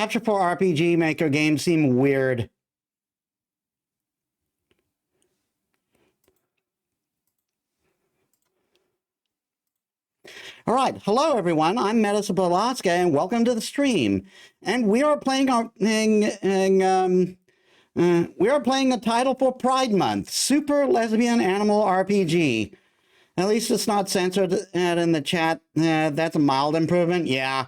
Capture for RPG Maker games seem weird. All right, hello everyone. I'm Metis Balaska, and welcome to the stream. And we are playing a title for Pride Month, Super Lesbian Animal RPG. At least it's not censored in the chat. That's a mild improvement. Yeah.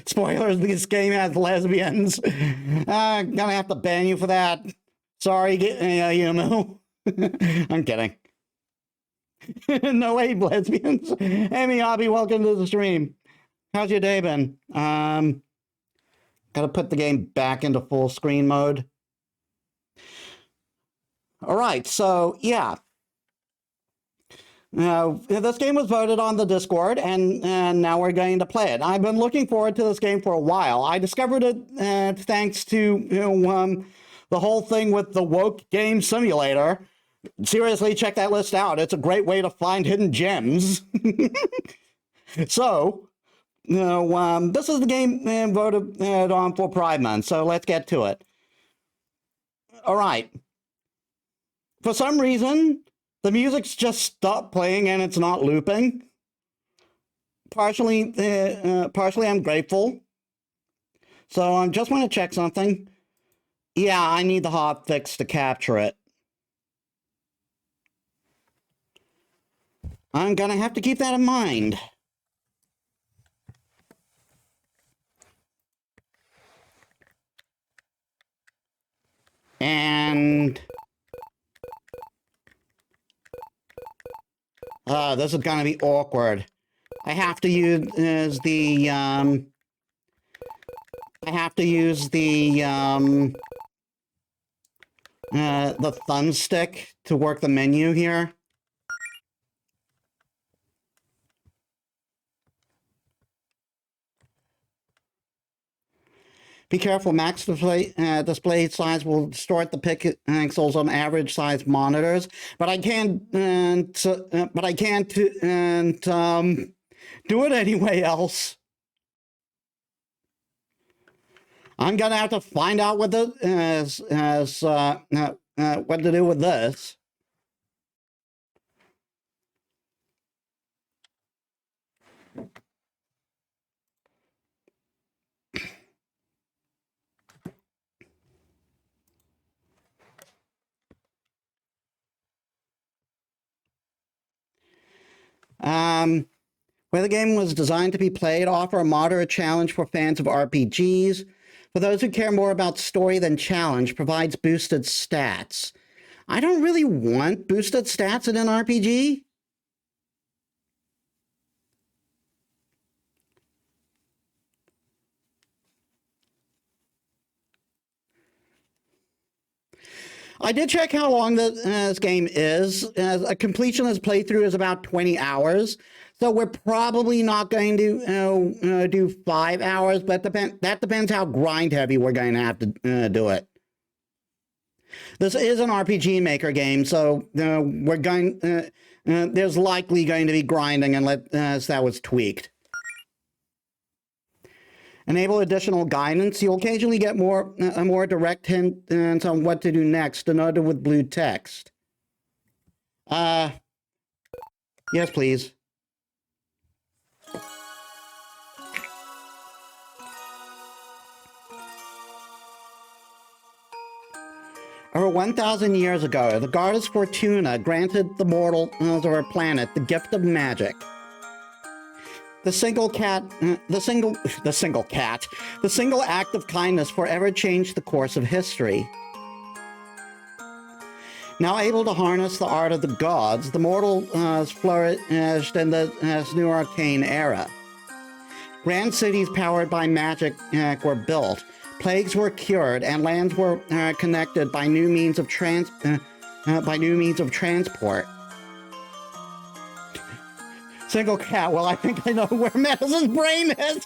Spoilers, this game has lesbians. Gonna have to ban you for that. Sorry, Ayumu. I'm kidding. No way, lesbians. Hey, Miyabi, welcome to the stream. How's your day been? Gotta put the game back into full screen mode. All right, so yeah. This game was voted on the Discord, and now we're going to play it. I've been looking forward to this game for a while. I discovered it thanks to the whole thing with the woke game simulator. Seriously, check that list out. It's a great way to find hidden gems. So, this is the game voted on for Pride Month, so let's get to it. All right. For some reason, the music's just stopped playing and it's not looping. Partially, I'm grateful. So I just want to check something. Yeah, I need the hot fix to capture it. I'm gonna have to keep that in mind. And this is gonna be awkward. I have to use the thumbstick to work the menu here. Be careful, max display size will distort the pixels on average size monitors, but I can't do it anyway else. I'm gonna have to find out what to do with this. Where the game was designed to be played, offer a moderate challenge for fans of RPGs. For those who care more about story than challenge, provides boosted stats. I don't really want boosted stats in an RPG. I did check how long this game is. A completionist playthrough is about 20 hours. So we're probably not going to do 5 hours, but that depends how grind heavy we're going to have to do it. This is an RPG Maker game, so we're going. There's likely going to be grinding unless that was tweaked. Enable additional guidance. You'll occasionally get a more direct hint on what to do next, denoted with blue text. Yes, please. Over 1,000 years ago, the goddess Fortuna granted the mortals of her planet the gift of magic. The single act of kindness forever changed the course of history. Now able to harness the art of the gods, the mortals flourished in this new arcane era. Grand cities powered by magic were built. Plagues were cured, and lands were connected by new means of transport. Single cat. Well, I think I know where Metis' brain is.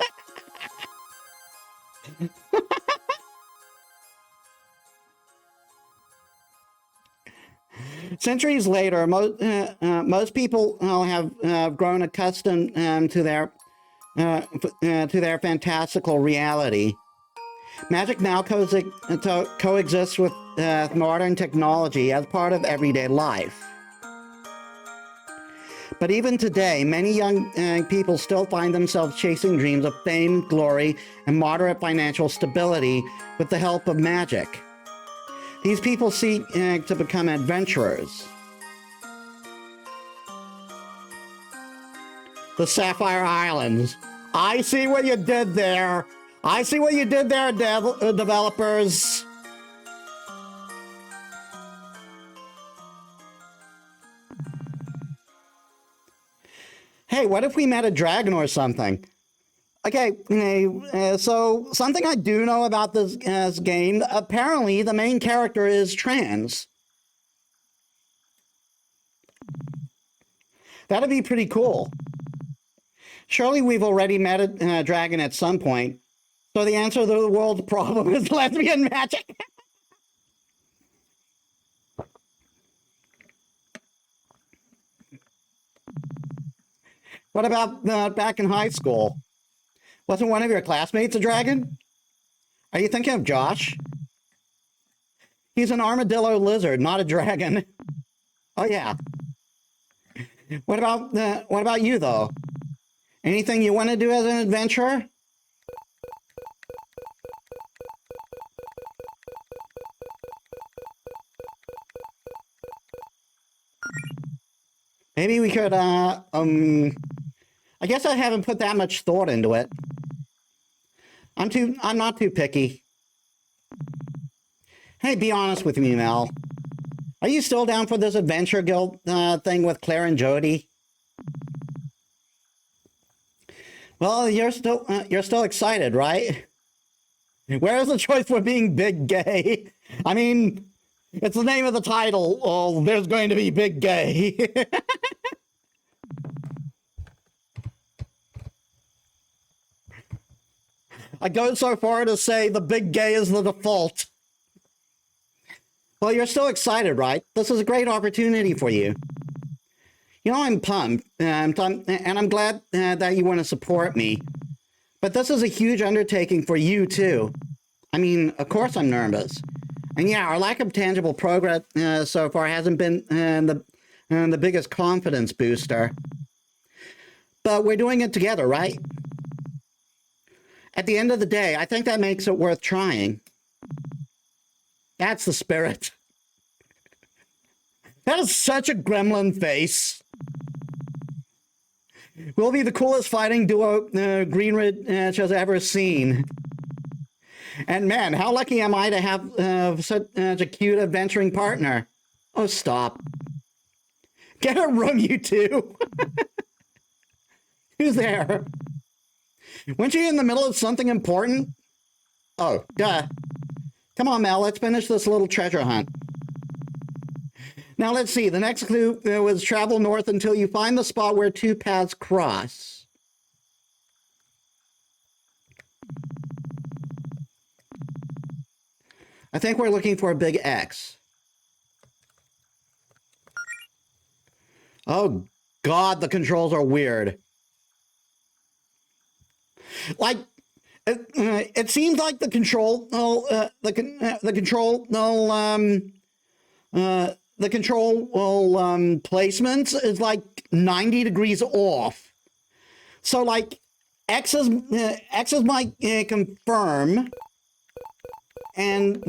Centuries later, most people have grown accustomed to their to their fantastical reality. Magic now coexists with modern technology as part of everyday life. But even today, many young people still find themselves chasing dreams of fame, glory, and moderate financial stability with the help of magic. These people seek to become adventurers. The Sapphire Islands. I see what you did there. I see what you did there, developers. Hey, what if we met a dragon or something? Okay, so something I do know about this game, apparently the main character is trans. That'd be pretty cool. Surely we've already met a dragon at some point. So the answer to the world's problem is lesbian magic. What about back in high school? Wasn't one of your classmates a dragon? Are you thinking of Josh? He's an armadillo lizard, not a dragon. Oh yeah. What about you though? Anything you want to do as an adventurer? Maybe we could I guess I haven't put that much thought into it. I'm not too picky. Hey, be honest with me, Mel. Are you still down for this adventure guild thing with Claire and Jody? Well, you're still excited, right? Where's the choice for being big gay? I mean, it's the name of the title. Oh, there's going to be big gay. I go so far to say the big gay is the default. Well, you're still excited, right? This is a great opportunity for you. You know, I'm pumped, and I'm glad that you want to support me. But this is a huge undertaking for you, too. I mean, of course I'm nervous. And yeah, our lack of tangible progress so far hasn't been the biggest confidence booster. But we're doing it together, right? At the end of the day, I think that makes it worth trying. That's the spirit. That is such a gremlin face. We'll be the coolest fighting duo Greenridge has ever seen. And man, how lucky am I to have such a cute adventuring partner? Oh, stop. Get a room, you two. Who's there? Weren't you in the middle of something important? Oh, duh. Come on, Mel, let's finish this little treasure hunt. Now, let's see. The next clue was travel north until you find the spot where two paths cross. I think we're looking for a big X. Oh, God, the controls are weird. Like, it seems like the control placements is like 90 degrees off. So like X's might confirm, and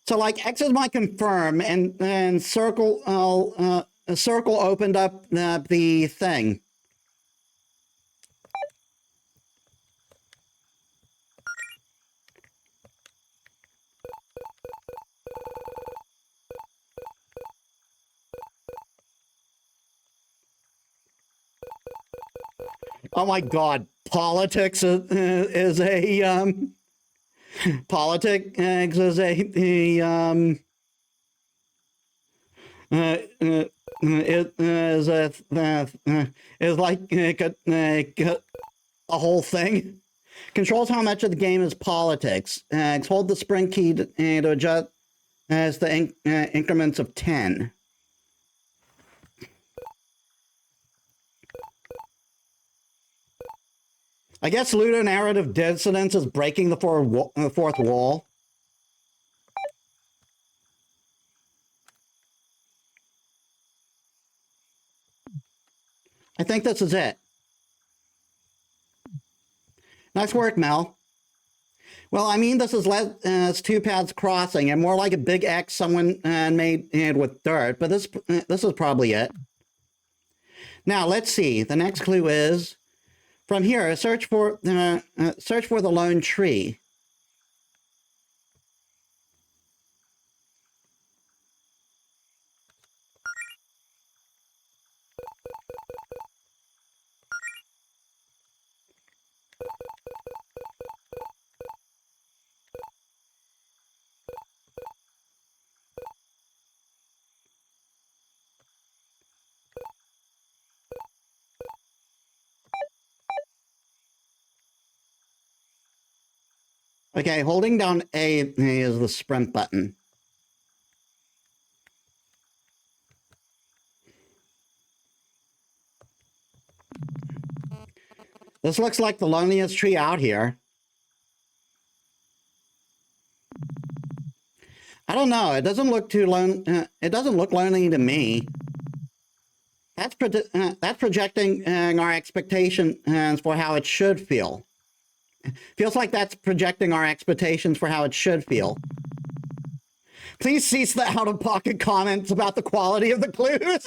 so like X's might confirm, and circle opened up the thing. Oh my God! Politics is a politics is it is like a whole thing. Controls how much of the game is politics. Hold the sprint key to adjust as the increments of 10. I guess ludonarrative dissonance is breaking the fourth wall. I think this is it. Nice work, Mel. Well, I mean, this is less two paths crossing and more like a big X someone made with dirt, but this is probably it. Now, let's see. The next clue is, from here, search for the lone tree. Okay, holding down A is the sprint button. This looks like the loneliest tree out here. I don't know. It doesn't look too it doesn't look lonely to me. That's projecting our expectations for how it should feel. Feels like that's projecting our expectations for how it should feel. Please cease the out-of-pocket comments about the quality of the clues.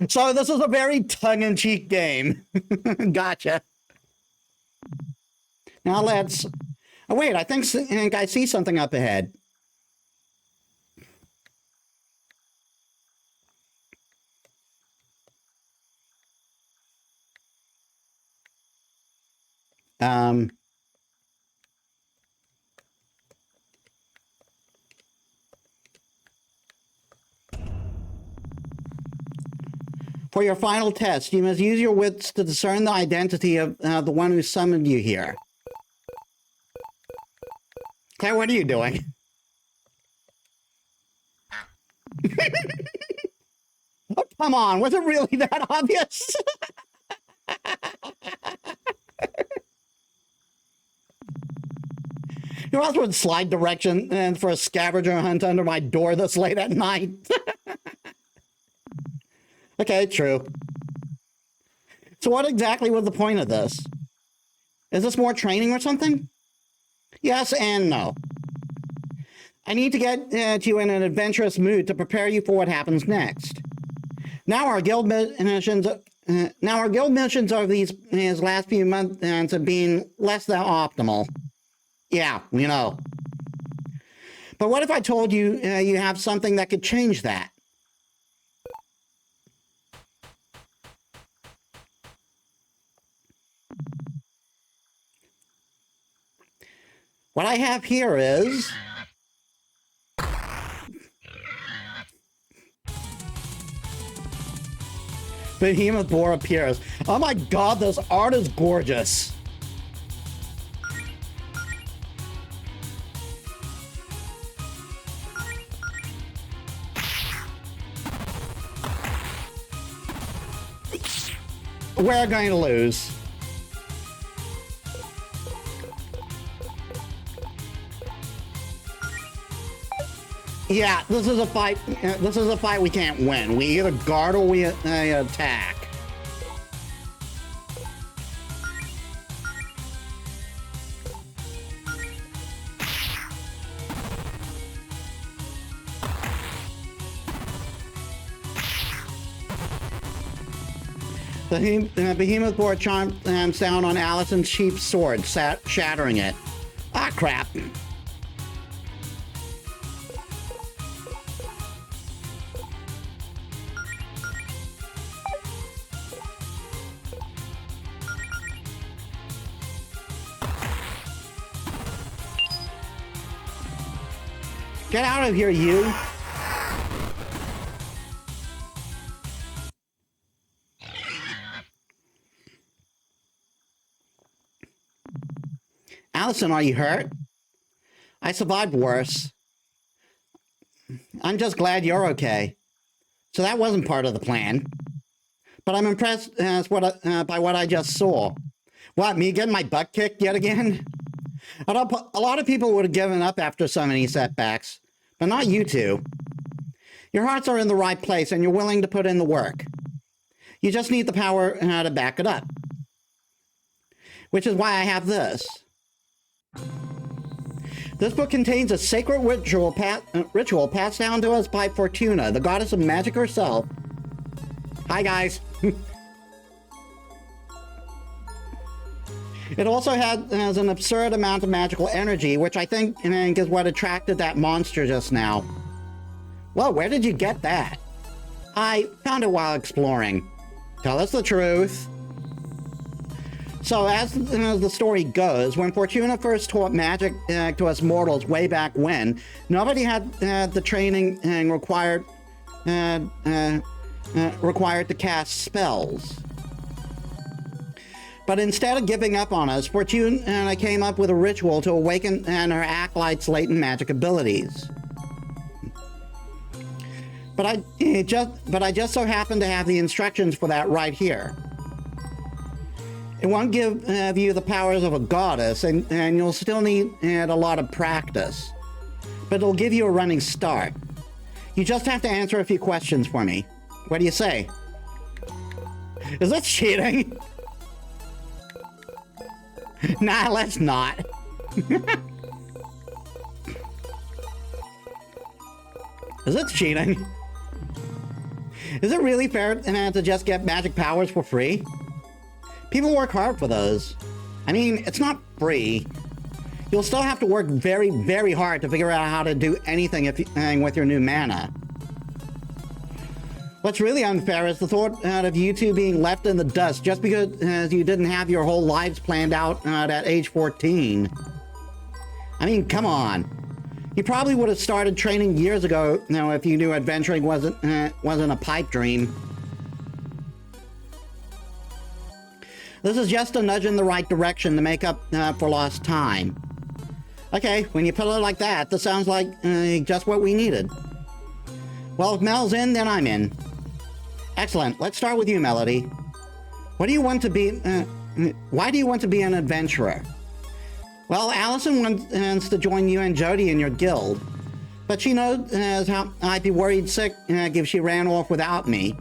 So this is a very tongue-in-cheek game. Gotcha. Now let's... Oh, wait, I think I see something up ahead. For your final test, you must use your wits to discern the identity of the one who summoned you here. Claire, what are you doing? Oh, come on. Was it really that obvious? Who else would slide direction for a scavenger hunt under my door this late at night? Okay, true. So what exactly was the point of this? Is this more training or something? Yes and no. I need to get you in an adventurous mood to prepare you for what happens next. Now our guild missions over these last few months have been less than optimal. Yeah, you know. But what if I told you you have something that could change that? What I have here is... Behemoth Boar appears. Oh my god, this art is gorgeous. We're going to lose. Yeah, this is a fight. This is a fight we can't win. We either guard or we attack. The behemoth board chomped down on Allison's sheep's sword, shattering it. Ah, crap. Get out of here, you! Allison, are you hurt? I survived worse. I'm just glad you're okay. So that wasn't part of the plan. but I'm impressed by what I just saw. What, me getting my butt kicked yet again? A lot of people would have given up after so many setbacks, but not you two. Your hearts are in the right place and you're willing to put in the work. You just need the power to back it up. Which is why I have this. This book contains a sacred ritual passed down to us by Fortuna, the goddess of magic herself. Hi, guys. It also has an absurd amount of magical energy, which I think is what attracted that monster just now. Whoa, where did you get that? I found it while exploring. Tell us the truth. So, as the story goes, when Fortuna first taught magic to us mortals way back when, nobody had the training required to cast spells. But instead of giving up on us, Fortuna came up with a ritual to awaken her acolytes' latent magic abilities. But I just so happen to have the instructions for that right here. It won't give you the powers of a goddess, and you'll still need a lot of practice. But it'll give you a running start. You just have to answer a few questions for me. What do you say? Is that cheating? Nah, let's not. Is it cheating? Is it really fair to just get magic powers for free? People work hard for those. I mean, it's not free. You'll still have to work very, very hard to figure out how to do anything with your new mana. What's really unfair is the thought of you two being left in the dust just because you didn't have your whole lives planned out at age 14. I mean, come on. You probably would have started training years ago, if you knew adventuring wasn't a pipe dream. This is just a nudge in the right direction to make up for lost time. Okay, when you put it like that, this sounds like just what we needed. Well, if Mel's in, then I'm in. Excellent. Let's start with you, Melody. What do you want to be? Why do you want to be an adventurer? Well, Allison wants to join you and Jody in your guild, but she knows how I'd be worried sick if she ran off without me.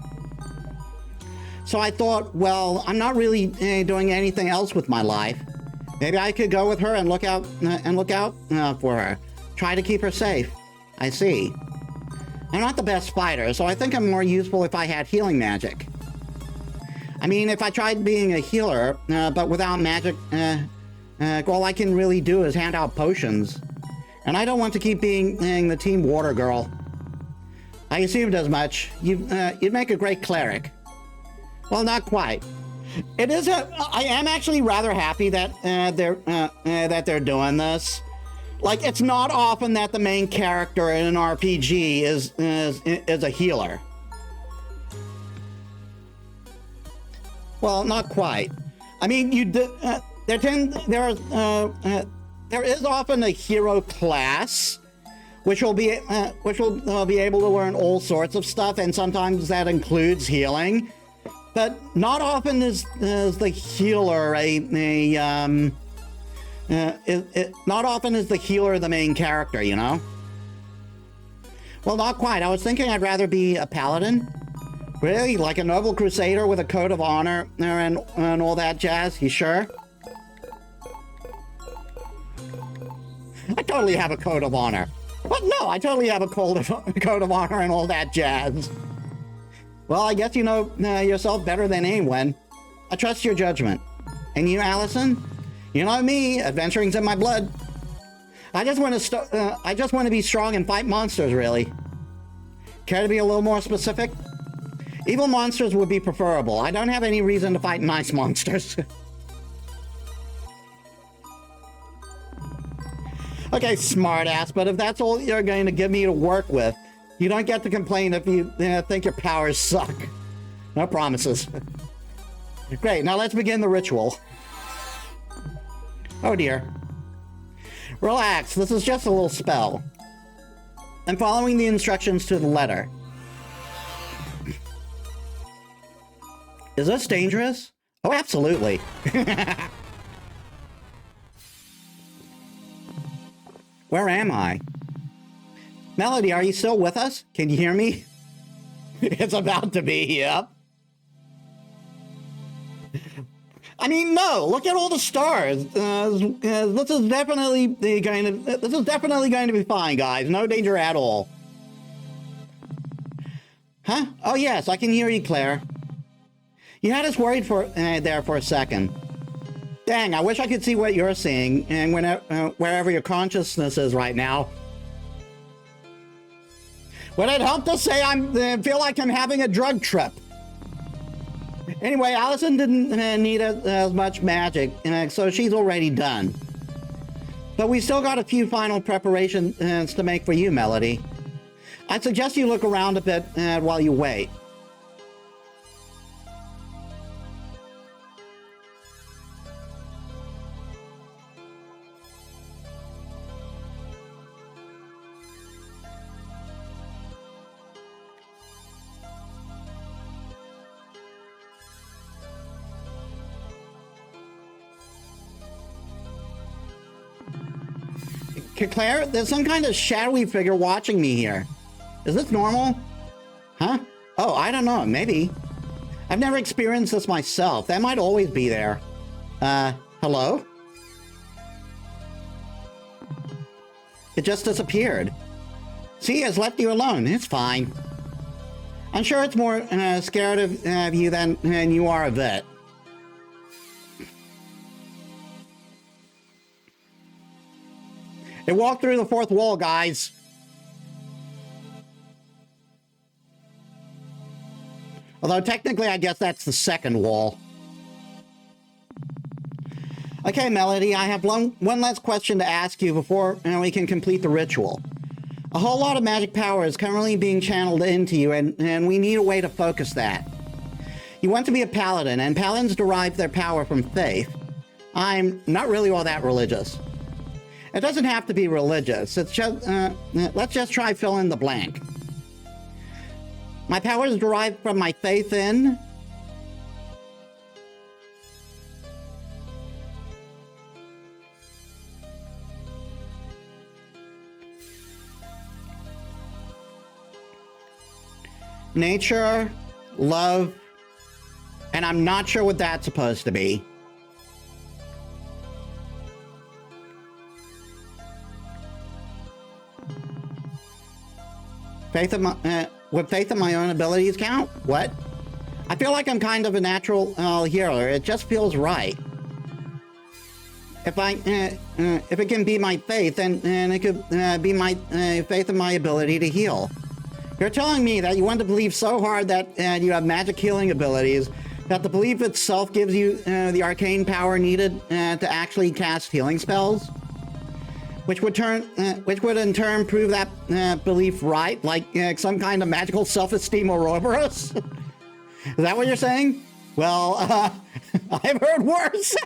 So I thought, well, I'm not really doing anything else with my life. Maybe I could go with her and look out for her. Try to keep her safe. I see. I'm not the best fighter, so I think I'm more useful if I had healing magic. I mean, if I tried being a healer, but without magic, all I can really do is hand out potions. And I don't want to keep being the team water girl. I assumed as much. You'd make a great cleric. Well, not quite. I am actually rather happy that they're doing this. Like, it's not often that the main character in an RPG is a healer. Well, not quite. I mean, there is often a hero class, which will be able to learn all sorts of stuff, and sometimes that includes healing. But not often is the healer not often is the healer the main character, you know? Well, not quite. I was thinking I'd rather be a paladin. Really? Like a noble crusader with a code of honor and all that jazz? You sure? I totally have a code of honor. What? No, I totally have a code of honor and all that jazz. Well, I guess you know yourself better than anyone. I trust your judgment. And you, Allison? You know me, adventuring's in my blood. I just want to be strong and fight monsters, really. Care to be a little more specific? Evil monsters would be preferable. I don't have any reason to fight nice monsters. Okay, smartass, but if that's all you're going to give me to work with, you don't get to complain if you think your powers suck. No promises. Great, now let's begin the ritual. Oh dear. Relax, this is just a little spell. I'm following the instructions to the letter. Is this dangerous? Oh, absolutely. Where am I? Melody, are you still with us? Can you hear me? It's about to be, yep. I mean, no. Look at all the stars. This is definitely going to be fine, guys. No danger at all. Huh? Oh yes, I can hear you, Claire. You had us worried for there for a second. Dang, I wish I could see what you're seeing, and wherever your consciousness is right now. Would it help to say I feel like I'm having a drug trip? Anyway, Allison didn't need as much magic, so she's already done. But we still got a few final preparations to make for you, Melody. I'd suggest you look around a bit while you wait. Claire, there's some kind of shadowy figure watching me here. Is this normal? Huh? Oh, I don't know. Maybe. I've never experienced this myself. That might always be there. Hello? It just disappeared. See, it's left you alone. It's fine. I'm sure it's more scared of you than you are of it. It walked through the fourth wall, guys. Although technically, I guess that's the second wall. Okay, Melody, I have one last question to ask you before we can complete the ritual. A whole lot of magic power is currently being channeled into you, and we need a way to focus that. You want to be a paladin, and paladins derive their power from faith. I'm not really all that religious. It doesn't have to be religious. It's just, let's just try fill in the blank. My power is derived from my faith in... nature, love, and I'm not sure what that's supposed to be. Faith in my, would faith in my own abilities count? What? I feel like I'm kind of a natural healer. It just feels right. If it can be my faith, then it could be my faith in my ability to heal. You're telling me that you want to believe so hard that you have magic healing abilities that the belief itself gives you the arcane power needed to actually cast healing spells? Which would in turn prove that belief right, like some kind of magical self-esteem Ouroboros? Is that what you're saying? Well, I've heard worse.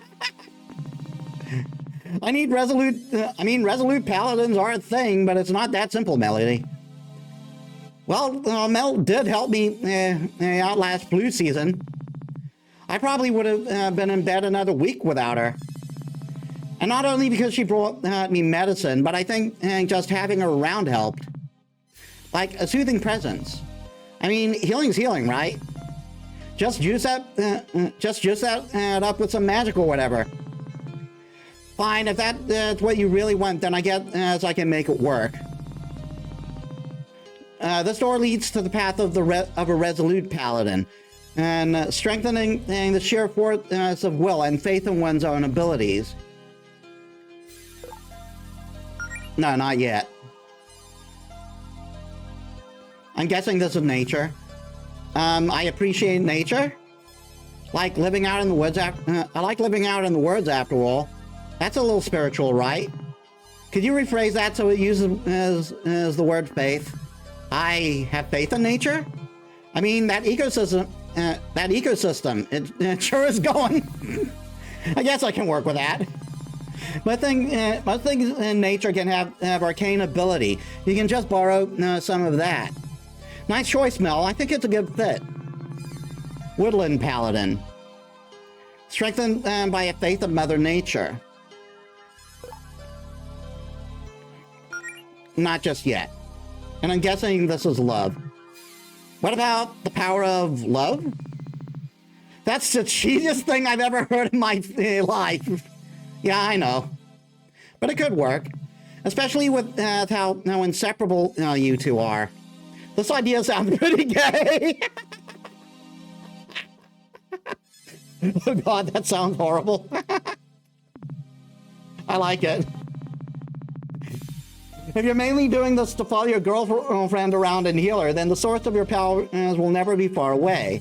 Resolute paladins are a thing, but it's not that simple, Melody. Well, Mel did help me out last flu season. I probably would have been in bed another week without her. And not only because she brought me medicine, but I think just having her around helped. Like a soothing presence. I mean, healing's healing, right? Just juice that up with some magic or whatever. Fine, if that's what you really want, then I guess I can make it work. This door leads to the path of a resolute paladin, and strengthening the sheer force of will and faith in one's own abilities. No, not yet. I'm guessing this is nature. I appreciate nature. Like living out in the woods. I like living out in the woods, after all. That's a little spiritual, right? Could you rephrase that so it uses as the word faith? I have faith in nature? I mean, that ecosystem, it sure is going. I guess I can work with that. Most things in nature can have arcane ability. You can just borrow some of that. Nice choice, Mel. I think it's a good fit. Woodland Paladin. Strengthened by a faith of Mother Nature. Not just yet. And I'm guessing this is love. What about the power of love? That's the cheesiest thing I've ever heard in my life. Yeah, I know. But it could work. Especially with how inseparable you two are. This idea sounds pretty gay. Oh god, that sounds horrible. I like it. If you're mainly doing this to follow your girlfriend around and heal her, then the source of your powers will never be far away.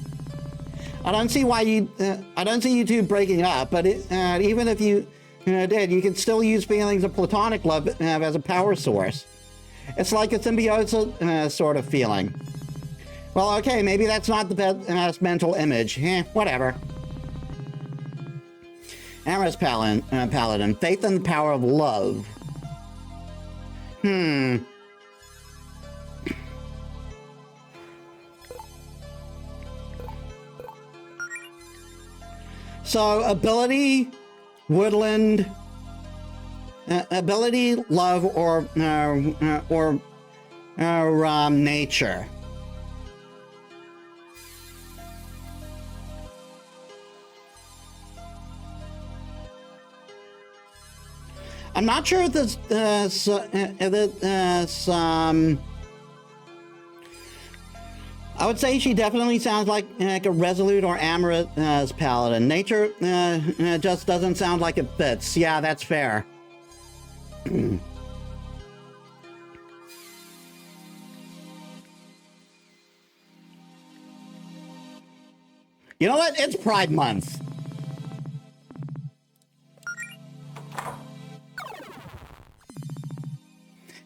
I don't see you two breaking up, but even if you did, you can still use feelings of platonic love as a power source. It's like a symbiosis sort of feeling. Well, okay, maybe that's not the best mental image. Whatever. Amorous Paladin, faith in the power of love. So, ability, woodland, ability, love, or nature. I'm not sure if this, I would say she definitely sounds like a resolute or amorous paladin. Nature just doesn't sound like it fits. Yeah, that's fair. You know what? It's Pride Month.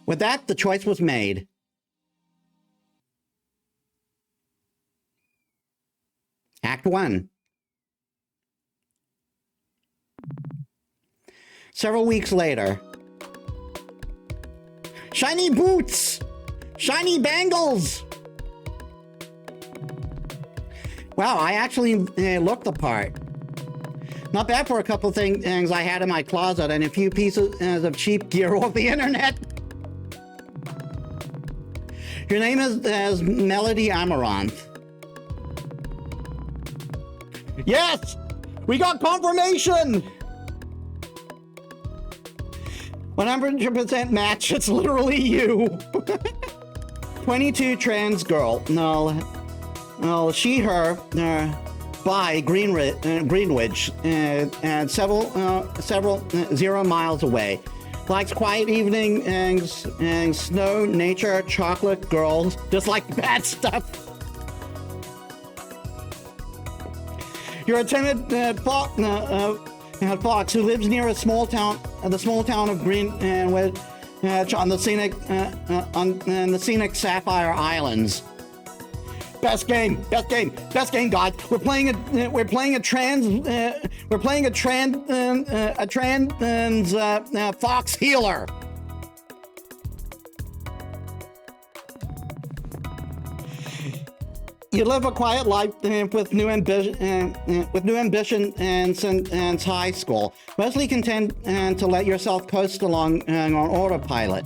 With that, the choice was made. Act 1. Several weeks later. Shiny boots! Shiny bangles! Wow, I actually looked the part. Not bad for a couple things I had in my closet and a few pieces of cheap gear off the internet. Your name is Melody Amaranth. Yes! We got confirmation! 100% match, it's literally you. 22 trans girl. No, she, her, by Greenwich, and several 0 miles away. Likes quiet evenings and snow, nature, chocolate, girls, just like bad stuff. You're a timid fox who lives near a small town, the small town of Greenwich, on the scenic Sapphire Islands. Best game, guys. We're playing a trans fox healer. You live a quiet life with new ambition since high school. Mostly content to let yourself coast along on autopilot.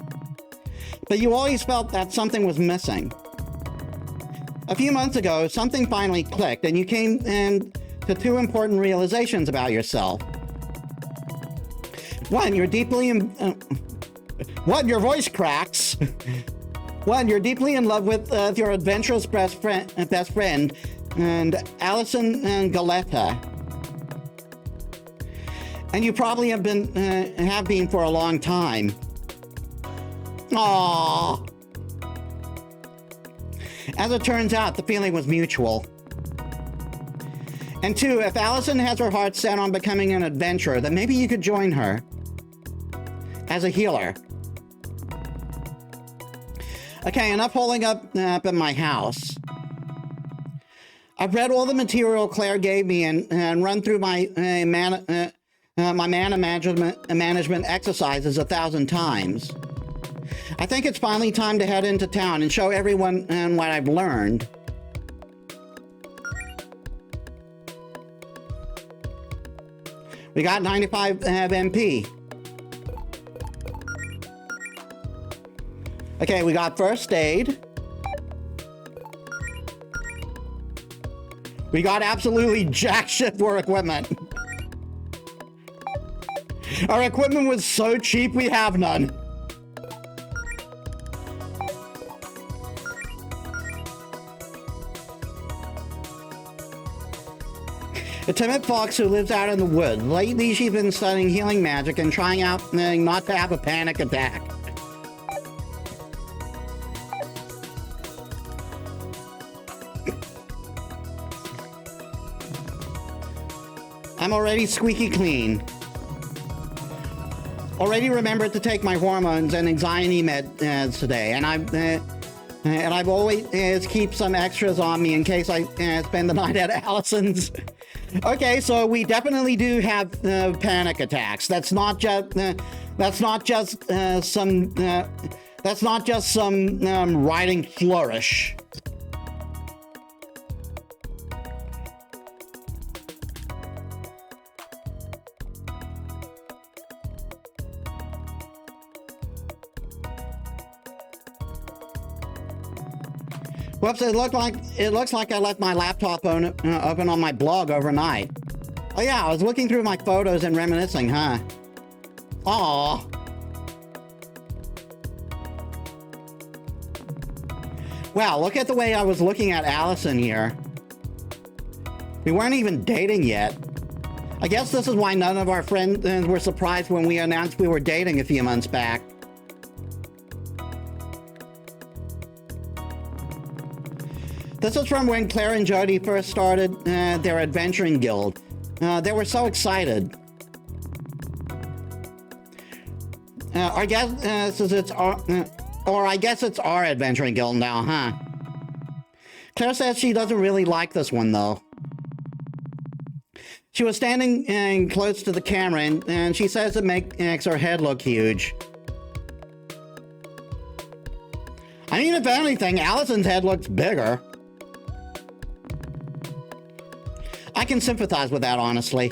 But you always felt that something was missing. A few months ago, something finally clicked, and you came to two important realizations about yourself. One, you're deeply your voice cracks. One, you're deeply in love with your adventurous best friend, and Allison Galetta. And you probably have been for a long time. Aww. As it turns out, the feeling was mutual. And two, if Allison has her heart set on becoming an adventurer, then maybe you could join her as a healer. Okay, enough holding up in my house. I've read all the material Claire gave me and run through my mana management exercises 1,000 times. I think it's finally time to head into town and show everyone what I've learned. We got 95 MP. Okay, we got first aid. We got absolutely jack shit for equipment. Our equipment was so cheap, we have none. A timid fox who lives out in the woods. Lately, she's been studying healing magic and trying out not to have a panic attack. I'm already squeaky clean. Already remembered to take my hormones and anxiety meds today, and I've always keep some extras on me in case I spend the night at Allison's. Okay, so we definitely do have panic attacks. That's not just some riding flourish. Whoops, it looks like I left my laptop open on my blog overnight. Oh yeah, I was looking through my photos and reminiscing, huh? Aww. Wow, look at the way I was looking at Allison here. We weren't even dating yet. I guess this is why none of our friends were surprised when we announced we were dating a few months back. This is from when Claire and Jody first started their adventuring guild. They were so excited. I guess it's our adventuring guild now, huh? Claire says she doesn't really like this one though. She was standing close to the camera and she says it makes her head look huge. I mean, if anything, Allison's head looks bigger. I can sympathize with that, honestly.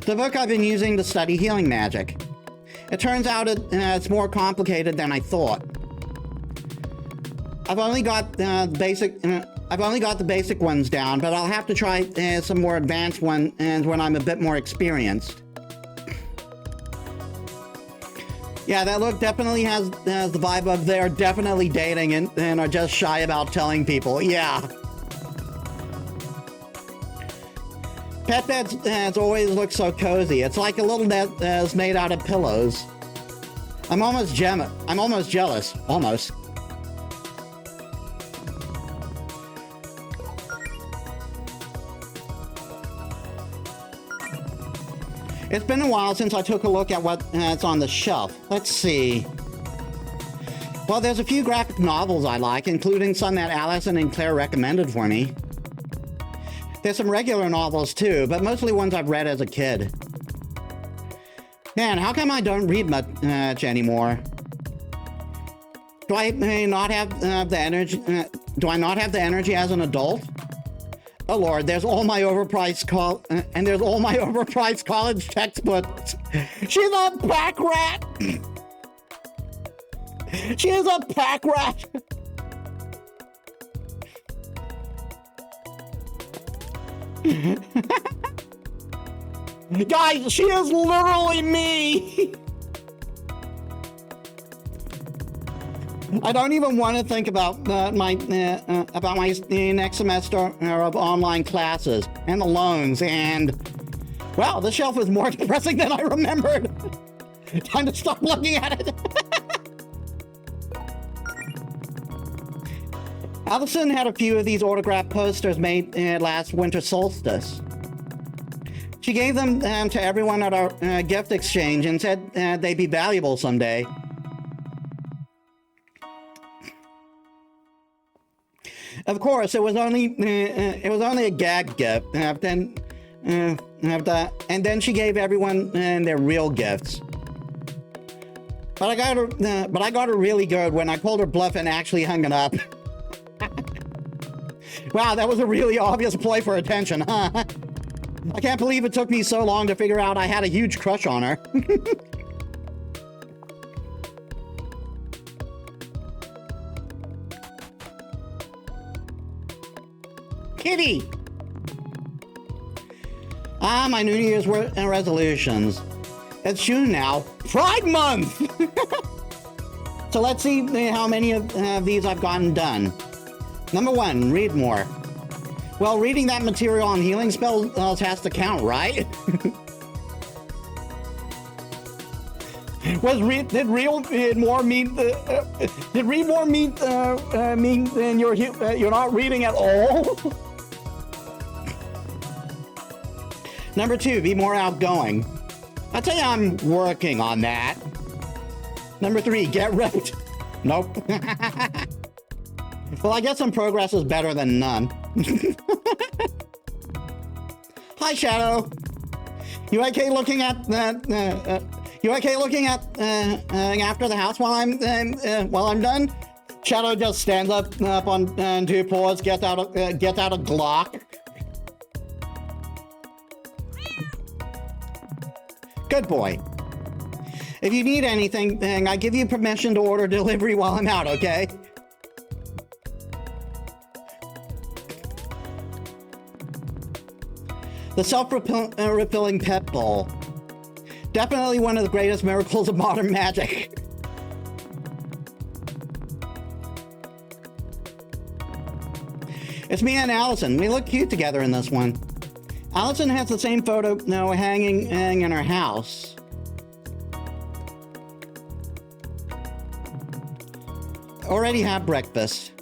The book I've been using to study healing magic. It turns out it's more complicated than I thought. I've only got the basic ones down, but I'll have to try some more advanced ones when I'm a bit more experienced. Yeah, that look definitely has the vibe of they're definitely dating and are just shy about telling people. Yeah. Pet beds always look so cozy. It's like a little net that's made out of pillows. I'm almost jealous. Almost. It's been a while since I took a look at what's on the shelf. Let's see. Well, there's a few graphic novels I like, including some that Allison and Claire recommended for me. There's some regular novels too, but mostly ones I've read as a kid. Man, how come I don't read much anymore? Do I not have the energy? Do I not have the energy as an adult? Oh Lord, there's all my overpriced college textbooks. She's a pack rat. She is a pack rat. Guys, she is literally me. I don't even want to think about my next semester of online classes and the loans and, well, the shelf is more depressing than I remembered. Time to stop looking at it. Allison had a few of these autographed posters made last winter solstice. She gave them to everyone at our gift exchange and said they'd be valuable someday. Of course, it was only a gag gift, and then she gave everyone their real gifts. But I got her really good when I pulled her bluff and actually hung it up. Wow, that was a really obvious play for attention, huh? I can't believe it took me so long to figure out I had a huge crush on her. Kitty! Ah, my New Year's resolutions. It's June now. Pride Month! So let's see how many of these I've gotten done. Number 1, read more. Well, reading that material on healing spells has to count, right? Did read more mean than you're not reading at all? Number 2, be more outgoing. I'll tell you, I'm working on that. Number 3, get ripped. Nope. Well, I guess some progress is better than none. Hi, Shadow. You okay looking at that? You okay looking at after the house while I'm done? Shadow just stands up on 2 paws, gets out a Glock. Good boy. If you need anything, I give you permission to order delivery while I'm out, okay? The self-refilling pet bowl. Definitely one of the greatest miracles of modern magic. It's me and Allison. We look cute together in this one. Allison has the same photo now hanging in her house. Already had breakfast.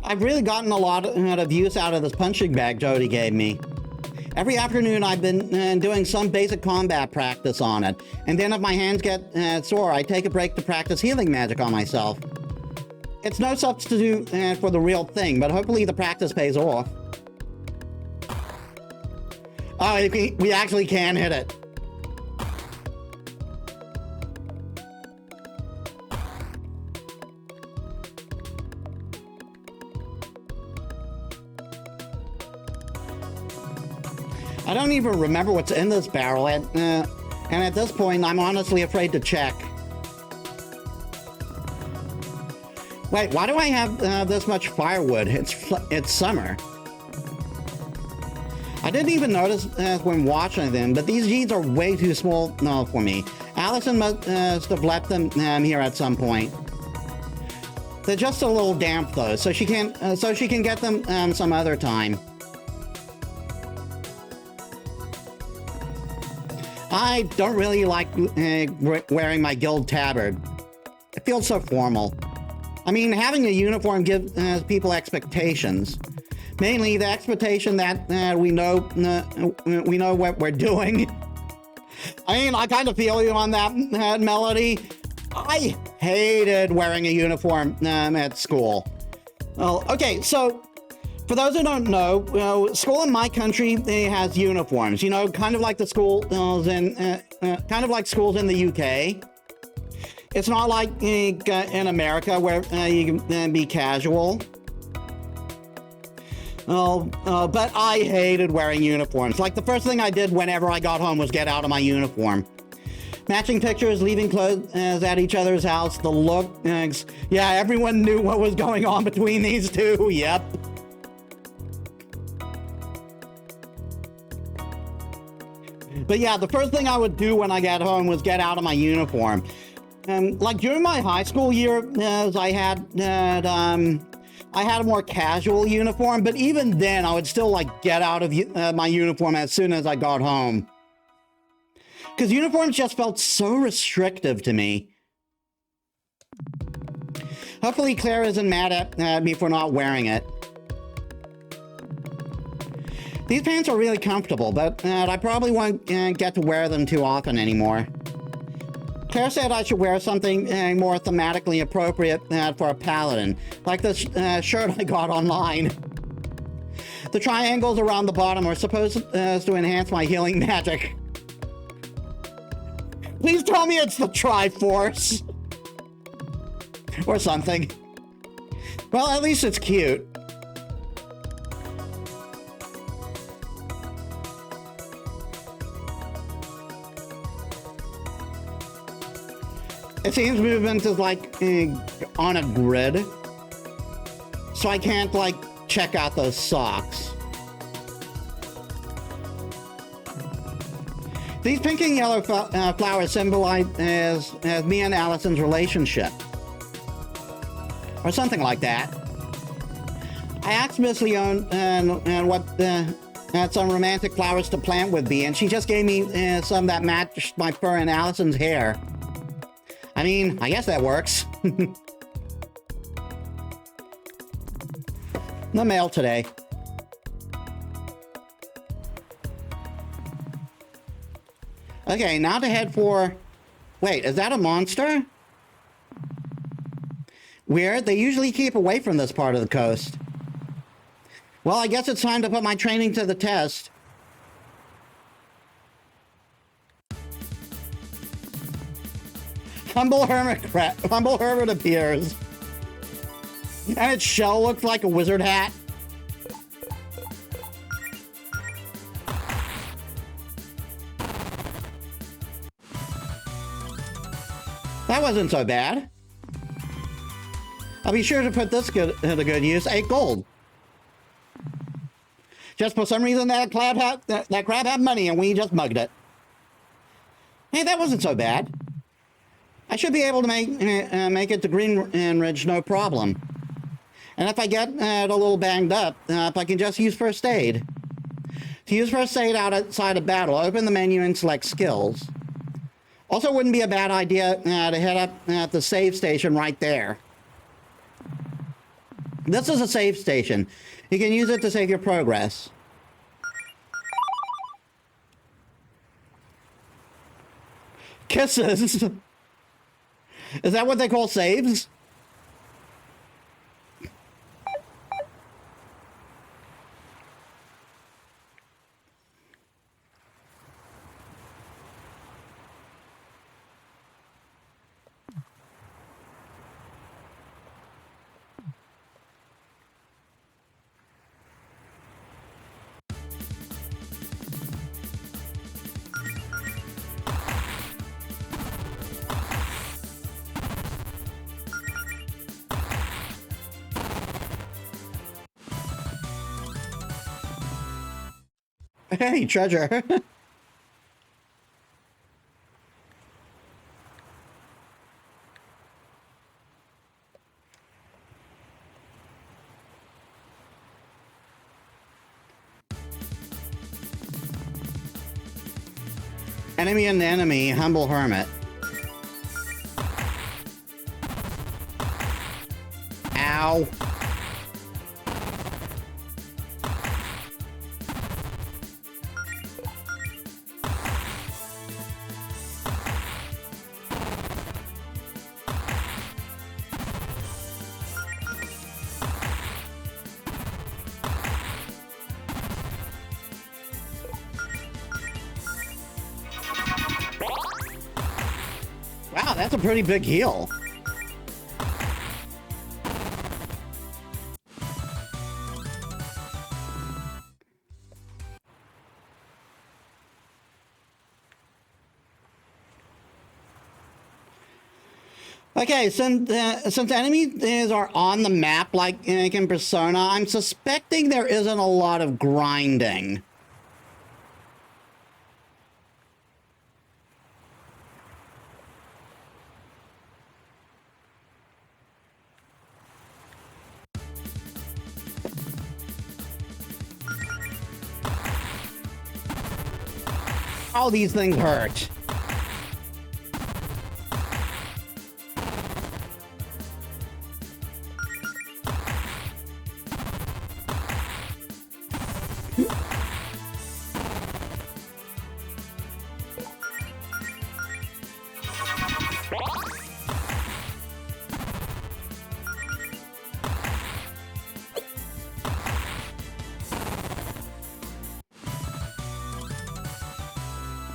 I've really gotten a lot of use out of this punching bag Jody gave me. Every afternoon I've been doing some basic combat practice on it, and then if my hands get sore, I take a break to practice healing magic on myself. It's no substitute for the real thing, but hopefully the practice pays off. Oh, we actually can hit it. I don't even remember what's in this barrel, and at this point, I'm honestly afraid to check. Wait, why do I have this much firewood? It's summer. I didn't even notice when watching them, but these jeans are way too small for me. Allison must have left them here at some point. They're just a little damp though, so she can get them some other time. I don't really like wearing my guild tabard. It feels so formal. I mean, having a uniform gives people expectations. Mainly the expectation that we know what we're doing. I mean, I kind of feel you on that, Melody. I hated wearing a uniform at school. Well, okay, so for those who don't know, school in my country has uniforms. You know, kind of like the schools in the UK. It's not like in America where you can be casual. But I hated wearing uniforms. Like the first thing I did whenever I got home was get out of my uniform. Matching pictures, leaving clothes at each other's house, the looks. Yeah, everyone knew what was going on between these two. Yep. But yeah, the first thing I would do when I got home was get out of my uniform. Like during my high school years, I had a more casual uniform, but even then I would still like get out of my uniform as soon as I got home. Because uniforms just felt so restrictive to me. Hopefully Claire isn't mad at me for not wearing it. These pants are really comfortable, but I probably won't get to wear them too often anymore. Tara said I should wear something more thematically appropriate for a paladin, like this shirt I got online. The triangles around the bottom are supposed to enhance my healing magic. Please tell me it's the Triforce. Or something. Well, at least it's cute. It seems movement is like on a grid. So I can't like check out those socks. These pink and yellow flowers symbolize as me and Allison's relationship. Or something like that. I asked Miss Leone and what some romantic flowers to plant would be, and she just gave me some that matched my fur and Allison's hair. I mean, I guess that works. The mail today. Okay, now to head for... Wait, is that a monster? Weird, they usually keep away from this part of the coast. Well, I guess it's time to put my training to the test. Humble Hermit appears. And its shell looks like a wizard hat. That wasn't so bad. I'll be sure to put this to good use. 8 gold. Just for some reason that crab had money and we just mugged it. Hey, that wasn't so bad. I should be able to make it to Green Ridge no problem. And if I get a little banged up, if I can just use first aid. To use first aid outside of battle, open the menu and select skills. Also wouldn't be a bad idea to head up at the save station right there. This is a save station. You can use it to save your progress. Kisses. Is that what they call saves? Hey, treasure. Enemy and enemy, Humble Hermit. Ow. Wow, that's a pretty big heal. Okay, since enemies are on the map like in Persona, I'm suspecting there isn't a lot of grinding. All these things hurt.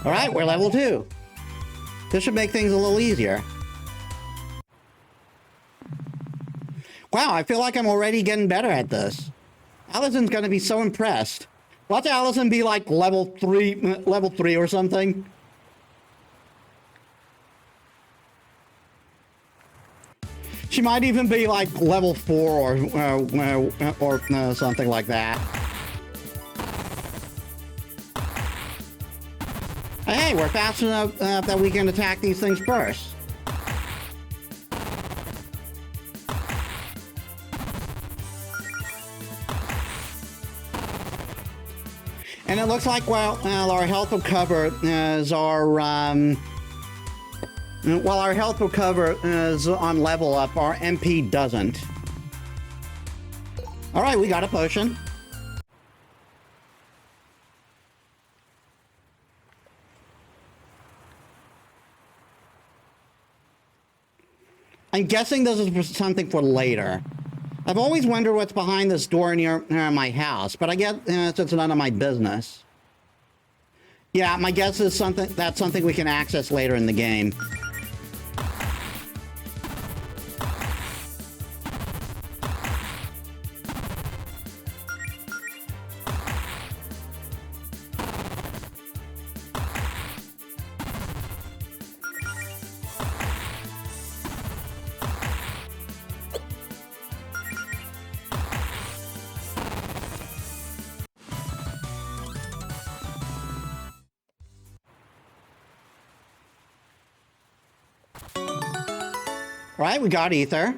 All right, we're level 2. This should make things a little easier. Wow, I feel like I'm already getting better at this. Allison's gonna be so impressed. Watch Allison be like level 3 or something. She might even be like level 4 or something like that. Hey, we're fast enough that we can attack these things first. And it looks like, well, our health will cover as our, while our health will cover is on level up, our MP doesn't. All right, we got a potion. I'm guessing this is something for later. I've always wondered what's behind this door near my house, but I guess it's none of my business. Yeah, my guess is that's something we can access later in the game. Right, we got ether.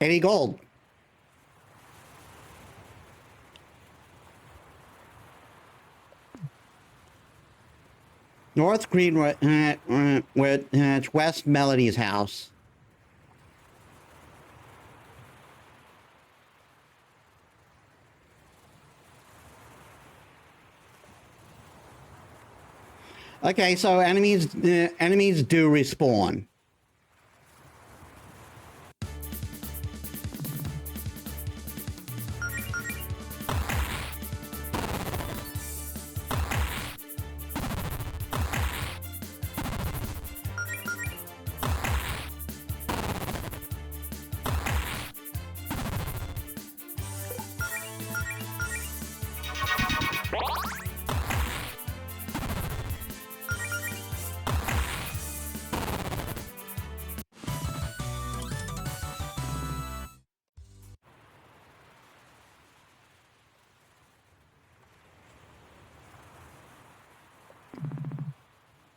$80 gold. North Greenwood, it's West Melody's house. Okay, so enemies do respawn.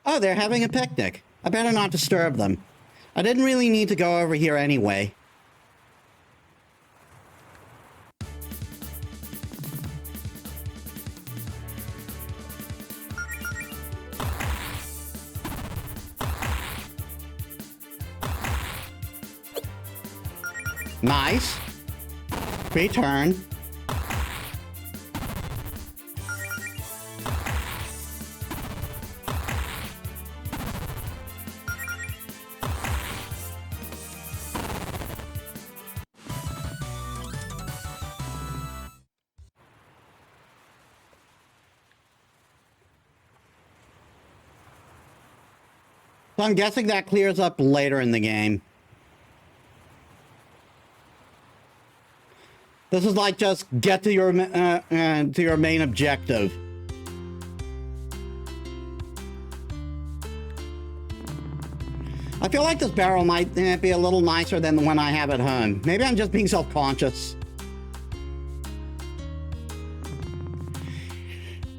Oh, they're having a picnic. I better not disturb them. I didn't really need to go over here anyway. Nice. Return. So I'm guessing that clears up later in the game. This is like just get to your main objective. I feel like this barrel might be a little nicer than the one I have at home. Maybe I'm just being self-conscious.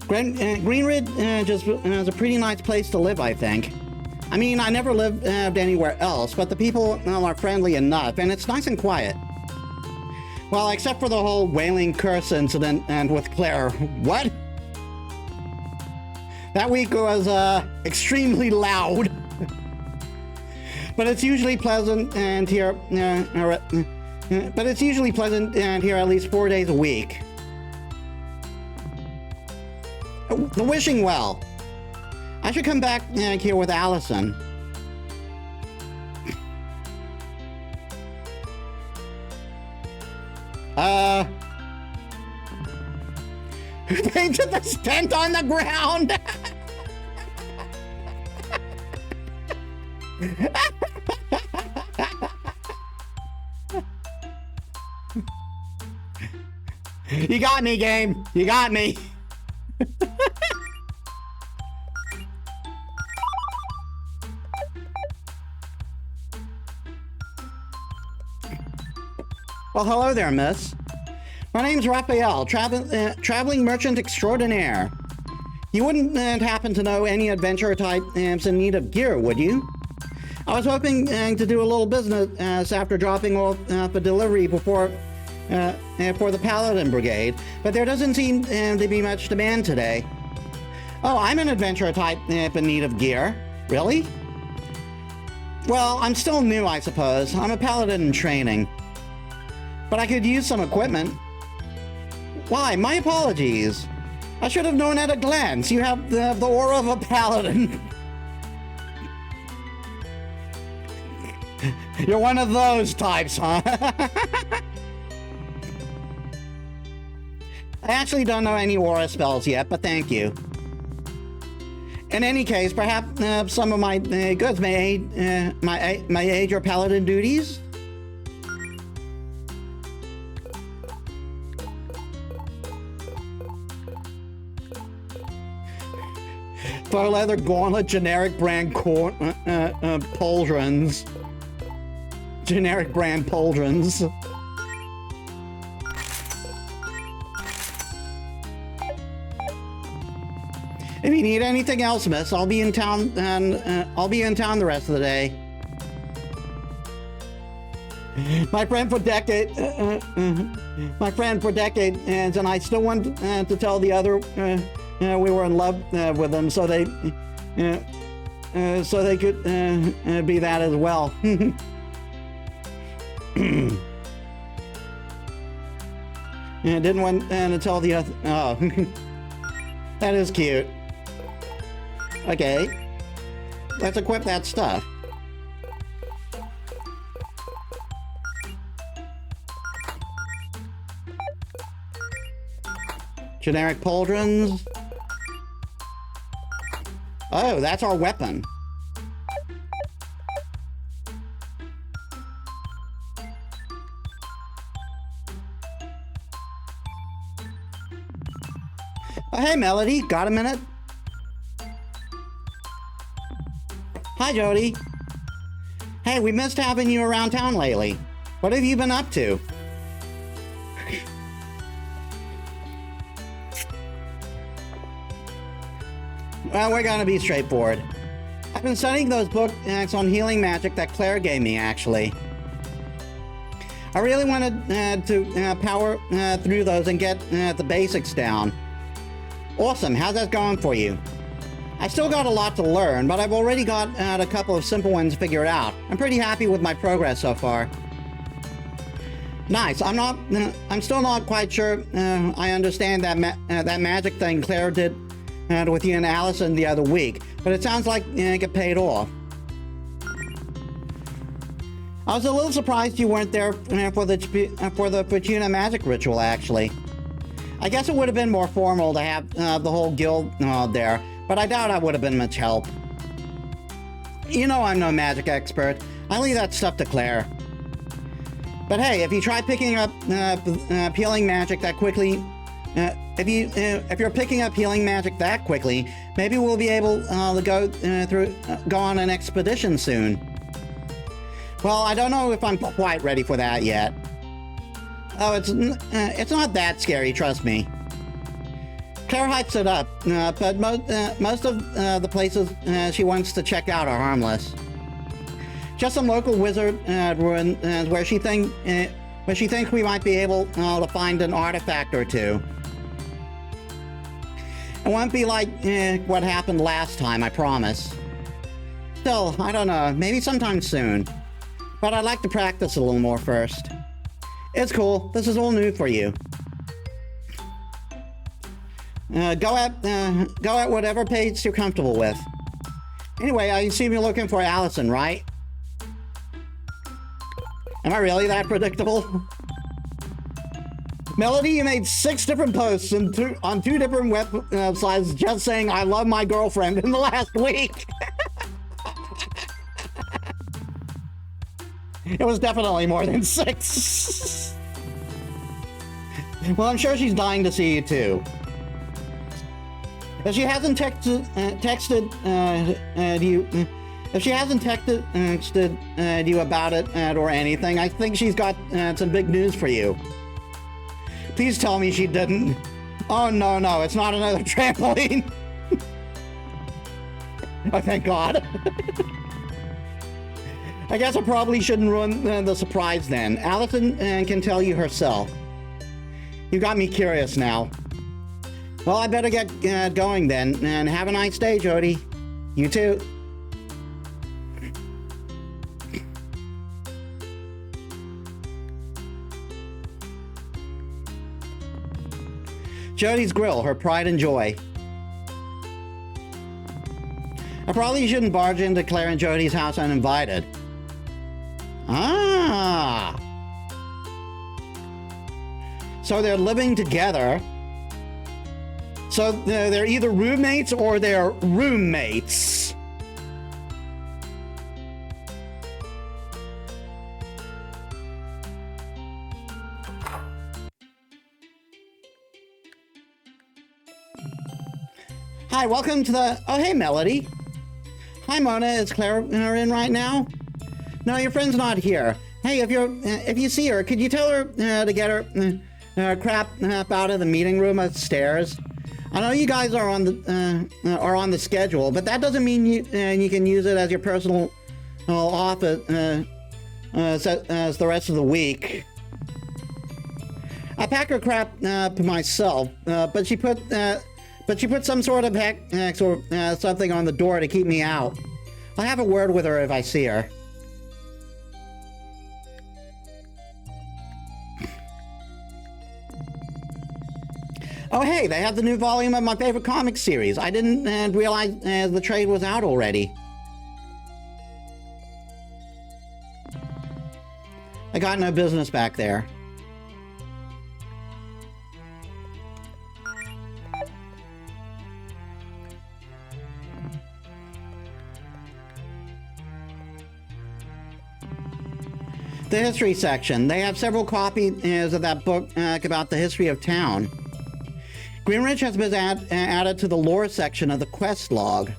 Greenwood just is a pretty nice place to live, I think. I mean, I never lived anywhere else, but the people are friendly enough, and it's nice and quiet. Well, except for the whole whaling curse incident and with Claire. What? That week was extremely loud. But it's usually pleasant and here. But it's usually pleasant and here at least 4 days a week. The wishing well. I should come back here with Allison. Who painted the tent on the ground? You got me, game. You got me. Well, hello there, miss. My name's Raphael, traveling merchant extraordinaire. You wouldn't happen to know any adventurer types in need of gear, would you? I was hoping to do a little business after dropping off a delivery before for the Paladin Brigade, but there doesn't seem to be much demand today. Oh, I'm an adventurer type in need of gear. Really? Well, I'm still new, I suppose. I'm a paladin in training. But I could use some equipment. Why, my apologies. I should have known at a glance. You have the aura of a paladin. You're one of those types, huh? I actually don't know any aura spells yet, but thank you. In any case, perhaps some of my goods may aid your paladin duties. Faux leather gauntlet, generic brand pauldrons. Generic brand pauldrons. If you need anything else, miss, I'll be in town, and I'll be in town the rest of the day. My friend for decades, and I still want to tell the other we were in love with them, so they could be that as well. Didn't want to tell the other. Oh, that is cute. Okay, let's equip that stuff. Generic pauldrons. Oh, that's our weapon. Oh, hey, Melody, got a minute? Hi, Jody. Hey, we missed having you around town lately. What have you been up to? Well, we're gonna be straightforward. I've been studying those books on healing magic that Claire gave me, actually. I really wanted to power through those and get the basics down. Awesome, how's that going for you? I still got a lot to learn, but I've already got a couple of simple ones figured out. I'm pretty happy with my progress so far. Nice. I'm still not quite sure I understand that that magic thing Claire did with you and Allison the other week, but it sounds like it paid off. I was a little surprised you weren't there for the Fortuna magic ritual, actually. I guess it would have been more formal to have the whole guild there, but I doubt I would have been much help. You know I'm no magic expert. I leave that stuff to Claire. But hey, if you try picking up healing magic that quickly, if you're picking up healing magic that quickly, maybe we'll be able to go on an expedition soon. Well, I don't know if I'm quite ready for that yet. Oh, it's not that scary, trust me. Claire hypes it up, but most of the places she wants to check out are harmless. Just some local wizard ruin where she thinks we might be able to find an artifact or two. It won't be like what happened last time, I promise. Still, I don't know, maybe sometime soon. But I'd like to practice a little more first. It's cool, this is all new for you. Go at whatever pace you're comfortable with. Anyway, I assume you're looking for Allison, right? Am I really that predictable? Melody, you made 6 different posts on 2 different websites just saying I love my girlfriend in the last week. It was definitely more than 6. Well, I'm sure she's dying to see you too. If she hasn't texted you about it or anything, I think she's got some big news for you. Please tell me she didn't. Oh, no, it's not another trampoline. Oh, thank God. I guess I probably shouldn't ruin the surprise then. Allison can tell you herself. You got me curious now. Well, I better get going then, and have a nice day, Jody. You too. Jody's Grill, her pride and joy. I probably shouldn't barge into Claire and Jody's house uninvited. Ah. So they're living together. So they're either roommates or they're roommates. Hi, welcome to the... Oh, hey, Melody. Hi, Mona. Is Claire in right now? No, your friend's not here. Hey, if you see her, could you tell her to get her crap out of the meeting room upstairs? I know you guys are on the schedule, but that doesn't mean you can use it as your personal office as the rest of the week. I pack her crap myself, but she put some sort of hex or something on the door to keep me out. I'll have a word with her if I see her. Oh, hey, they have the new volume of my favorite comic series. I didn't realize the trade was out already. I got no business back there. The history section. They have several copies of that book about the history of town. Greenwich has been added to the lore section of the quest log.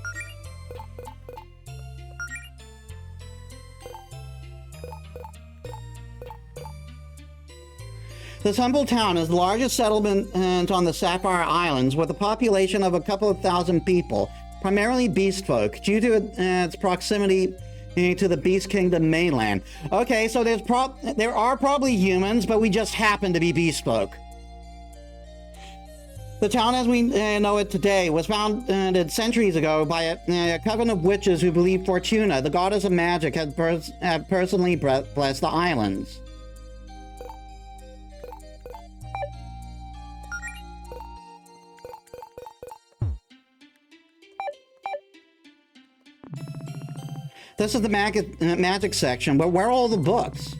This humble town is the largest settlement on the Sapphire Islands with a population of a couple of thousand people, primarily beast folk, due to its proximity to the Beast Kingdom mainland. Okay, so there are probably humans, but we just happen to be beast folk. The town as we know it today was founded centuries ago by a coven of witches who believed Fortuna, the goddess of magic, had personally blessed the islands. This is the magic section, but where are all the books?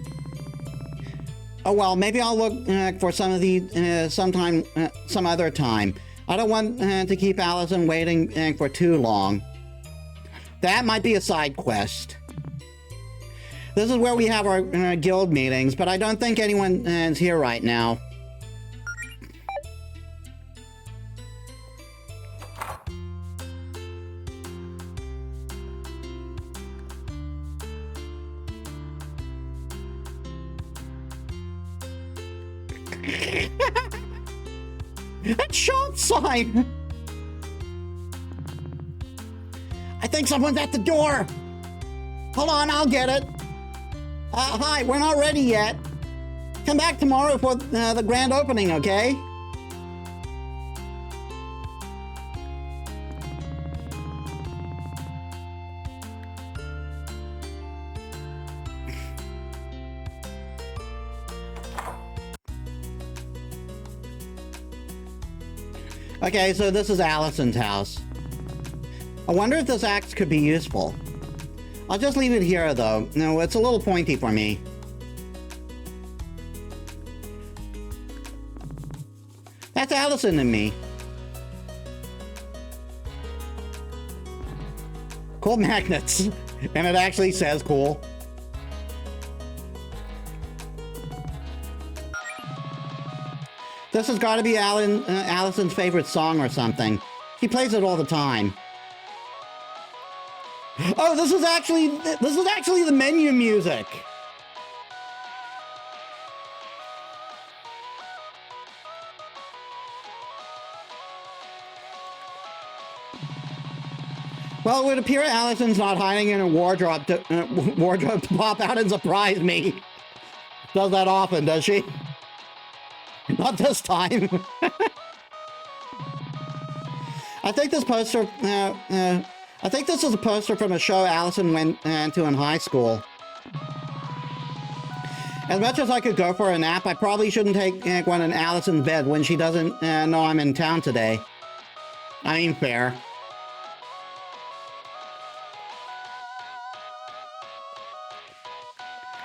Oh, well, maybe I'll look for some of these some other time. I don't want to keep Allison waiting for too long. That might be a side quest. This is where we have our guild meetings, but I don't think anyone is here right now. That shop sign! I think someone's at the door! Hold on, I'll get it. Hi, we're not ready yet. Come back tomorrow for the grand opening, okay? Okay, so this is Allison's house. I wonder if this axe could be useful. I'll just leave it here, though. No, it's a little pointy for me. That's Allison and me. Cool magnets. And it actually says cool. This has got to be Allison's favorite song or something. She plays it all the time. Oh, this is actually the menu music. Well, it would appear Allison's not hiding in a wardrobe to pop out and surprise me. Does that often, does she? Not this time. I think this poster, I think this is a poster from a show Allison went to in high school. As much as I could go for a nap, I probably shouldn't take one in Allison's bed when she doesn't know I'm in town today. I mean, fair.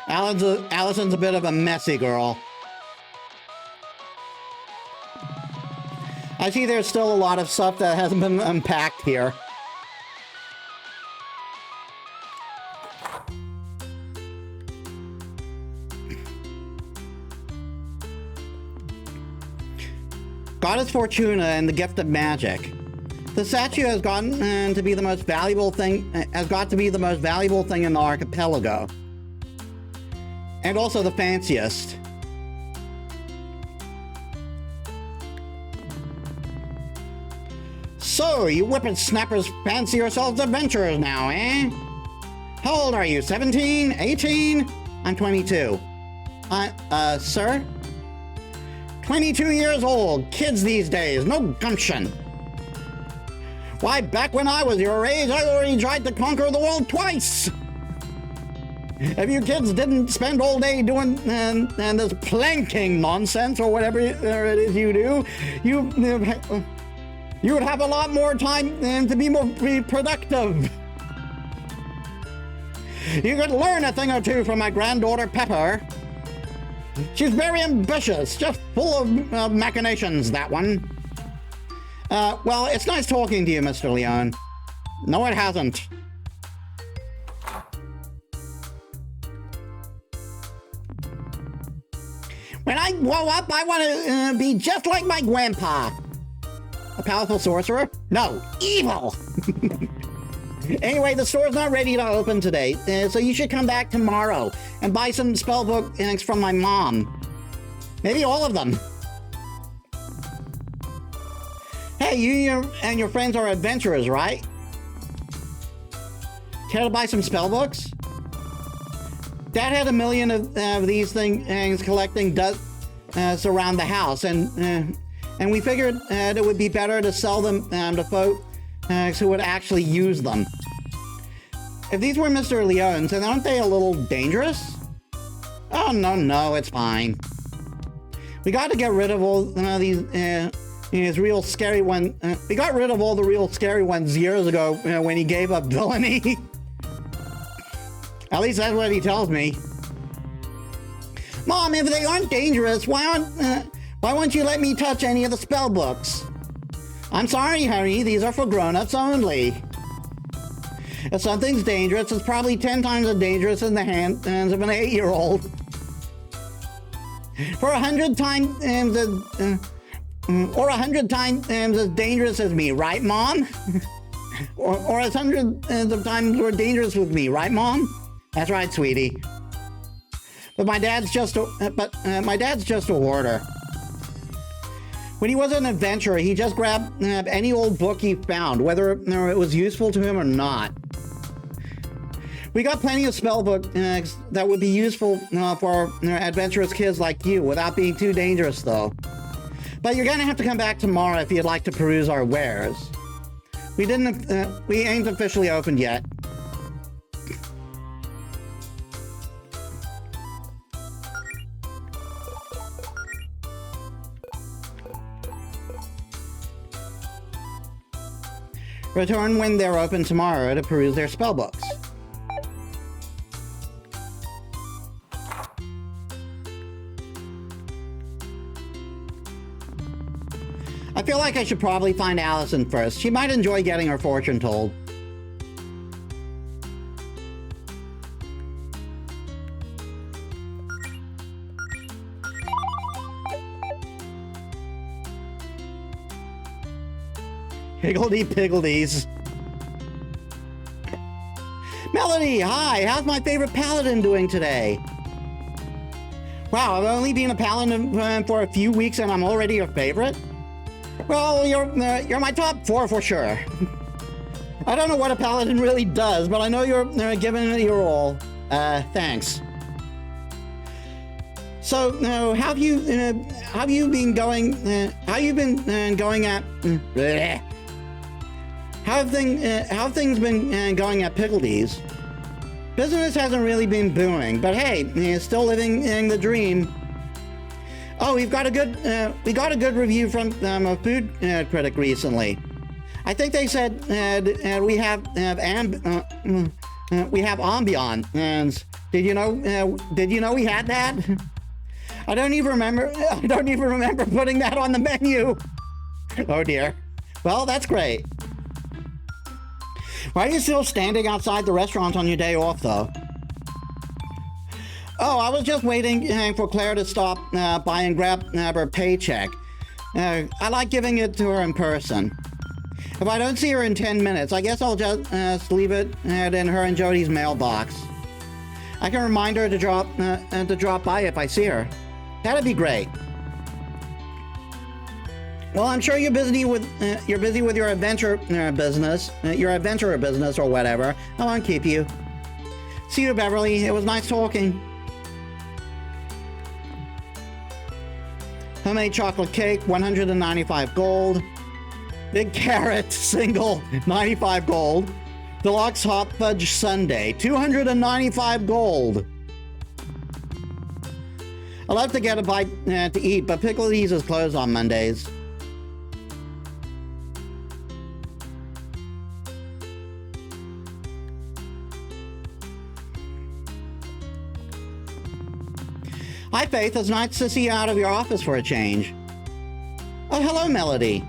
Allison's a bit of a messy girl. I see there's still a lot of stuff that hasn't been unpacked here. Goddess Fortuna and the Gift of Magic. The statue has gotten to be the most valuable thing. Has got to be the most valuable thing in the archipelago, and also the fanciest. So, you whippersnappers fancy yourselves adventurers now, eh? How old are you? 17? 18? I'm 22. Sir? 22 years old. Kids these days. No gumption. Why, back when I was your age, I already tried to conquer the world twice. If you kids didn't spend all day doing this planking nonsense or whatever it is you do, you would have a lot more time to be productive. You could learn a thing or two from my granddaughter Pepper. She's very ambitious, just full of machinations, that one. Well, it's nice talking to you, Mr. Leone. No, it hasn't. When I grow up, I want to be just like my grandpa. A powerful sorcerer? No, evil! Anyway, the store's not ready to open today, so you should come back tomorrow and buy some spellbooks from my mom. Maybe all of them. Hey, you and your friends are adventurers, right? Care to buy some spellbooks? Dad had 1 million of these things collecting dust around the house, and we figured it would be better to sell them to folk who would actually use them. If these were Mr. Leone's, then aren't they a little dangerous? Oh, no, it's fine. We got to get rid of all these real scary ones. We got rid of all the real scary ones years ago when he gave up villainy. At least that's what he tells me. Mom, if they aren't dangerous, why won't you let me touch any of the spell books? I'm sorry, honey, these are for grown-ups only. If something's dangerous, it's probably 10 times as dangerous in the hands of an 8-year-old. For 100 times or 100 times as dangerous as me, right, Mom? or as hundreds of times more dangerous with me, right, Mom? That's right, sweetie. But my dad's just a hoarder. When he was an adventurer, he just grabbed any old book he found, whether it was useful to him or not. We got plenty of spellbooks that would be useful for adventurous kids like you, without being too dangerous, though. But you're gonna have to come back tomorrow if you'd like to peruse our wares. We ain't officially opened yet. Return when they're open tomorrow to peruse their spellbooks. I feel like I should probably find Allison first. She might enjoy getting her fortune told. Higgledy-piggledies. Melody, hi! How's my favorite paladin doing today? Wow, I've only been a paladin for a few weeks and I'm already your favorite? Well, you're my top 4 for sure. I don't know what a paladin really does, but I know you're giving it your all. Thanks. So, how have you been going? How you been going at? How have things been going at Pickledees? Business hasn't really been booming, but hey, still living in the dream. Oh, we got a good review from a food critic recently. I think they said we have ambiance. And did you know we had that? I don't even remember putting that on the menu. Oh dear. Well, that's great. Why are you still standing outside the restaurant on your day off, though? Oh, I was just waiting for Claire to stop by and grab her paycheck. I like giving it to her in person. If I don't see her in 10 minutes, I guess I'll just leave it in her and Jody's mailbox. I can remind her to drop by if I see her. That'd be great. Well, I'm sure you're busy with your adventure business, your adventurer business or whatever. I won't keep you. See you, Beverly. It was nice talking. Homemade chocolate cake, 195 gold. Big carrot, single, 95 gold. Deluxe hot fudge sundae, 295 gold. I'd love to get a bite to eat, but Pickledees is closed on Mondays. Hi, Faith. It's nice to see you out of your office for a change. Oh, hello, Melody.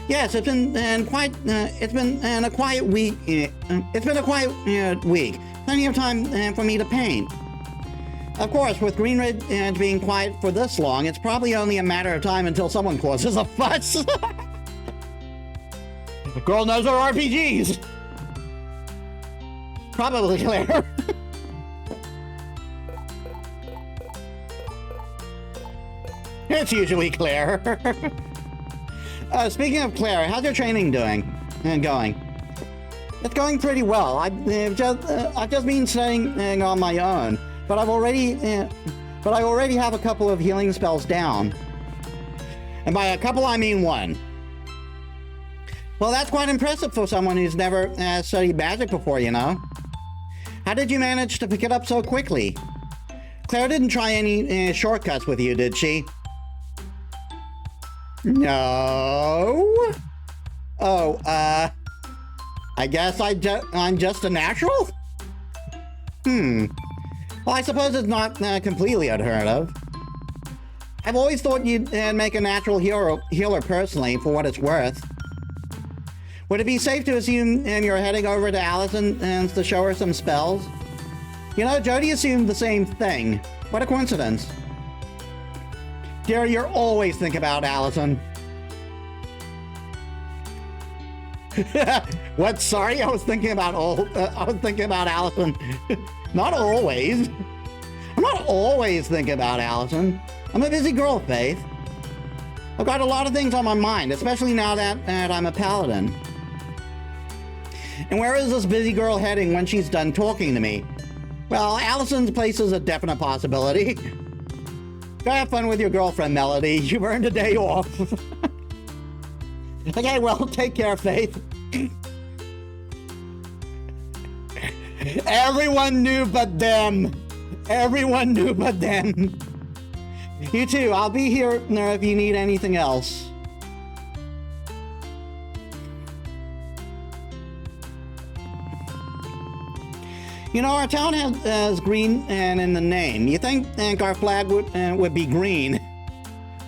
Yes, it's been a quiet week. It's been a quiet week. Plenty of time for me to paint. Of course, with Greenridge being quiet for this long, it's probably only a matter of time until someone causes a fuss. The girl knows her RPGs. Probably Claire. It's usually Claire. Speaking of Claire, how's your training going? It's going pretty well. I've just been studying on my own, but I already have a couple of healing spells down. And by a couple, I mean one. Well, that's quite impressive for someone who's never studied magic before, you know. How did you manage to pick it up so quickly? Claire didn't try any shortcuts with you, did she? No. Oh, I guess I'm just a natural? Well, I suppose it's not completely unheard of. I've always thought you'd make a natural healer personally, for what it's worth. Would it be safe to assume you're heading over to Allison to show her some spells? You know, Jody assumed the same thing. What a coincidence. Dear, you're always thinking about Allison. What? Sorry, I was thinking about Allison. Not always. I'm not always thinking about Allison. I'm a busy girl, Faith. I've got a lot of things on my mind, especially now that I'm a paladin. And where is this busy girl heading when she's done talking to me? Well, Allison's place is a definite possibility. Go have fun with your girlfriend, Melody. You've earned a day off. Okay, well, take care, Faith. Everyone knew but them. Everyone knew but them. You too. I'll be here if you need anything else. You know, our town has green and in the name. You think our flag would be green?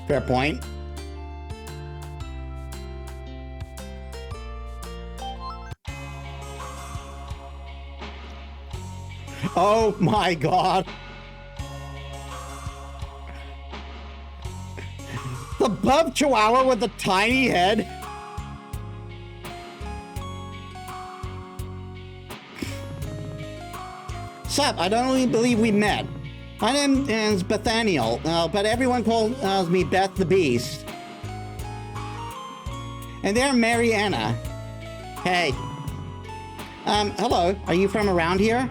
Fair point. Oh my God. The buff chihuahua with the tiny head. Sup, I don't really believe we met. My name is Bethaniel, but everyone calls me Beth the Beast. And they're Mariana. Hey. Hello, are you from around here?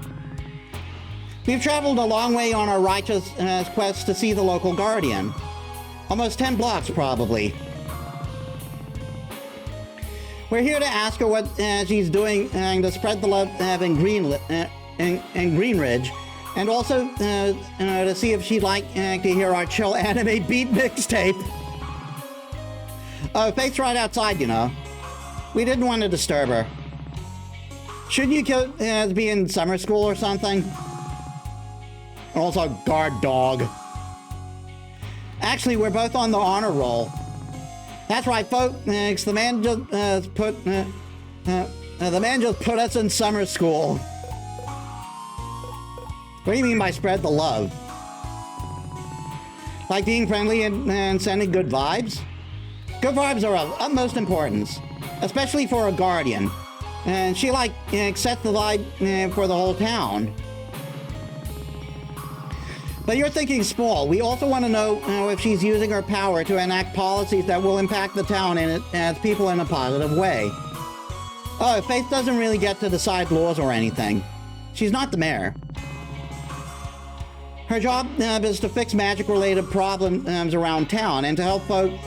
We've traveled a long way on our righteous quest to see the local guardian. Almost 10 blocks, probably. We're here to ask her what she's doing to spread the love in Greenridge, and also to see if she'd like to hear our chill anime beat mixtape. Oh, Faith's right outside, you know. We didn't want to disturb her. Shouldn't you be in summer school or something? Also, guard dog. Actually, we're both on the honor roll. That's right, folks. The man just put us in summer school. What do you mean by spread the love? Like being friendly and sending good vibes? Good vibes are of utmost importance, especially for a guardian. And she sets the vibe for the whole town. But you're thinking small. We also want to know if she's using her power to enact policies that will impact the town and its people in a positive way. Oh, Faith doesn't really get to decide laws or anything. She's not the mayor. Her job is to fix magic-related problems around town and to help folks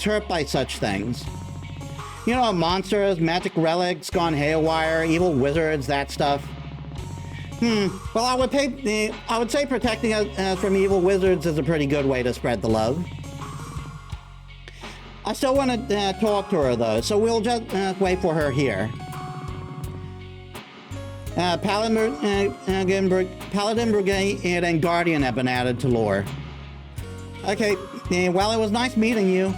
hurt by such things. You know, monsters, magic relics gone haywire, evil wizards, that stuff. Well, I would say protecting us from evil wizards is a pretty good way to spread the love. I still want to talk to her, though, so we'll just wait for her here. Paladin Brigade and Guardian have been added to lore. Okay, well, it was nice meeting you.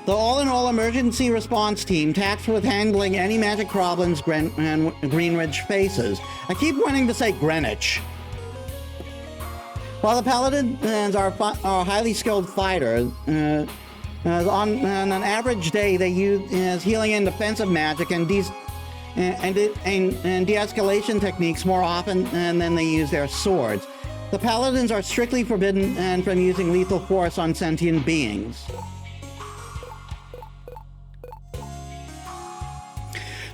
The all-in-all emergency response team tasked with handling any magic problems Greenridge faces. I keep wanting to say Greenwich. While the paladins are highly skilled fighters, on an average day they use healing and defensive magic and de-escalation techniques more often than they use their swords. The paladins are strictly forbidden from using lethal force on sentient beings.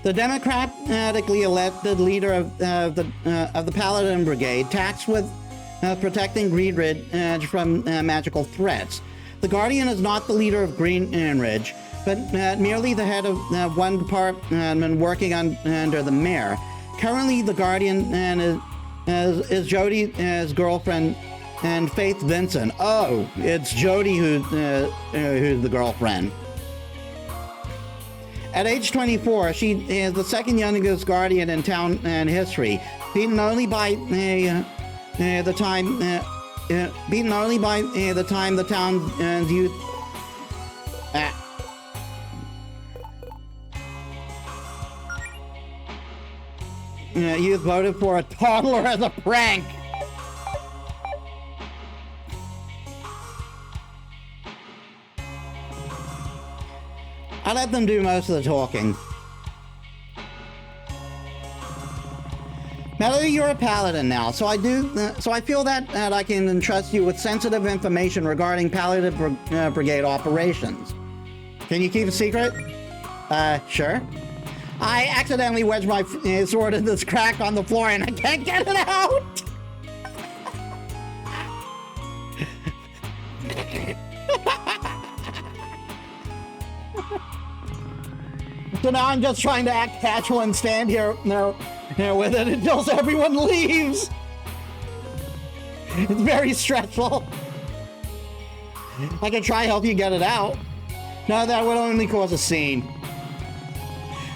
The democratically elected leader of the Paladin Brigade tasked with protecting Greenridge from magical threats. The Guardian is not the leader of Greenridge, but merely the head of one department working under the mayor. Currently, the Guardian is Jody's girlfriend and Faith Vincent. Oh, it's Jody who's the girlfriend. At age 24, she is the second youngest guardian in town history, beaten only by the time the town's youth voted for a toddler as a prank. I let them do most of the talking. Melody, you're a paladin now, so I feel that I can entrust you with sensitive information regarding Paladin Brigade operations. Can you keep a secret? Sure. I accidentally wedged my sword in this crack on the floor and I can't get it out! So now I'm just trying to act casual and stand here with it until everyone leaves. It's very stressful. I can try to help you get it out. No, that would only cause a scene.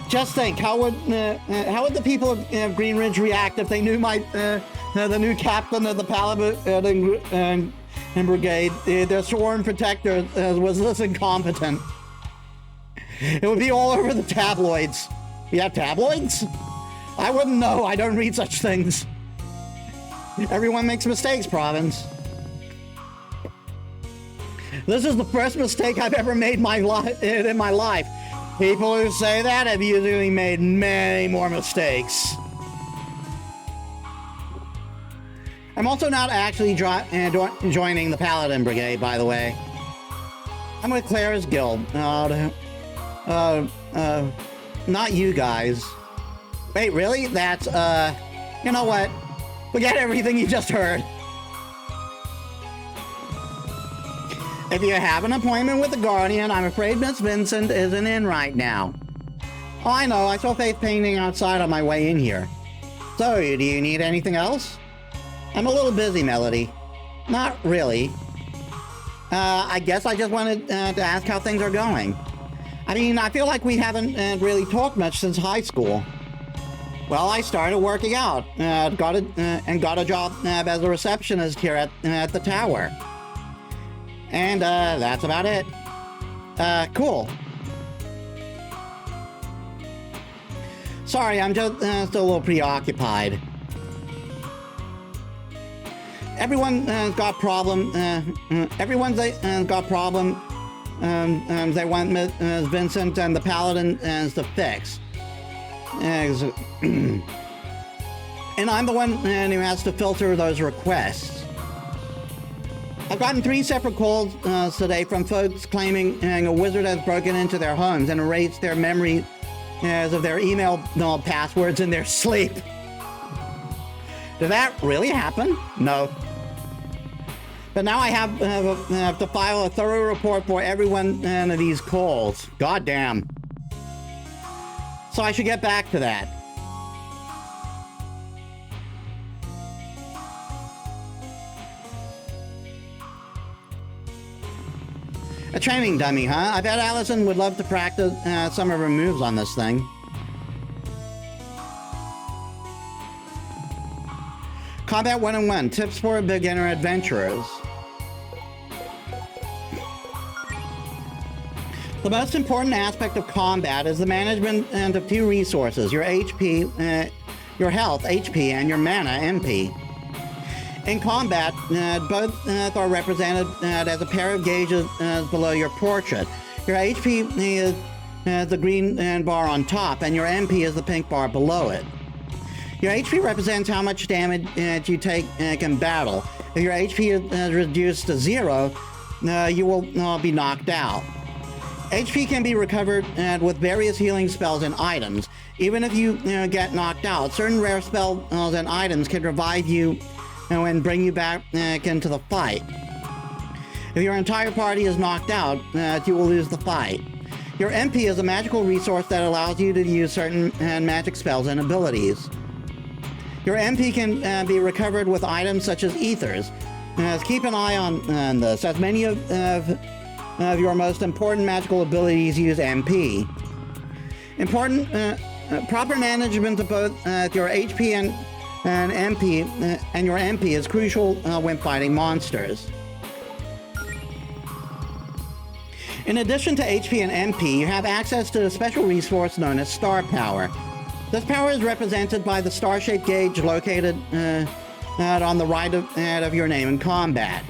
Just think, how would the people of Green Ridge react if they knew the new captain of the Paladin Brigade, their sworn protector, was this incompetent? It would be all over the tabloids. You have tabloids? I wouldn't know. I don't read such things. Everyone makes mistakes, Province. This is the first mistake I've ever made in my life. People who say that have usually made many more mistakes. I'm also not actually joining the Paladin Brigade, by the way. I'm with Claire's Guild. Not you guys. Wait, really? That's, you know what? Forget everything you just heard. If you have an appointment with the Guardian, I'm afraid Miss Vincent isn't in right now. Oh, I know. I saw Faith painting outside on my way in here. So, do you need anything else? I'm a little busy, Melody. Not really. I guess I just wanted to ask how things are going. I mean, I feel like we haven't really talked much since high school. Well, I started working out, got a job as a receptionist here at the tower. And that's about it. Cool. Sorry, I'm just still a little preoccupied. Everyone's got problem. Everyone's got problem. They want Ms. Vincent and the Paladin to fix. And I'm the one who has to filter those requests. I've gotten 3 separate calls today from folks claiming a wizard has broken into their homes and erased their memory of their email passwords in their sleep. Did that really happen? No. But now I have to file a thorough report for every one of these calls. God damn. So I should get back to that. A training dummy, huh? I bet Allison would love to practice some of her moves on this thing. Combat 101, tips for beginner adventurers. The most important aspect of combat is the management of 2 resources, your HP, your health, HP, and your mana, MP. In combat, both are represented as a pair of gauges below your portrait. Your HP is the green bar on top, and your MP is the pink bar below it. Your HP represents how much damage you take in battle. If your HP is reduced to 0, you will be knocked out. HP can be recovered with various healing spells and items. Even if you get knocked out, certain rare spells and items can revive you and bring you back into the fight. If your entire party is knocked out, you will lose the fight. Your MP is a magical resource that allows you to use certain magic spells and abilities. Your MP can be recovered with items such as ethers. Keep an eye on this, as many of your most important magical abilities use MP. Proper management of both your HP and MP and your MP is crucial when fighting monsters. In addition to HP and MP, you have access to a special resource known as Star Power. This power is represented by the star-shaped gauge located on the right of your name in combat.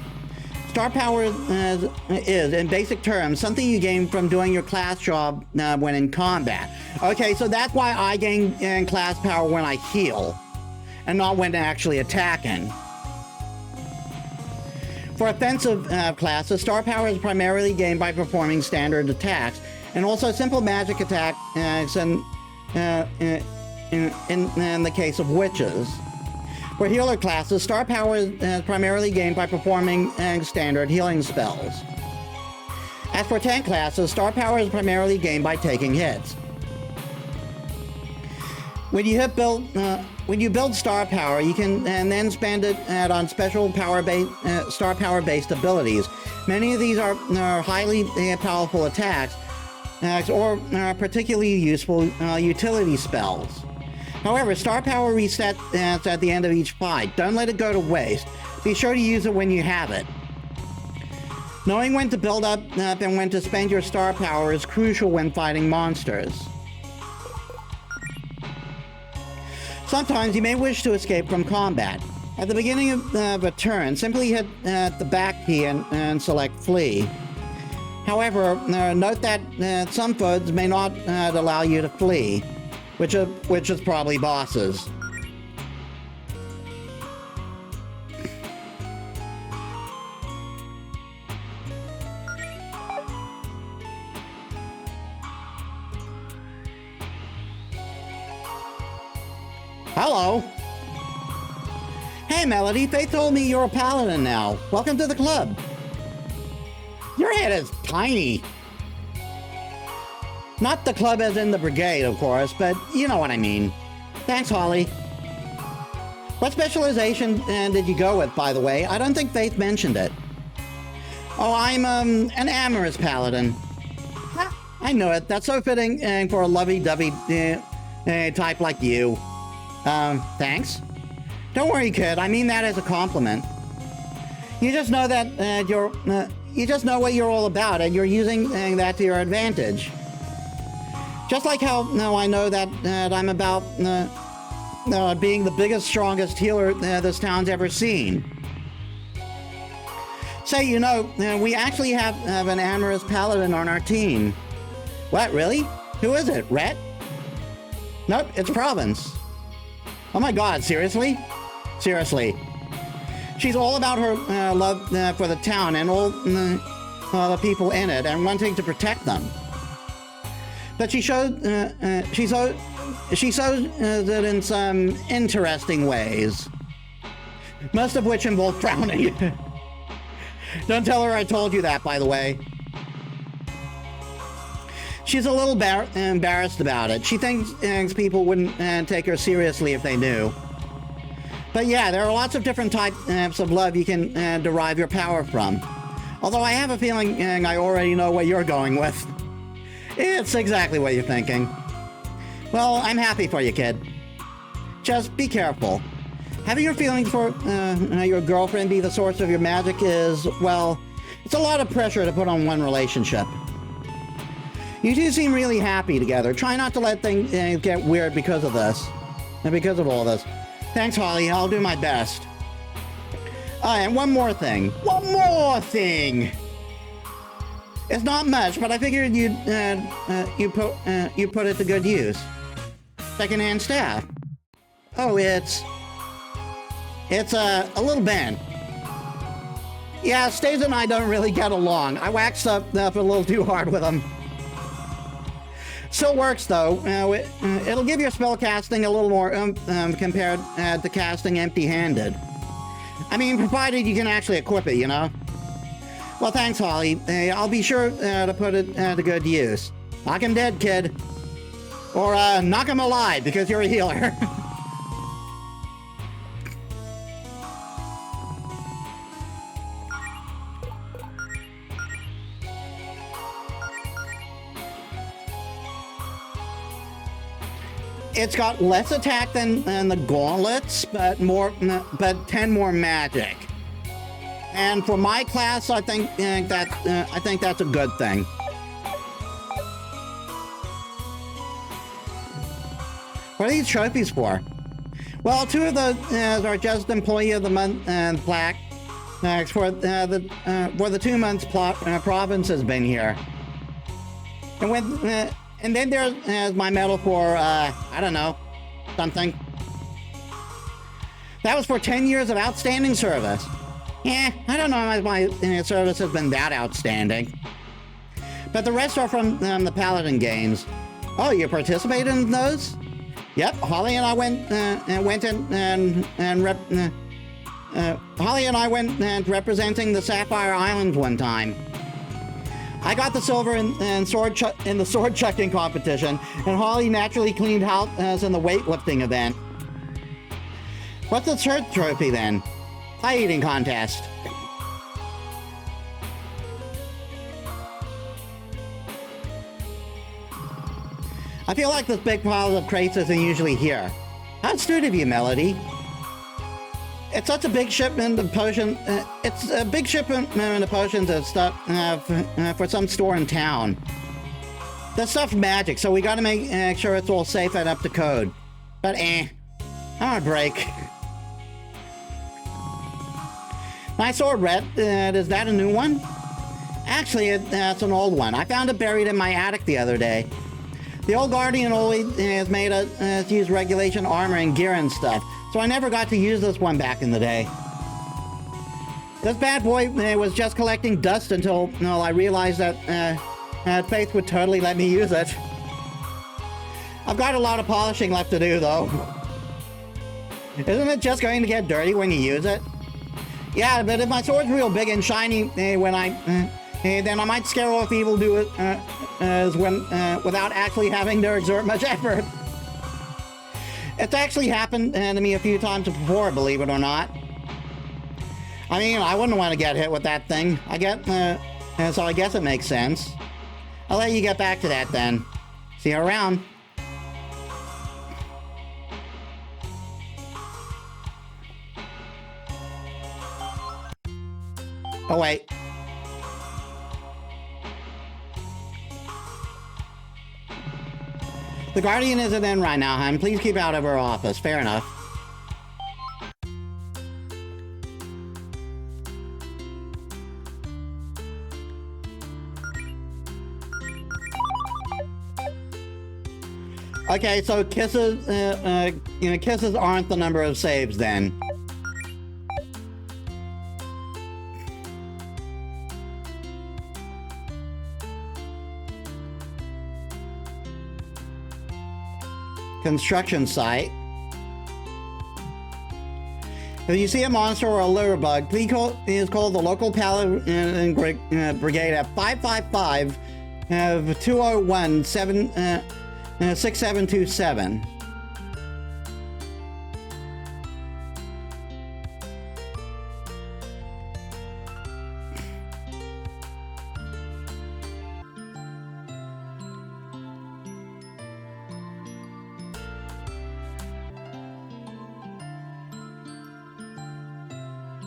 Star Power is, in basic terms, something you gain from doing your class job when in combat. Okay, so that's why I gain class power when I heal, and not when actually attacking. For offensive classes, Star Power is primarily gained by performing standard attacks, and also simple magic attacks in the case of witches. For healer classes, Star Power is primarily gained by performing standard healing spells. As for tank classes, Star Power is primarily gained by taking hits. When you build Star Power, you can then spend it on special Star Power-based abilities. Many of these are highly powerful attacks or particularly useful utility spells. However, star power resets at the end of each fight. Don't let it go to waste. Be sure to use it when you have it. Knowing when to build up and when to spend your star power is crucial when fighting monsters. Sometimes you may wish to escape from combat. At the beginning of a turn, simply hit the back key and select flee. However, note that some foes may not allow you to flee, which is probably bosses. Hello. Hey, Melody, Faith told me you're a paladin now. Welcome to the club. Your head is tiny. Not the club as in the brigade, of course, but you know what I mean. Thanks, Holly. What specialization did you go with, by the way? I don't think Faith mentioned it. Oh, I'm an amorous paladin. I know it. That's so fitting for a lovey-dovey type like you. Thanks. Don't worry, kid. I mean that as a compliment. You just know that you just know what you're all about, and you're using that to your advantage. Just like how I know that I'm about being the biggest, strongest healer this town's ever seen. Say, you know, we actually have an amorous paladin on our team. What, really? Who is it? Rhett? Nope, it's Province. Oh my god, seriously? Seriously. She's all about her love for the town and all the people in it and wanting to protect them. But she shows it in some interesting ways. Most of which involve frowning. Don't tell her I told you that, by the way. She's a little embarrassed about it. She thinks people wouldn't take her seriously if they knew. But yeah, there are lots of different types of love you can derive your power from. Although I have a feeling I already know what you're going with. It's exactly what you're thinking. Well, I'm happy for you, kid. Just be careful. Having your feelings for your girlfriend be the source of your magic is, well, it's a lot of pressure to put on one relationship. You two seem really happy together. Try not to let things get weird because of this. And because of all this. Thanks, Holly. I'll do my best. And one more thing. One more thing! It's not much, but I figured you put it to good use. Secondhand staff. Oh, it's a little bent. Yeah, Stays and I don't really get along. I waxed up a little too hard with him. Still works though. It'll give your spell casting a little more compared to casting empty-handed. I mean, provided you can actually equip it, you know? Well, thanks, Holly. I'll be sure to put it to good use. Knock him dead, kid. Or knock him alive, because you're a healer. It's got less attack than the gauntlets, but 10 more magic. And for my class, I think that's a good thing. What are these trophies for? Well, 2 of those are just Employee of the Month plaque for the 2 months Province has been here. And then there's my medal for, I don't know, something. That was for 10 years of outstanding service. Yeah, I don't know if my service has been that outstanding. But the rest are from the Paladin games. Oh, you participated in those? Yep, Holly and I went representing the Sapphire Islands one time. I got the silver in the sword chucking competition, and Holly naturally cleaned house in the weightlifting event. What's the third trophy then? Pie eating contest. I feel like this big pile of crates isn't usually here. How astute of you, Melody. It's such a big shipment of potions. It's a big shipment of potions and stuff for some store in town. That stuff's magic, so we gotta make sure it's all safe and up to code. But I want a break. My sword, Rhett. Is that a new one? Actually, it's an old one. I found it buried in my attic the other day. The old Guardian always has made us use regulation armor and gear and stuff, so I never got to use this one back in the day. This bad boy was just collecting dust until I realized that Faith would totally let me use it. I've got a lot of polishing left to do, though. Isn't it just going to get dirty when you use it? Yeah, but if my sword's real big and shiny when then I might scare off evildoers without actually having to exert much effort. It's actually happened to me a few times before, believe it or not. I mean, I wouldn't want to get hit with that thing. So I guess it makes sense. I'll let you get back to that then. See you around. Oh, wait. The Guardian isn't in right now, hon. Please keep out of her office. Fair enough. Okay, so kisses, kisses aren't the number of saves then. Construction site. If you see a monster or a litter bug, please call the local paladin brigade at 555-201-6727.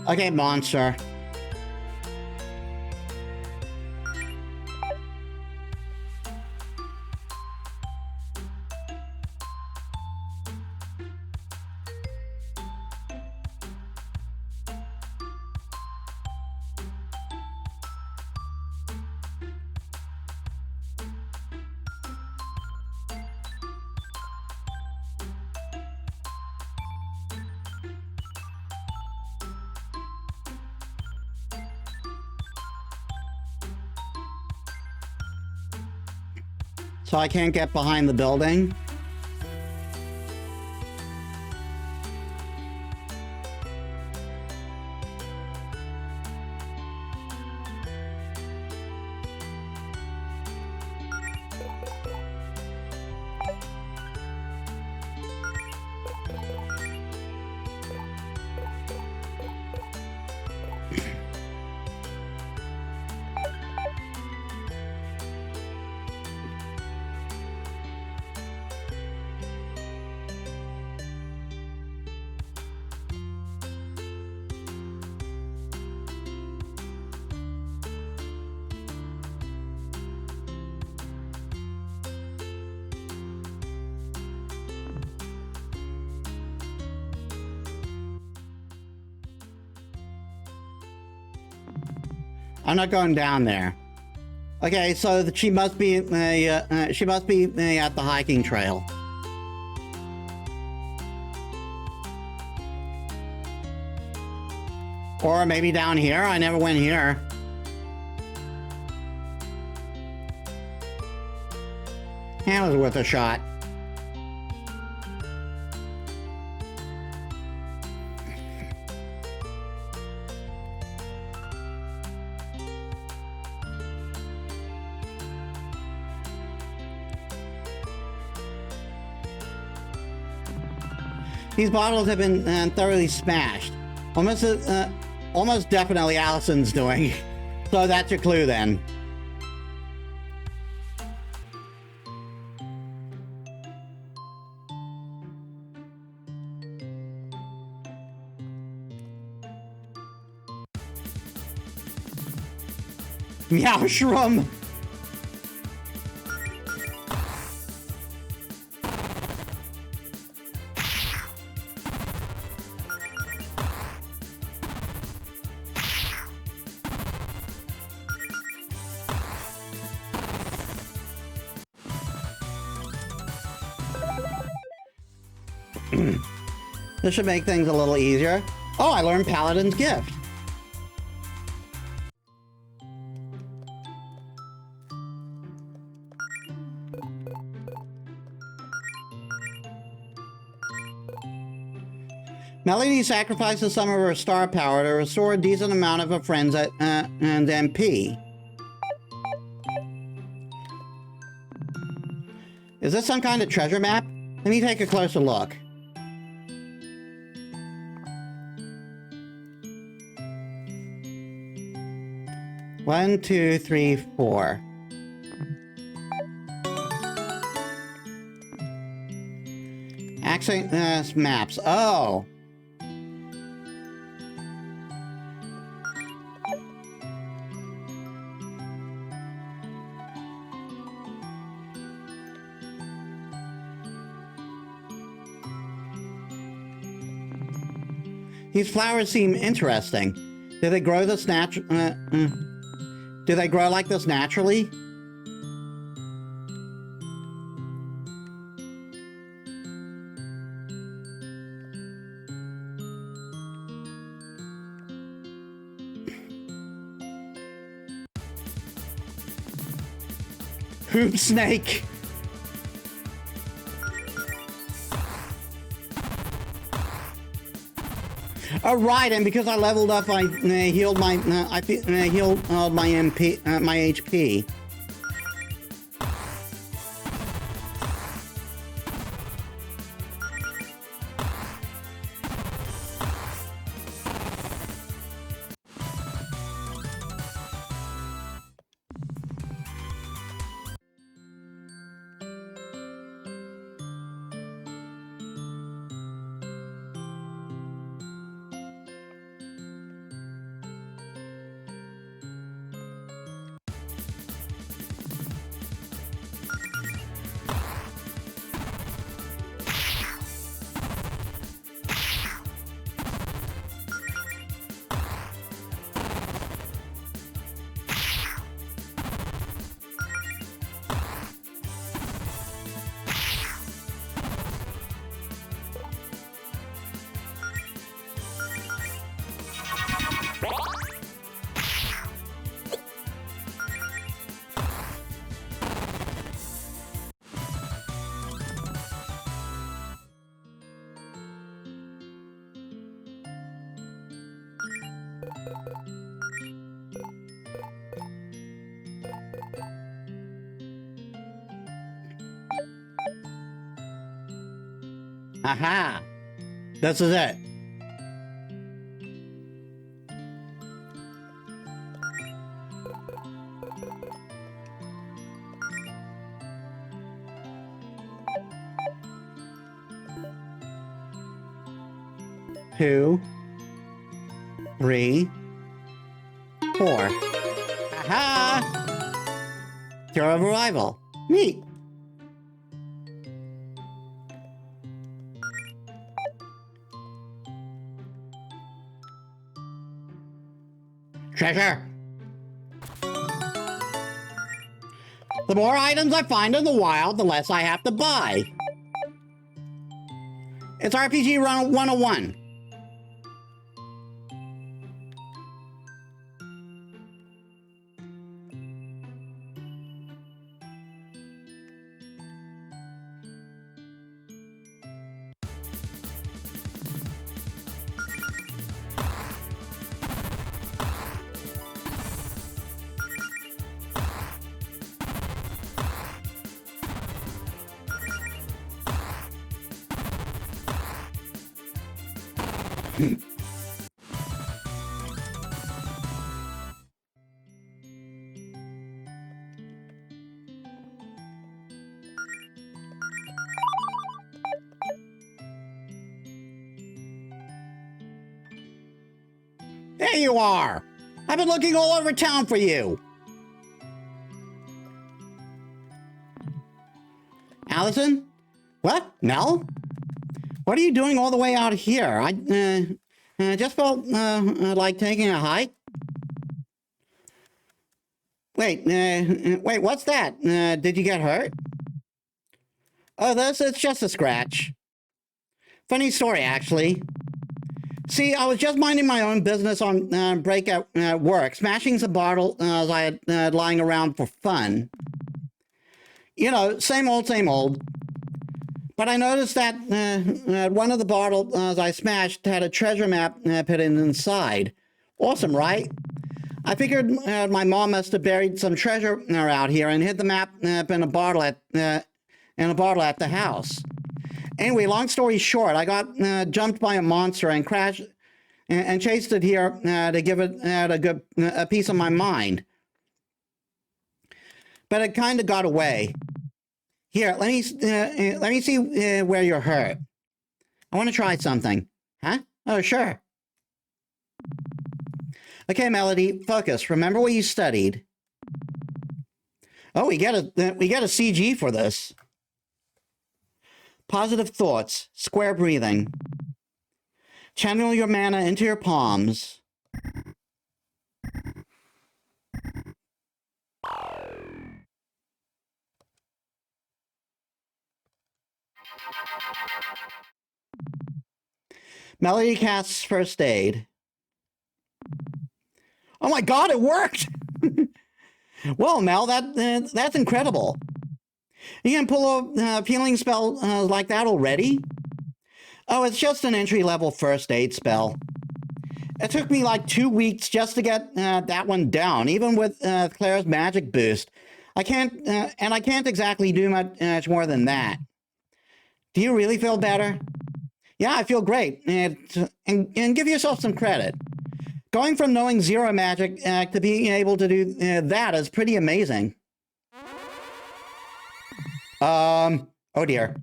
Okay, monster. So I can't get behind the building. I'm not going down there. Okay, so she must be at the hiking trail. Or maybe down here. I never went here. That was worth a shot. These bottles have been thoroughly smashed. Almost definitely Allison's doing. So that's your clue then. Meow shroom. This should make things a little easier. Oh, I learned Paladin's Gift. Melody sacrifices some of her star power to restore a decent amount of her friends and MP. Is this some kind of treasure map? Let me take a closer look. One, two, three, four. Access maps. Oh. These flowers seem interesting. Do they grow this Do they grow like this naturally? Hoop snake. All right, and because I leveled up, I healed my healed my MP, my HP. Aha! This is it. Two, three, four. Aha! Cure of arrival. Neat. Treasure. The more items I find in the wild, the less I have to buy. It's RPG 101. There you are! I've been looking all over town for you! Allison? What? Mel? What are you doing all the way out here? I just felt like taking a hike. Wait, what's that? Did you get hurt? Oh, it's just a scratch. Funny story, actually. See, I was just minding my own business on break at work, smashing some bottles I had lying around for fun. You know, same old, same old. But I noticed that one of the bottles I smashed had a treasure map hidden inside. Awesome, right? I figured my mom must have buried some treasure out here and hid the map in a bottle at the house. Anyway, long story short, I got jumped by a monster and crashed and chased it here to give it a piece of my mind. But it kind of got away. Here, let me see where you're hurt. I want to try something. Huh? Oh, sure. Okay, Melody, focus. Remember what you studied. Oh, we get a CG for this. Positive thoughts, square breathing. Channel your mana into your palms. Melody casts first aid. Oh my God, it worked! Well, Mel, that's incredible. You can pull a healing spell like that already? Oh, it's just an entry-level first aid spell. It took me like 2 weeks just to get that one down, even with Claire's magic boost. I can't exactly do much more than that. Do you really feel better? Yeah, I feel great. And give yourself some credit. Going from knowing zero magic to being able to do that is pretty amazing. Oh dear.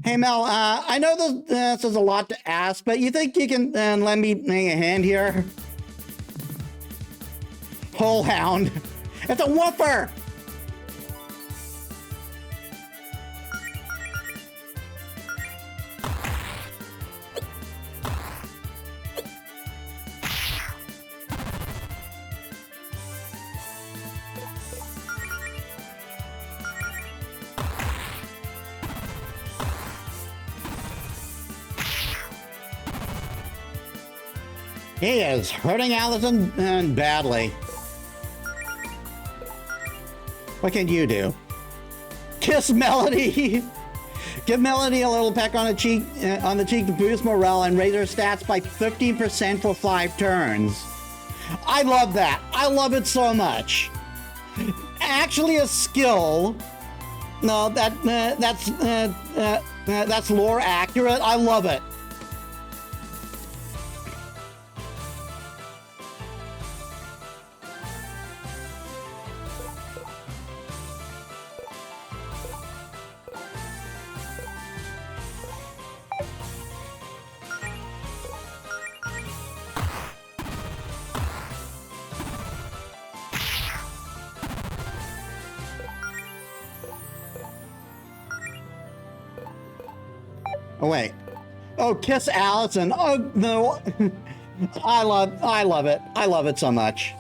Hey Mel, I know this is a lot to ask, but you think you can lend me a hand here? Whole hound. It's a whooper! He is hurting Allison badly. What can you do? Kiss Melody! Give Melody a little peck on the cheek to boost morale and raise her stats by 15% for 5 turns. I love that. I love it so much. Actually, a skill. No, that's lore accurate. I love it. Oh wait. Oh, kiss Allison. Oh no. I love it. I love it so much.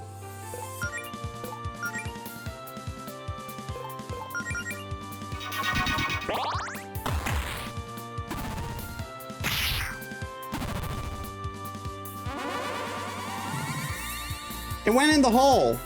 It went in the hole.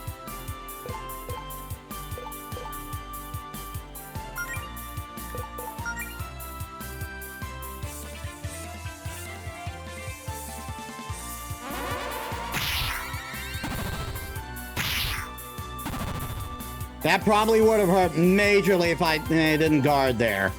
That probably would have hurt majorly if I didn't guard there.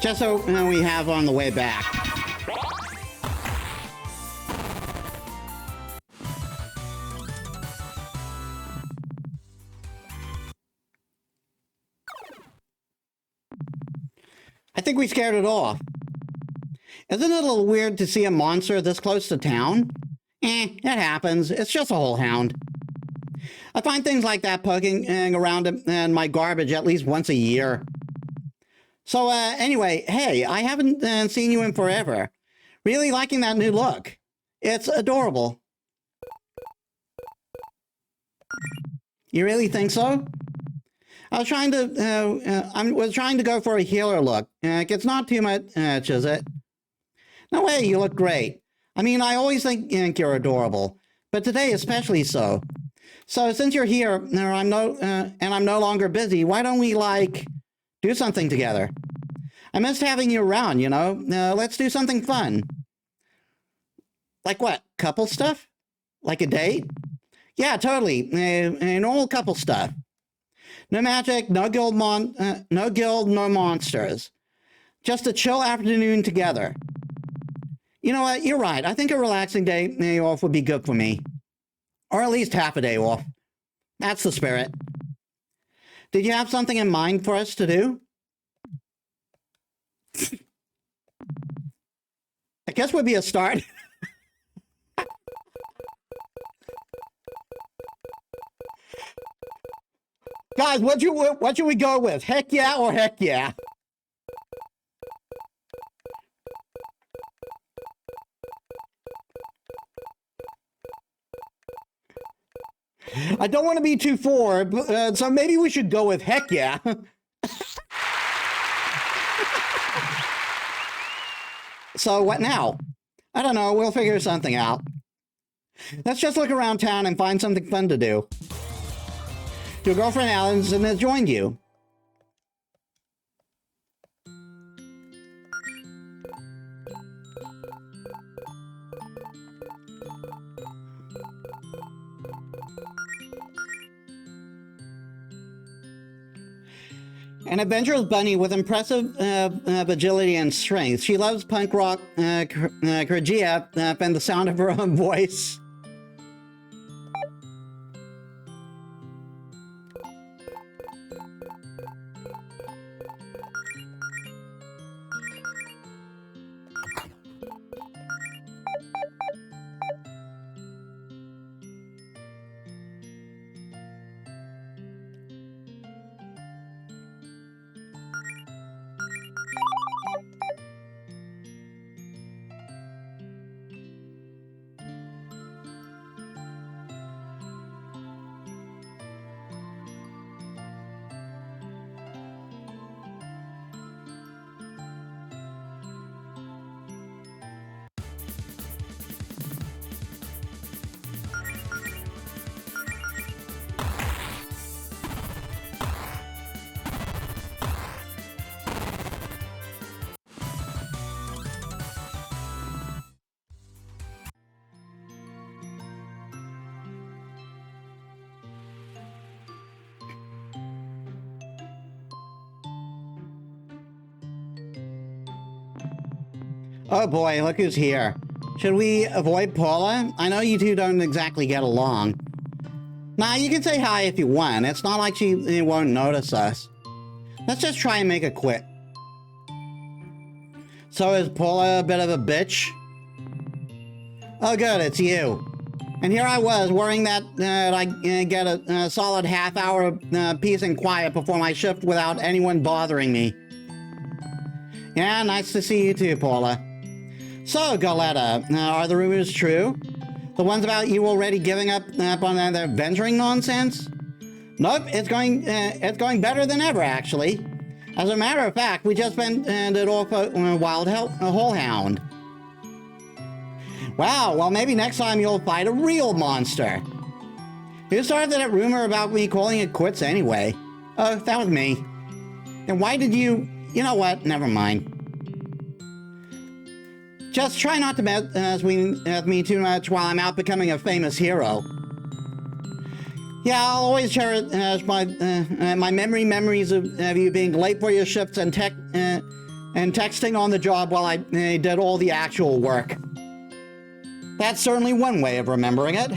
Just so we have on the way back. I think we scared it off. Isn't it a little weird to see a monster this close to town? It happens. It's just a whole hound. I find things like that poking around in my garbage at least once a year. So anyway, hey, I haven't seen you in forever. Really liking that new look. It's adorable. You really think so? I was trying to go for a healer look. It's not too much, is it? No way, you look great. I mean, I always think you're adorable, but today especially so. So since you're here, and I'm no longer busy, why don't we do something together? I missed having you around, you know. Let's do something fun. Like what? Couple stuff? Like a date? Yeah, totally. Normal couple stuff. No magic, no guild, no monsters. Just a chill afternoon together. You know what? You're right. I think a relaxing day off would be good for me. Or at least half a day off. That's the spirit. Did you have something in mind for us to do? I guess would be a start. Guys, what should we go with? Heck yeah or heck yeah? I don't want to be too forward, so maybe we should go with heck yeah. So what now? I don't know, we'll figure something out. Let's just look around town and find something fun to do. Your girlfriend Allison has joined you. An adventurous bunny with impressive agility and strength. She loves punk rock, Kyrgyz, and the sound of her own voice. Oh boy, look who's here. Should we avoid Paula? I know you two don't exactly get along. Nah, you can say hi if you want. It's not like she won't notice us. Let's just try and make it quick. So is Paula a bit of a bitch? Oh good, it's you. And here I was, worrying that I get a solid half-hour peace and quiet before my shift without anyone bothering me. Yeah, nice to see you too, Paula. So, Galetta, are the rumors true? The ones about you already giving up on that adventuring nonsense? Nope, it's going better than ever, actually. As a matter of fact, we just ended off a wild whole hound. Wow, well maybe next time you'll fight a real monster. Who started that rumor about me calling it quits anyway? Oh, that was me. Then why did you... You know what? Never mind. Just try not to mess with me too much while I'm out becoming a famous hero. Yeah, I'll always cherish my memories of you being late for your shifts and and texting on the job while I did all the actual work. That's certainly one way of remembering it.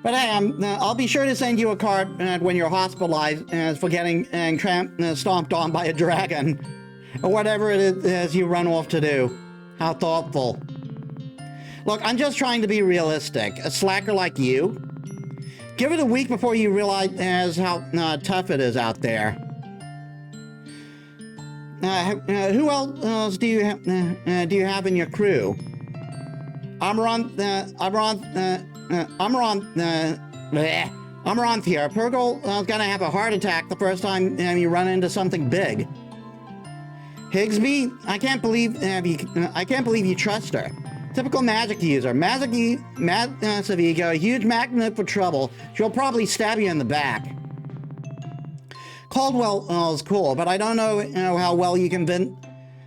But hey, I'll be sure to send you a card when you're hospitalized for getting stomped on by a dragon, or whatever it is you run off to do. How thoughtful. Look, I'm just trying to be realistic. A slacker like you, give it a week before you realize how tough it is out there. Who else do you have in your crew? Amaranth here. Purgle gonna have a heart attack the first time you run into something big. Higsby, I can't believe you trust her. Typical magic user. Massive ego, huge magnet for trouble. She'll probably stab you in the back. Caldwell is cool, but I don't know how well you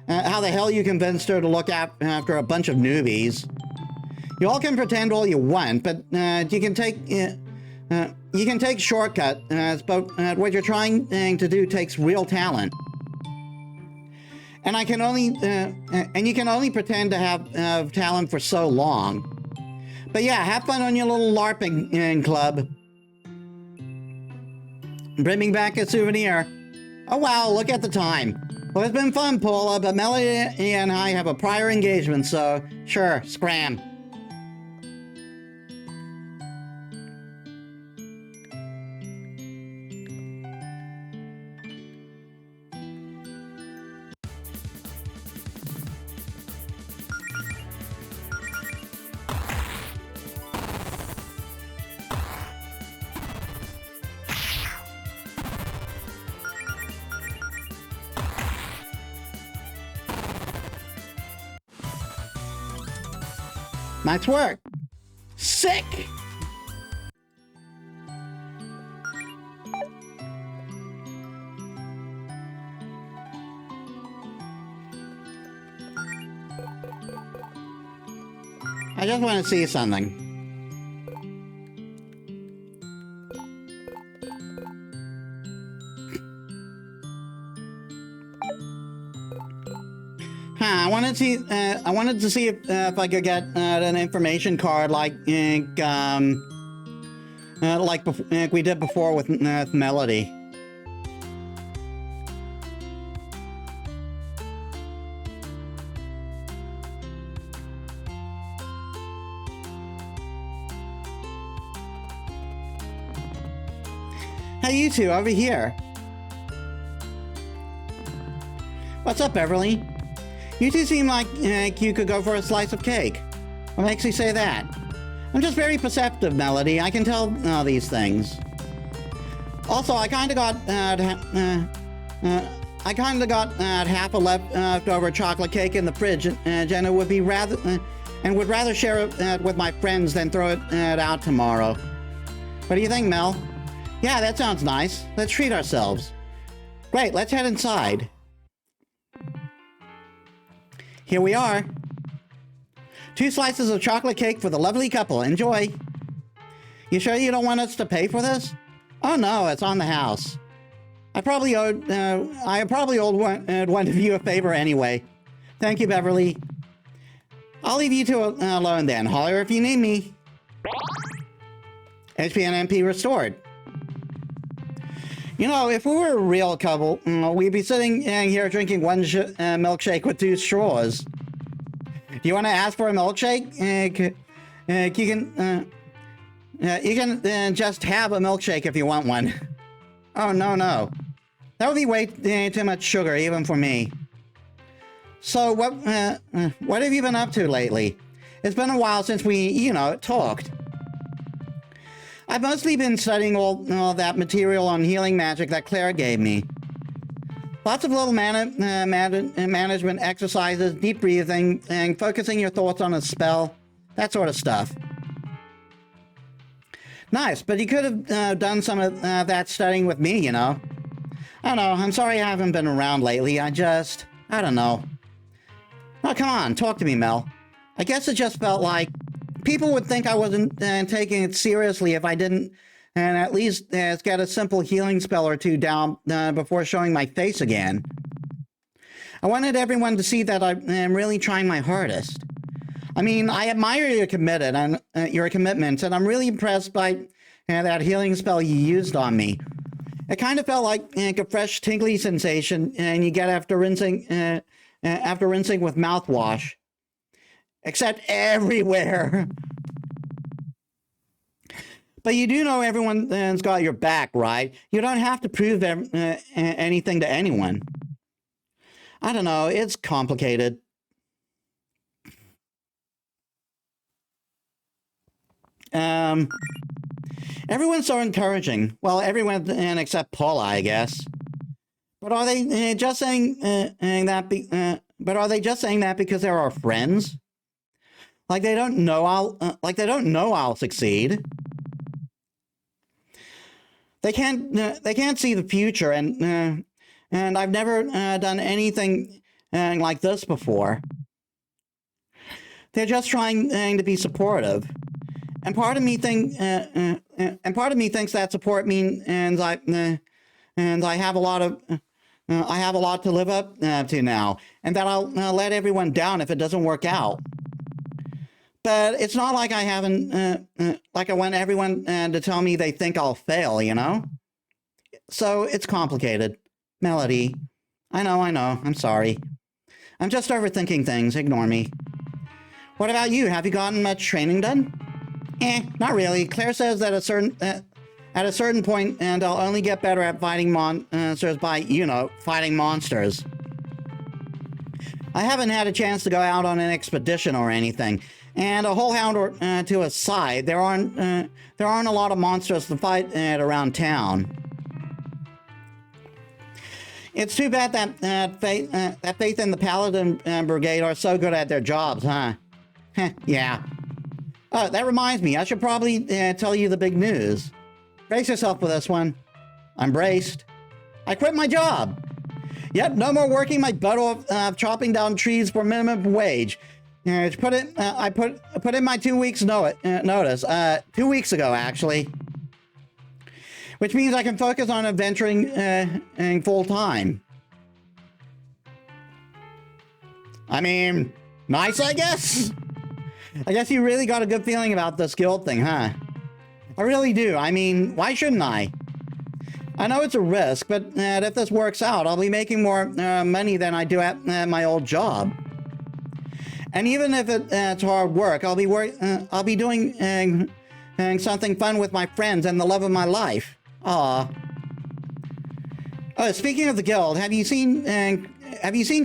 how the hell you convinced her to look after a bunch of newbies. You all can pretend all you want, but you can take shortcut. But what you're trying to do takes real talent. And you can only pretend to have talent for so long. But yeah, have fun on your little LARPing club. Bring me back a souvenir. Oh wow, look at the time. Well, it's been fun, Paula, but Melody and I have a prior engagement, so sure, scram. Nice work. Sick. I just want to see something. I wanted to see if I could get an information card like we did before with Melody. Hey, you two over here. What's up, Beverly? You two seem like you could go for a slice of cake. What makes you say that? I'm just very perceptive, Melody. I can tell these things. Also, I kind of got half a leftover chocolate cake in the fridge, and Jenna would rather share it with my friends than throw it out tomorrow. What do you think, Mel? Yeah, that sounds nice. Let's treat ourselves. Great, let's head inside. Here we are. 2 slices of chocolate cake for the lovely couple. Enjoy. You sure you don't want us to pay for this? Oh no, it's on the house. I probably owed one of you a favor anyway. Thank you, Beverly. I'll leave you two alone then. Holler if you need me. HP and MP restored. You know, if we were a real couple, we'd be sitting here drinking one milkshake with 2 straws. Do you want to ask for a milkshake? You can just have a milkshake if you want one. Oh, no. That would be way too much sugar, even for me. So, what have you been up to lately? It's been a while since we, talked. I've mostly been studying all that material on healing magic that Claire gave me. Lots of little management exercises, deep breathing, and focusing your thoughts on a spell, that sort of stuff. Nice, but you could have done some of that studying with me, I don't know, I'm sorry I haven't been around lately, I don't know. Oh, come on, talk to me, Mel. I guess it just felt like people would think I wasn't taking it seriously if I didn't at least get a simple healing spell or 2 down before showing my face again. I wanted everyone to see that I am really trying my hardest. I mean, I admire your your commitment, and I'm really impressed by that healing spell you used on me. It kind of felt like a fresh, tingly sensation, and you get after rinsing with mouthwash. Except everywhere. But you do know everyone's got your back, right? You don't have to prove anything to anyone. I don't know, it's complicated. Everyone's so encouraging. Well, everyone except Paula, I guess. But are they just saying that? But are they just saying that because they're our friends? Like they don't know I'll succeed. They can't see the future, and I've never done anything like this before. They're just trying to be supportive, and part of me thinks that support means and I have a lot to live up to now, and that I'll let everyone down if it doesn't work out. But it's not like I haven't, like I want everyone to tell me they think I'll fail, you know? So it's complicated. Melody, I know, I'm sorry. I'm just overthinking things, ignore me. What about you? Have you gotten much training done? Not really. Claire says that at a certain point, and I'll only get better at fighting monsters by, fighting monsters. I haven't had a chance to go out on an expedition or anything. And a whole hound or to a side, there aren't a lot of monsters to fight around town. It's too bad that Faith and the Paladin Brigade are so good at their jobs, huh? Yeah. Oh, that reminds me, I should probably tell you the big news. Brace yourself for this one. I'm braced. I quit my job. Yep, no more working my butt off chopping down trees for minimum wage. I put in my 2 weeks notice 2 weeks ago, actually, which means I can focus on adventuring full time. I mean, nice, I guess. I guess you really got a good feeling about this guild thing, huh? I really do. I mean, why shouldn't I? I know it's a risk, but if this works out, I'll be making more money than I do at my old job. And even if it's hard work, I'll be doing something fun with my friends and the love of my life. Aw. Oh, speaking of the guild, have you seen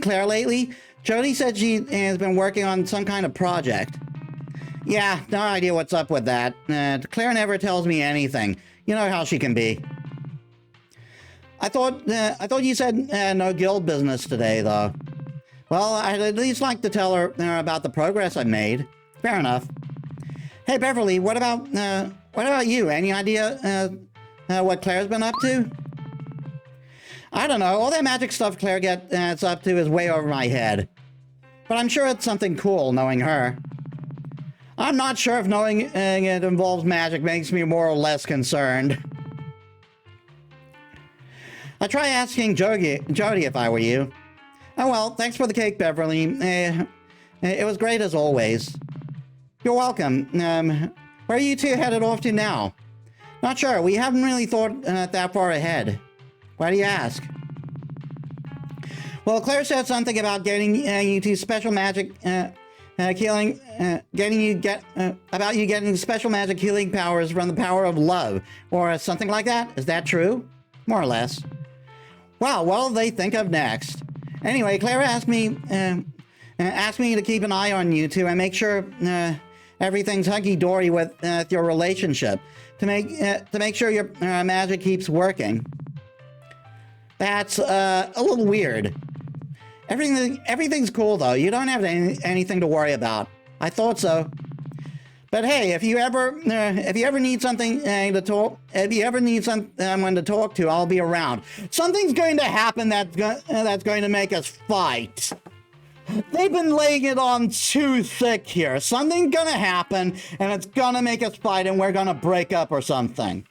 Claire lately? Jody said she has been working on some kind of project. Yeah, no idea what's up with that. Claire never tells me anything. You know how she can be. I thought you said no guild business today, though. Well, I'd at least like to tell her about the progress I made. Fair enough. Hey, Beverly, what about you? Any idea what Claire's been up to? I don't know. All that magic stuff Claire gets up to is way over my head. But I'm sure it's something cool, knowing her. I'm not sure if knowing it involves magic makes me more or less concerned. I'd try asking Jody if I were you. Oh well, thanks for the cake, Beverly. It was great as always. You're welcome. Where are you two headed off to now? Not sure. We haven't really thought that far ahead. Why do you ask? Well, Claire said something about getting you to special magic healing, about you getting special magic healing powers from the power of love, or something like that. Is that true? More or less. Wow, what'll they think of next? Anyway, Claire asked me to keep an eye on you two and make sure everything's hunky-dory with your relationship, to make sure your magic keeps working. That's a little weird. Everything's cool though. You don't have anything to worry about. I thought so. But hey, if you ever need something if you ever need someone to talk to, I'll be around. Something's going to happen that's going to make us fight. They've been laying it on too thick here. Something's gonna happen, and it's gonna make us fight, and we're gonna break up or something.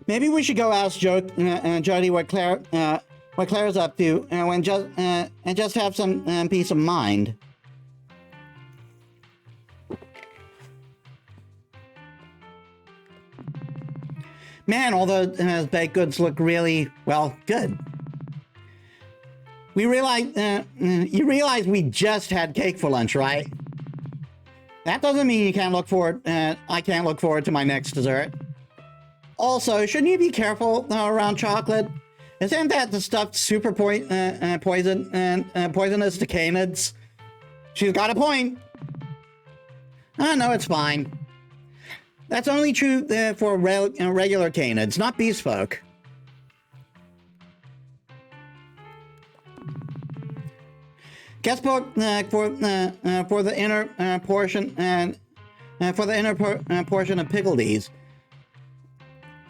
Maybe we should go ask Jody what Claire's up to, and just have some peace of mind. Man, all those baked goods look really, well, good. You realize we just had cake for lunch, right? That doesn't mean you can't look forward. I can't look forward to my next dessert. Also, shouldn't you be careful around chocolate? Isn't that the stuff super poisonous to canids? She's got a point. No, it's fine. That's only true for regular canids, not beast folk. Guest book for the inner portion and for the inner portion of Pickledees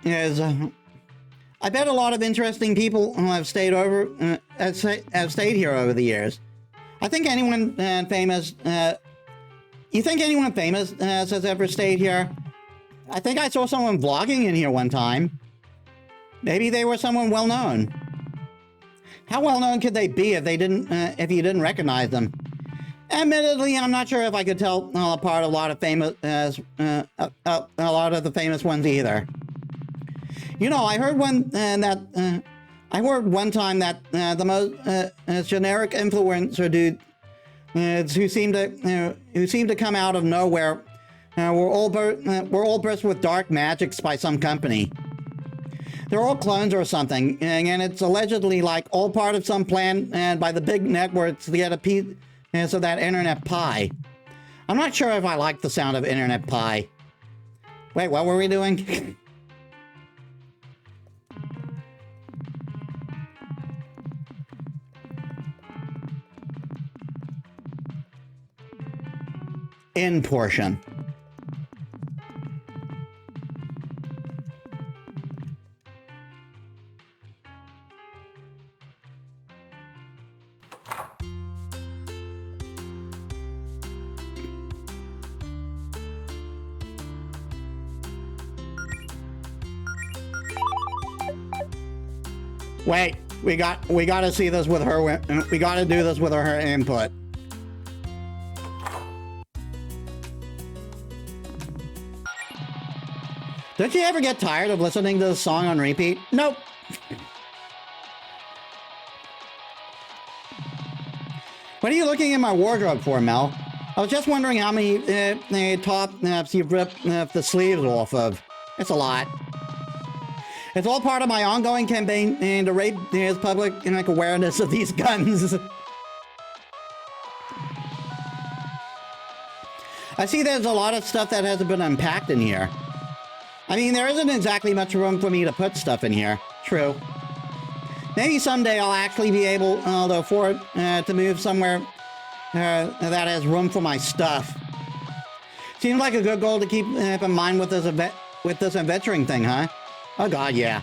is. I bet a lot of interesting people who have stayed here over the years. I think anyone famous. You think anyone famous has ever stayed here? I think I saw someone vlogging in here one time. Maybe they were someone well known. How well known could they be if you didn't recognize them? Admittedly, I'm not sure if I could tell apart a lot of the famous ones either. You know, I heard one time that the most generic influencer dude who seemed to come out of nowhere were all burst with dark magics by some company. They're all clones or something, and it's allegedly like all part of some plan by the big networks to get a piece of that internet pie. I'm not sure if I like the sound of internet pie. Wait, what were we doing? In portion. Wait, we got to see this with her. We got to do this with her input. Don't you ever get tired of listening to this song on repeat? Nope. What are you looking in my wardrobe for, Mel? I was just wondering how many tops you've ripped the sleeves off of. It's a lot. It's all part of my ongoing campaign to raise public awareness of these guns. I see there's a lot of stuff that hasn't been unpacked in here. I mean, there isn't exactly much room for me to put stuff in here. True. Maybe someday I'll actually be able to afford to move somewhere that has room for my stuff. Seems like a good goal to keep in mind with this adventuring thing, huh? Oh god, yeah.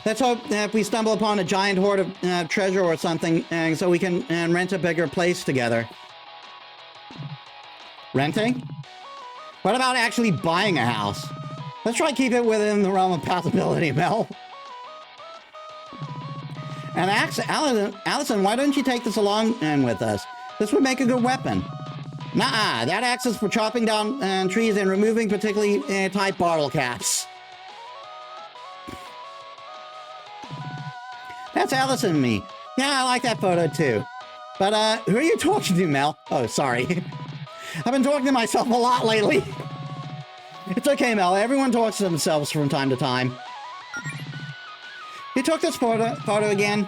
Let's hope if we stumble upon a giant hoard of treasure or something, so we can rent a bigger place together. Renting? What about actually buying a house? Let's try to keep it within the realm of possibility, Mel. And Allison, why don't you take this along with us? This would make a good weapon. Nuh-uh, that axe is for chopping down trees and removing particularly tight bottle caps. That's Allison and me. Yeah, I like that photo too. But who are you talking to, Mel? Oh, sorry. I've been talking to myself a lot lately. It's okay, Mel. Everyone talks to themselves from time to time. You took this photo again?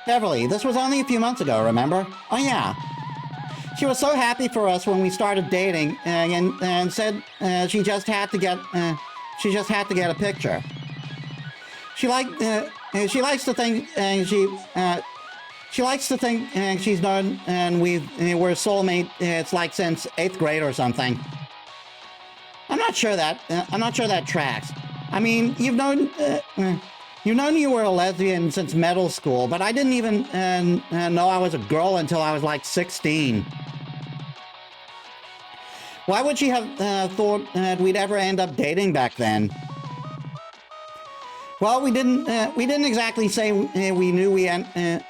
Beverly, this was only a few months ago, remember? Oh, yeah. She was so happy for us when we started dating and said she just had to get a picture. She likes to think she's known and we're soulmate. It's like since 8th grade or something. I'm not sure that tracks. I mean, you've known you were a lesbian since middle school, but I didn't even know I was a girl until I was like 16. Why would she have thought we'd ever end up dating back then? Well, we didn't exactly say we knew we had.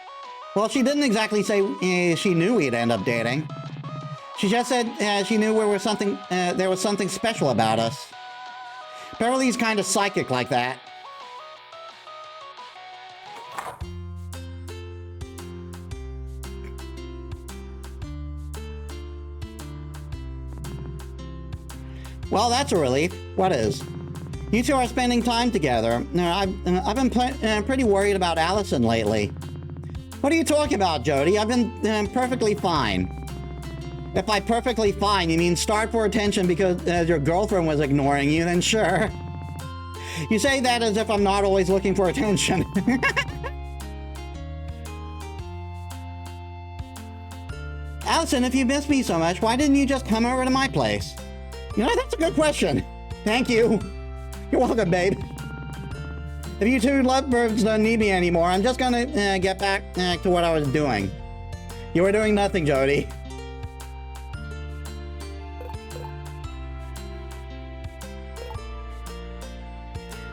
Well, she didn't exactly say she knew we'd end up dating. She just said she knew there was something special about us. Beverly's kind of psychic like that. Well, that's a relief. What is? You two are spending time together. I've been pretty worried about Allison lately. What are you talking about, Jody? I've been perfectly fine. If by perfectly fine you mean starved for attention because your girlfriend was ignoring you, then sure. You say that as if I'm not always looking for attention. Allison, if you miss me so much, why didn't you just come over to my place? You know, that's a good question. Thank you. You're welcome, babe. If you two lovebirds don't need me anymore, I'm just gonna get back to what I was doing. You were doing nothing, Jody.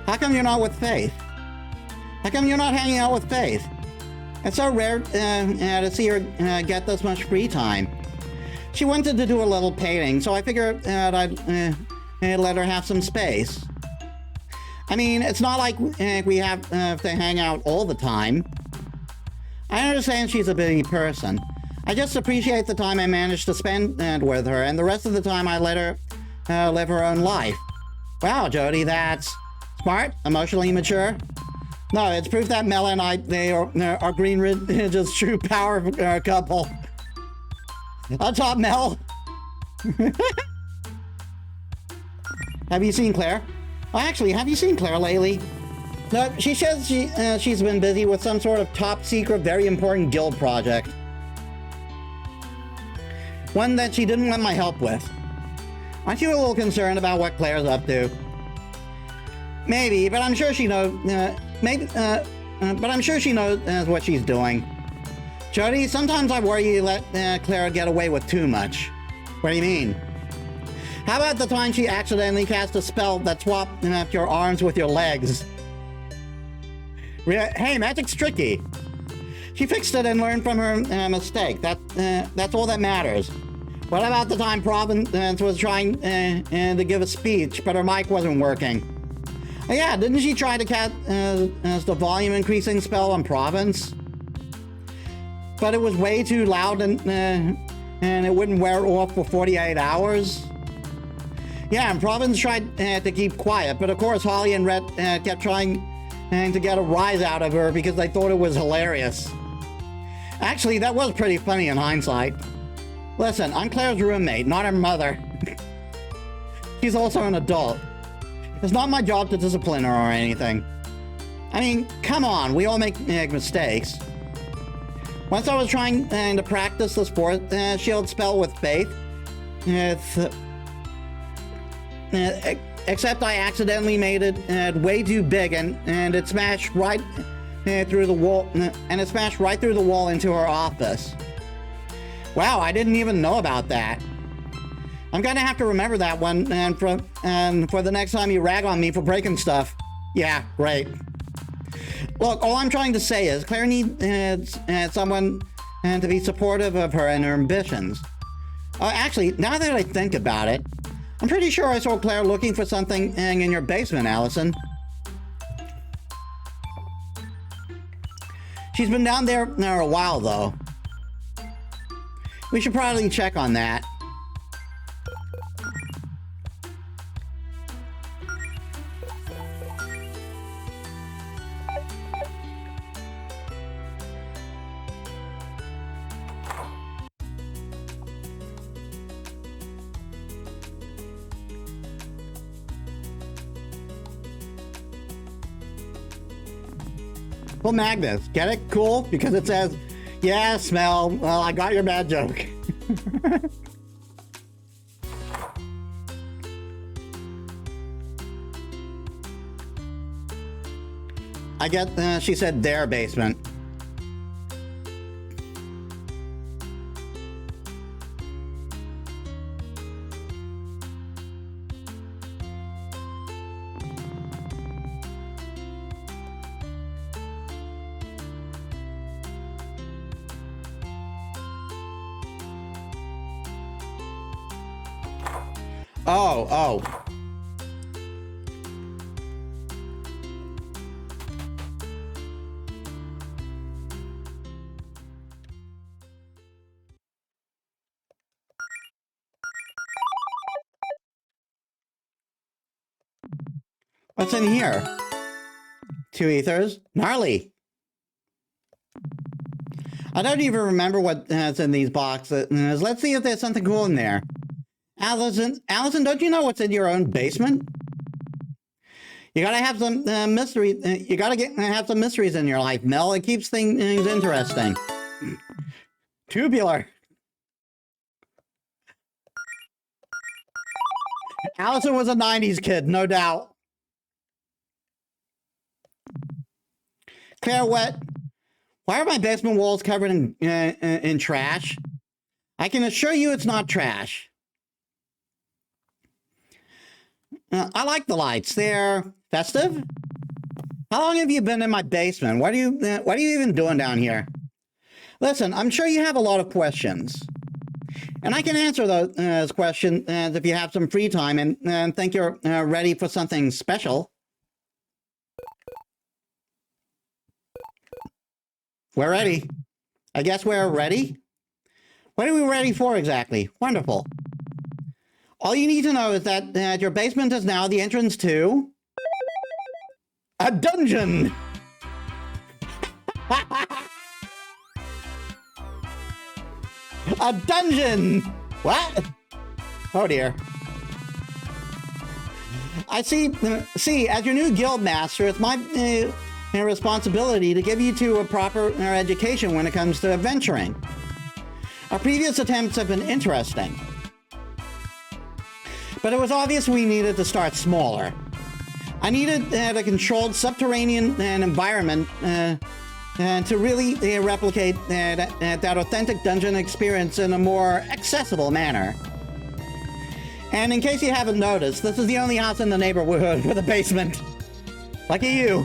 How come you're not with Faith? How come you're not hanging out with Faith? It's so rare to see her get this much free time. She wanted to do a little painting, so I figured I'd let her have some space. I mean, it's not like we have to hang out all the time. I understand she's a busy person. I just appreciate the time I managed to spend with her, and the rest of the time I let her live her own life. Wow, Jody, that's smart, emotionally mature. No, it's proof that Mel and I, they are Green Ridge's true power couple. On top, Mel. Have you seen Claire? Oh, actually, have you seen Claire lately? No, she says she's been busy with some sort of top secret, very important guild project. One that she didn't want my help with. Aren't you a little concerned about what Claire's up to? Maybe, but I'm sure she knows. But I'm sure she knows what she's doing. Jody, sometimes I worry you let Claire get away with too much. What do you mean? How about the time she accidentally cast a spell that swapped your arms with your legs? Hey, magic's tricky. She fixed it and learned from her mistake. That's all that matters. What about the time Providence was trying to give a speech, but her mic wasn't working? Oh, yeah, didn't she try to cast the volume increasing spell on Province? But it was way too loud and it wouldn't wear off for 48 hours. Yeah, and Province tried to keep quiet, but of course Holly and Rhett kept trying to get a rise out of her because they thought it was hilarious. Actually, that was pretty funny in hindsight. Listen, I'm Claire's roommate, not her mother. She's also an adult. It's not my job to discipline her or anything. I mean, come on, we all make mistakes. Once I was trying to practice the Force Shield spell with Faith, except I accidentally made it way too big and it smashed right through the wall, and it smashed right through the wall into her office. Wow, I didn't even know about that. I'm gonna have to remember that one and for the next time you rag on me for breaking stuff. Yeah, great. Look, all I'm trying to say is Claire needs someone to be supportive of her and her ambitions. Actually, now that I think about it, I'm pretty sure I saw Claire looking for something in your basement, Allison. She's been down there a while, though. We should probably check on that. Well, Magnus, get it? Cool? Because it says, yeah, smell. Well, I got your bad joke. I get, she said their basement. Oh, oh. What's in here? 2 ethers. Gnarly. I don't even remember what's in these boxes. Let's see if there's something cool in there. Allison, don't you know what's in your own basement? You gotta have some mystery. You gotta have some mysteries in your life, Mel. It keeps things interesting. Tubular. Allison was a 90s kid, no doubt. Claire, what? Why are my basement walls covered in trash? I can assure you it's not trash. I like the lights. They're festive. How long have you been in my basement? What are you even doing down here? Listen, I'm sure you have a lot of questions. And I can answer those questions if you have some free time and think you're ready for something special. We're ready. I guess we're ready. What are we ready for exactly? Wonderful. All you need to know is that your basement is now the entrance to a dungeon. A dungeon. What? Oh dear. I see. As your new guild master, it's my responsibility to give you two a proper education when it comes to adventuring. Our previous attempts have been interesting, but it was obvious we needed to start smaller. I needed a controlled subterranean environment to really replicate that authentic dungeon experience in a more accessible manner. And in case you haven't noticed, this is the only house in the neighborhood with a basement. Lucky you.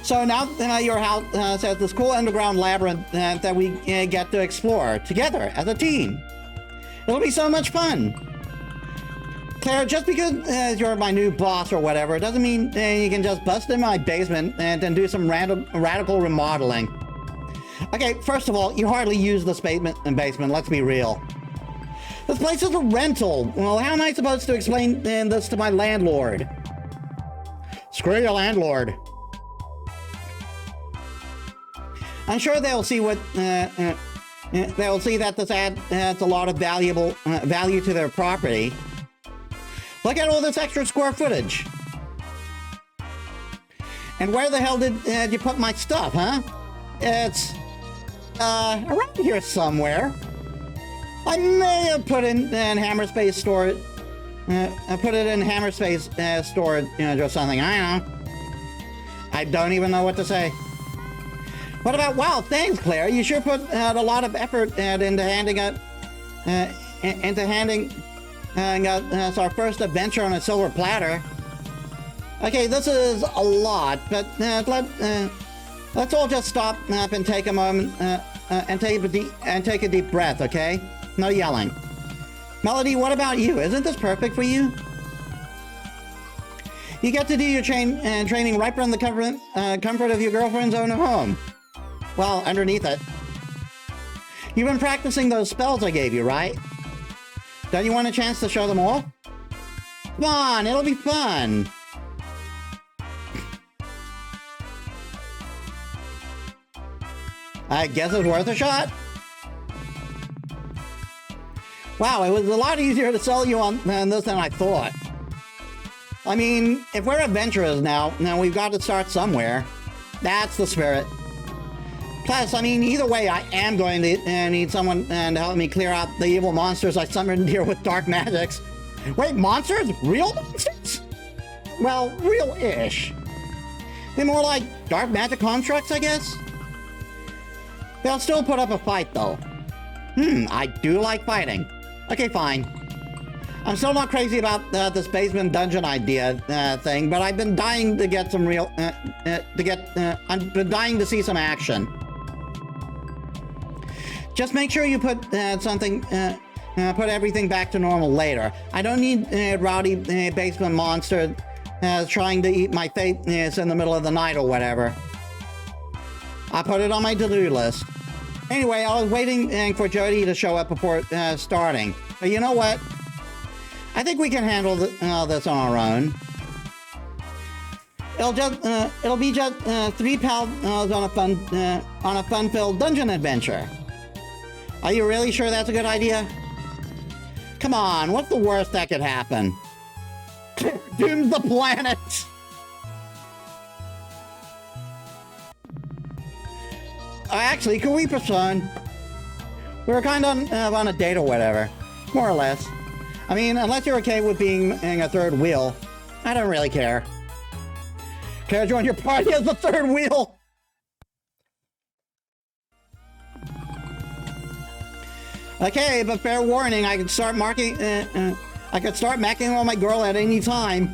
So now your house has this cool underground labyrinth that we get to explore together as a team. It'll be so much fun. Claire, just because you're my new boss or whatever, doesn't mean you can just bust in my basement and then do some radical remodeling. Okay, first of all, you hardly use this basement, let's be real. This place is a rental. Well, how am I supposed to explain this to my landlord? Screw your landlord. I'm sure they'll see they'll see that this adds a lot of value to their property. Look at all this extra square footage. And where the hell did you put my stuff, huh? It's around here somewhere. I may have put it in Hammerspace storage. I put it in Hammerspace storage, or something. I don't know. I don't even know what to say. What about, wow, thanks, Claire. You sure put a lot of effort into handing us our first adventure on a silver platter. Okay, this is a lot, but let's all just stop and take a moment and take a deep breath, okay? No yelling. Melody, what about you? Isn't this perfect for you? You get to do your training right from the comfort of your girlfriend's own home. Well, underneath it. You've been practicing those spells I gave you, right? Don't you want a chance to show them all? Come on, it'll be fun. I guess it's worth a shot. Wow, it was a lot easier to sell you on this than I thought. I mean, if we're adventurers now we've got to start somewhere. That's the spirit. Plus, I mean, either way, I am going to need someone to help me clear out the evil monsters I summoned here with dark magics. Wait, monsters? Real monsters? Well, real-ish. They're more like dark magic constructs, I guess? They'll still put up a fight, though. I do like fighting. Okay, fine. I'm still not crazy about this basement dungeon idea thing, but I've been dying to get some real... I've been dying to see some action. Just make sure you put something put everything back to normal later. I don't need rowdy basement monster trying to eat my face in the middle of the night or whatever. I put it on my to-do list. Anyway, I was waiting for Jody to show up before starting. But you know what? I think we can handle this on our own. It'll be just 3 pals on a fun-filled dungeon adventure. Are you really sure that's a good idea? Come on, what's the worst that could happen? Doom the planet! Actually, can we pursue? We were kind of on a date or whatever. More or less. I mean, unless you're okay with being a third wheel, I don't really care. Care to join your party as the third wheel? Okay, but fair warning, I can start macking on my girl at any time.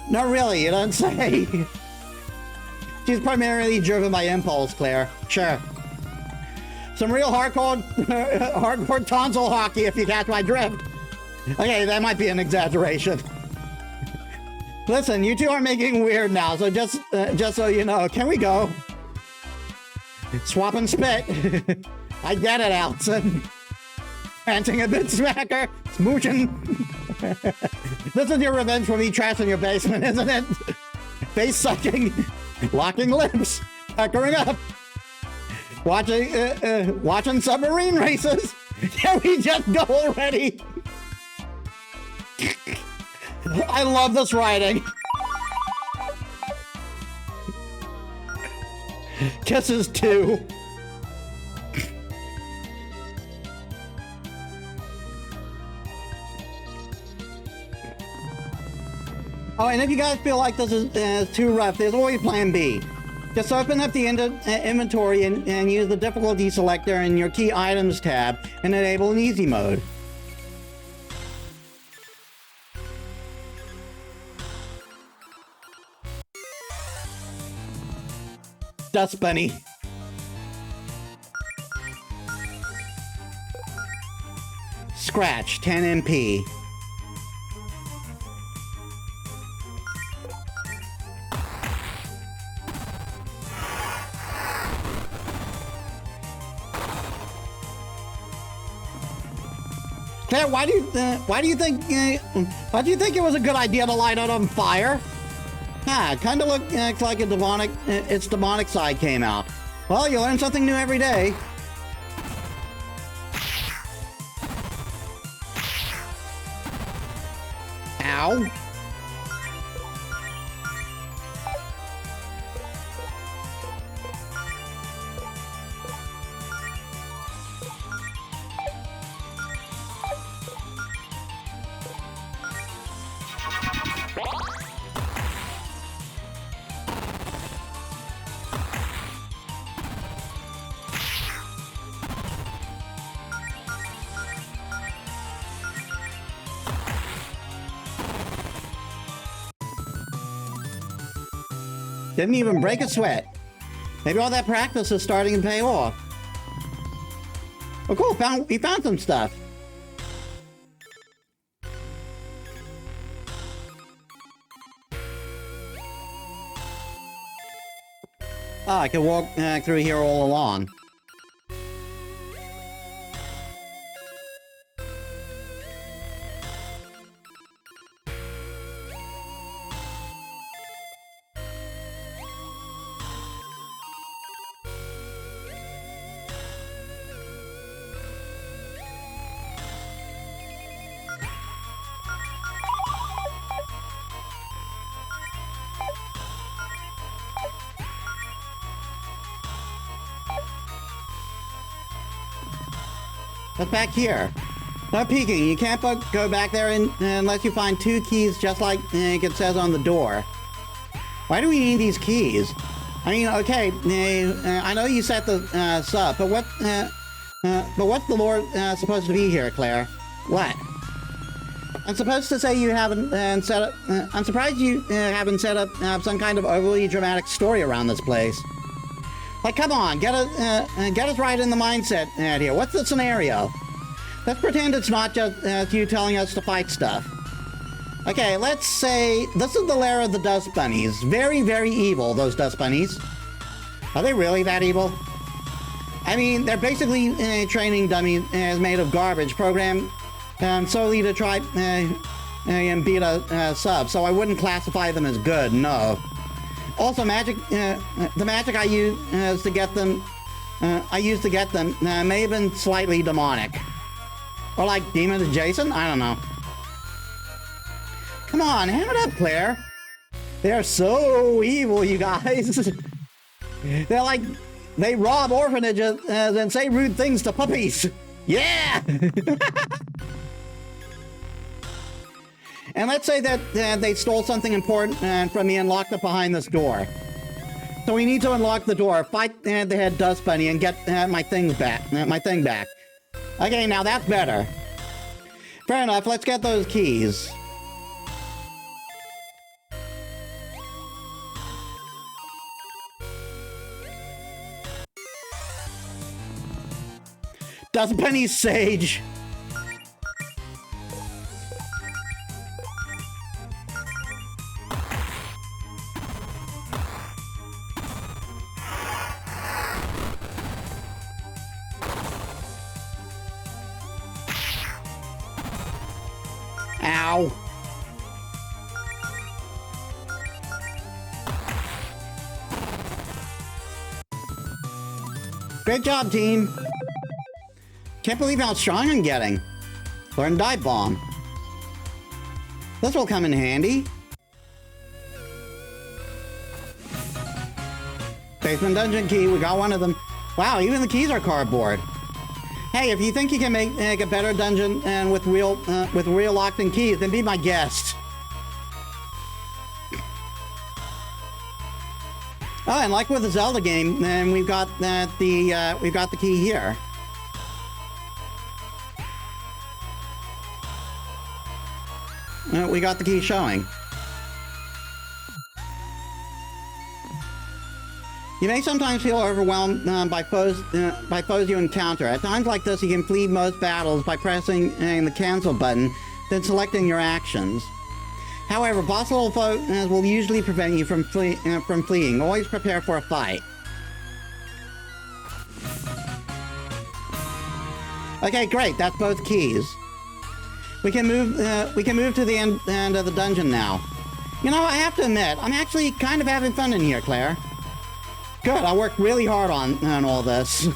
Not really, you don't say. She's primarily driven by impulse, Claire. Sure. Some real hardcore tonsil hockey, if you catch my drift. Okay, that might be an exaggeration. Listen, you two are making weird now, so just so you know, can we go? Swap and spit. I get it, Allison. Panting a bit smacker, smooching. This is your revenge for me trashing your basement, isn't it? Face sucking, locking lips, puckering up, watching submarine races. Can we just go already? I love this writing. Kisses too. Oh, and if you guys feel like this is too rough, there's always plan B. Just open up the inventory and use the difficulty selector in your key items tab and enable an easy mode. Dust Bunny. Scratch, 10 MP. Claire, why do you think it was a good idea to light it on fire? Ah, kind of looks like its demonic side came out. Well, you learn something new every day. Ow. Didn't even break a sweat. Maybe all that practice is starting to pay off. Oh, cool. We found some stuff. Oh, I can walk through here all along. What's back here? No peeking. You can't go back there unless you find 2 keys just like it says on the door. Why do we need these keys? I mean, okay, I know you set the up, but what's the lore supposed to be here, Claire? What? I'm supposed to say you haven't set up. I'm surprised you haven't set up some kind of overly dramatic story around this place. Like, come on, get us right in the mindset here. What's the scenario? Let's pretend it's not just you telling us to fight stuff. Okay, let's say this is the lair of the dust bunnies. Very, very evil, those dust bunnies. Are they really that evil? I mean, they're basically training dummies made of garbage, programmed solely to try and beat a sub, so I wouldn't classify them as good, no. Also, the magic I use to get them, may have been slightly demonic. Or like demon adjacent? I don't know. Come on, ham it up, Claire. They're so evil, you guys. They're like, they rob orphanages and say rude things to puppies. Yeah! And let's say that they stole something important from me and locked it behind this door. So we need to unlock the door, fight the head dust bunny, and get my thing back. Okay, now that's better. Fair enough, let's get those keys. Dust bunny sage. Ow. Great job, team. Can't believe how strong I'm getting. Learn dive bomb. This will come in handy. Basement dungeon key, we got one of them. Wow, even the keys are cardboard. Hey, if you think you can make a better dungeon and with real locked-in keys, then be my guest. Oh, and like with the Zelda game, then we've got the key here. We got the key showing. You may sometimes feel overwhelmed by foes you encounter. At times like this, you can flee most battles by pressing the cancel button, then selecting your actions. However, possible foes will usually prevent you from fleeing. Always prepare for a fight. Okay, great. That's both keys. We can move to the end of the dungeon now. You know, I have to admit, I'm actually kind of having fun in here, Claire. Good, I worked really hard on all this.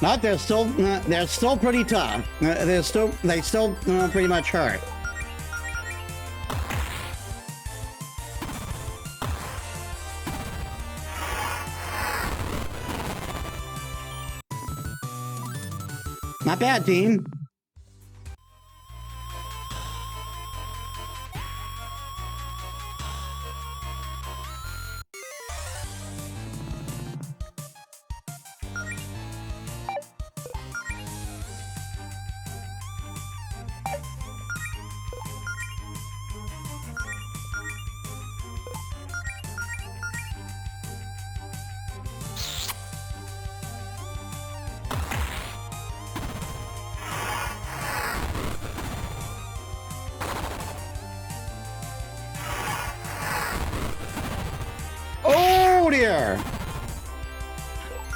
But they're still pretty tough. They still pretty much hurt. Not bad, team. Oh dear!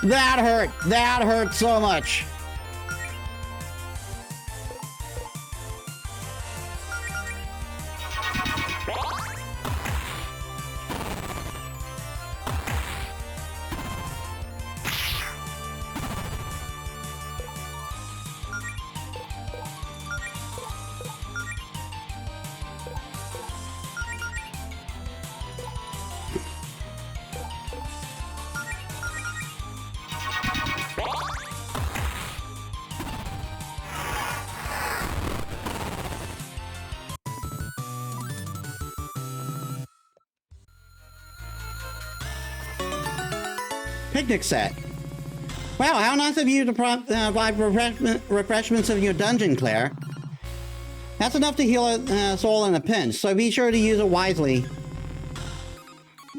That hurt! That hurt so much! Picnic set. Wow, how nice of you to provide refreshments of your dungeon, Claire. That's enough to heal a soul in a pinch, so be sure to use it wisely.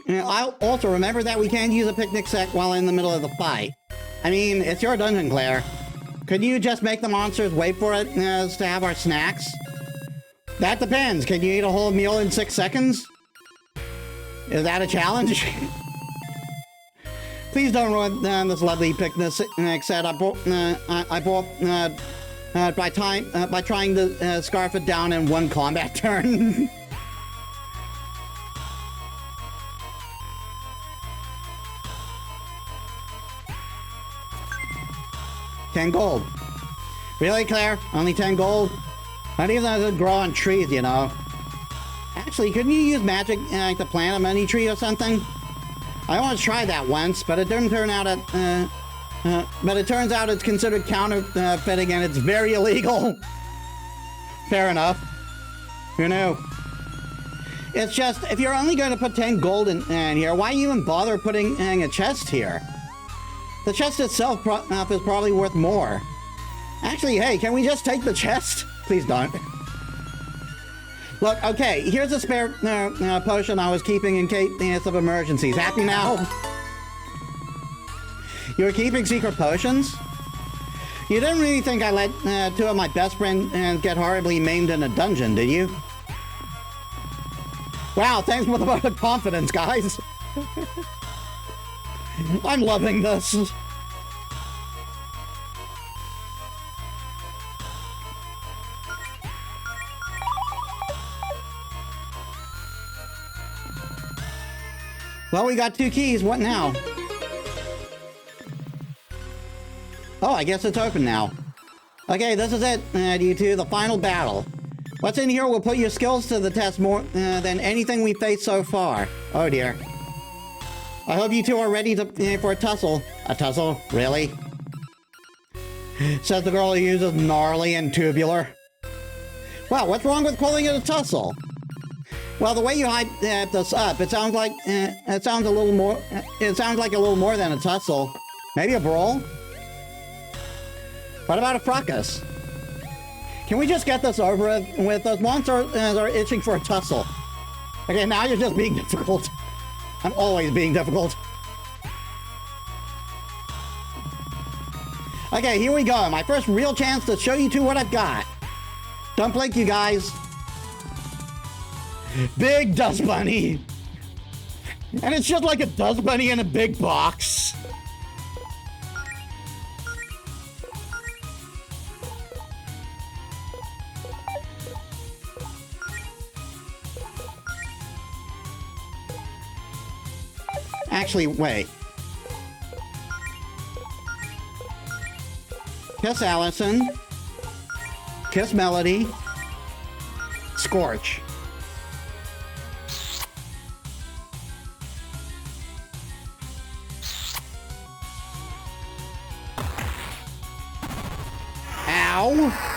I'll also remember that we can't use a picnic set while in the middle of the fight. I mean, it's your dungeon, Claire. Could you just make the monsters wait for it to have our snacks? That depends. Can you eat a whole meal in 6 seconds? Is that a challenge? Please don't ruin this lovely picnic set I bought by trying to scarf it down in one combat turn. $10 gold. Really, Claire? Only 10 gold? Not even those that grow on trees, you know. Actually, couldn't you use magic to plant a money tree or something? I want to try that once, but it didn't turn out but it turns out it's considered counterfeiting and it's very illegal. Fair enough. Who knew? It's just, if you're only going to put 10 gold in here, why even bother putting a chest here? The chest itself is probably worth more. Actually, hey, can we just take the chest? Please don't. Look, okay, here's a spare potion I was keeping in case of emergencies. Happy now? You were keeping secret potions? You didn't really think I let 2 of my best friends get horribly maimed in a dungeon, did you? Wow, thanks for the vote of confidence, guys. I'm loving this. Well, we got 2 keys. What now? Oh, I guess it's open now. Okay, this is it, you two. The final battle. What's in here will put your skills to the test more than anything we've faced so far. Oh, dear. I hope you two are ready for a tussle. A tussle? Really? Says the girl who uses gnarly and tubular. Well, what's wrong with calling it a tussle? Well, the way you hype this up, it sounds like a little more than a tussle. Maybe a brawl? What about a fracas? Can we just get this over with? Those monsters are itching for a tussle. Okay, now you're just being difficult. I'm always being difficult. Okay, here we go. My first real chance to show you two what I've got. Don't blink, you guys. Big dust bunny. And it's just like a dust bunny in a big box. Actually, wait. Kiss Allison. Kiss Melody. Scorch. Ow!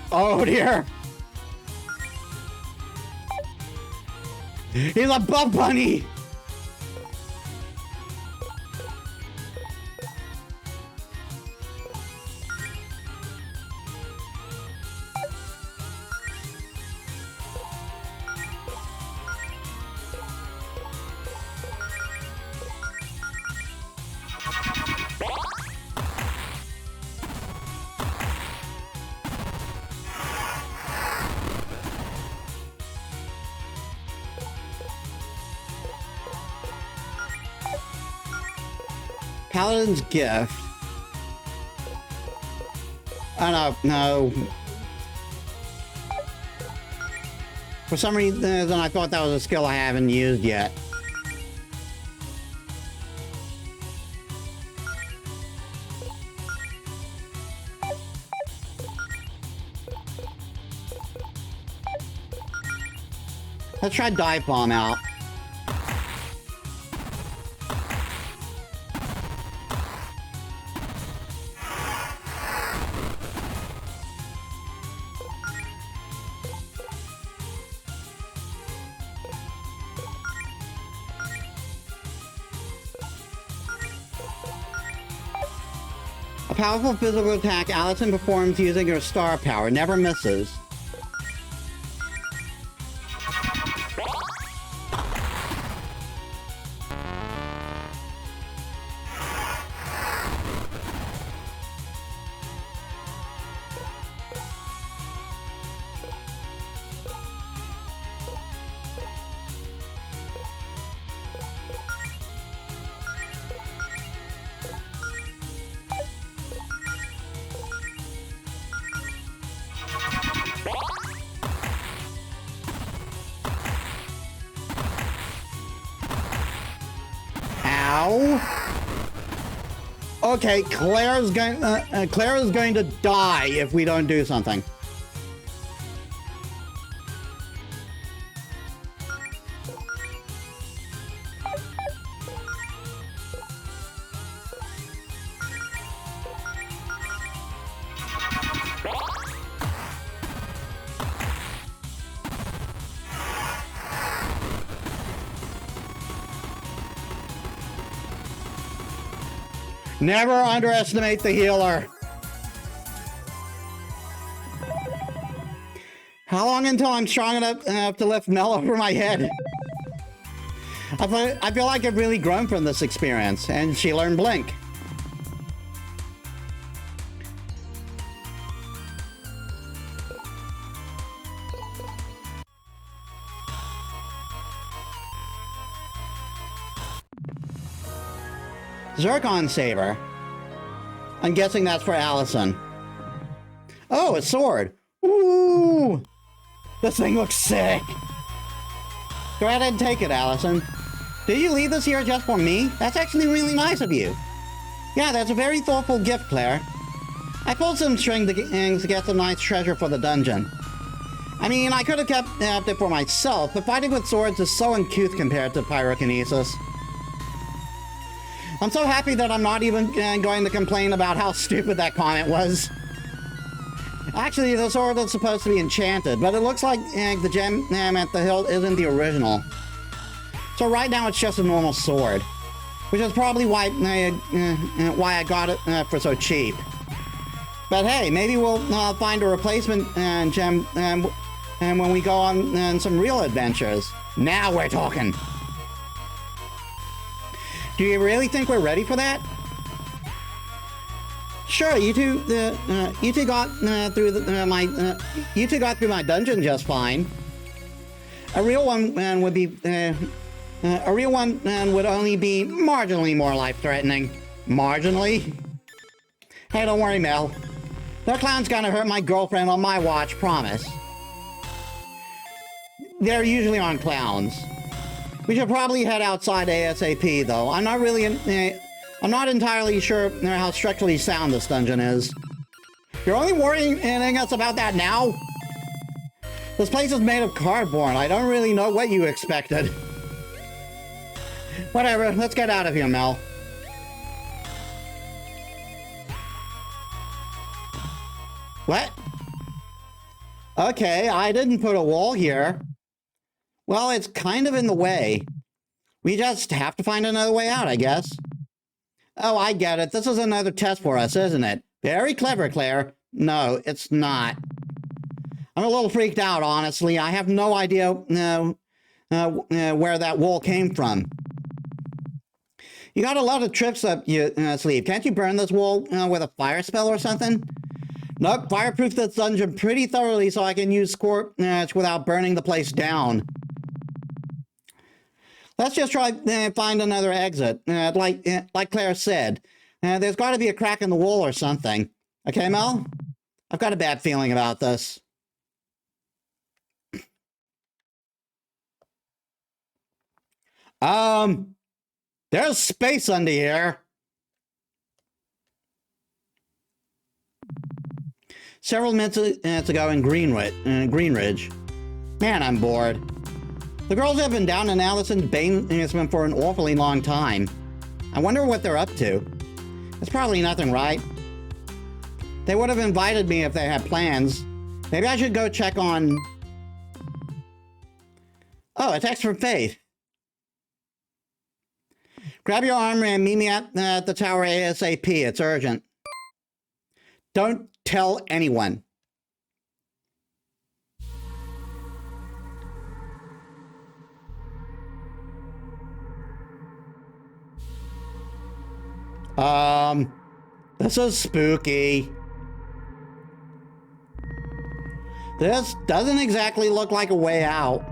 Oh dear! He's a buff bunny! Paladin's Gift. Oh no. For some reason I thought that was a skill I haven't used yet. Let's try Dive Bomb out. A powerful physical attack Allison performs using her star power. Never misses. Okay, Claire is going to die if we don't do something. Never underestimate the healer. How long until I'm strong enough to lift Mel over my head? I feel like I've really grown from this experience, and she learned Blink. Zircon Saber. I'm guessing that's for Allison. Oh, a sword. Ooh! This thing looks sick. Go ahead and take it, Allison. Did you leave this here just for me? That's actually really nice of you. Yeah, that's a very thoughtful gift, Claire. I pulled some string to get some nice treasure for the dungeon. I mean, I could have kept it for myself, but fighting with swords is so uncouth compared to pyrokinesis. I'm so happy that I'm not even going to complain about how stupid that comment was. Actually, the sword is supposed to be enchanted, but it looks like the gem at the hilt isn't the original. So right now it's just a normal sword, which is probably why I got it for so cheap. But hey, maybe we'll find a replacement gem and when we go on some real adventures. Now we're talking. Do you really think we're ready for that? Sure, you two got through my dungeon just fine. A real one would be would only be marginally more life-threatening. Marginally? Hey, don't worry, Mel. That clown's gonna hurt my girlfriend on my watch, promise. They're usually on clowns. We should probably head outside ASAP, though. I'm not entirely sure how structurally sound this dungeon is. You're only worrying us about that now? This place is made of cardboard. I don't really know what you expected. Whatever, let's get out of here, Mel. What? Okay, I didn't put a wall here. Well, it's kind of in the way. We just have to find another way out, I guess. Oh, I get it. This is another test for us, isn't it? Very clever, Claire. No, it's not. I'm a little freaked out, honestly. I have no idea where that wool came from. You got a lot of tricks up your sleeve. Can't you burn this wool with a fire spell or something? Nope, fireproof this dungeon pretty thoroughly so I can use scorch without burning the place down. Let's just try find another exit. Like Claire said, there's got to be a crack in the wall or something. Okay, Mel? I've got a bad feeling about this. There's space under here. several minutes ago in Greenridge. Man, I'm bored. The girls have been down in Allison's basement for an awfully long time. I wonder what they're up to. It's probably nothing, right? They would have invited me if they had plans. Maybe I should go check on... Oh, a text from Faith. Grab your arm and meet me at the tower ASAP. It's urgent. Don't tell anyone. This is spooky. This doesn't exactly look like a way out.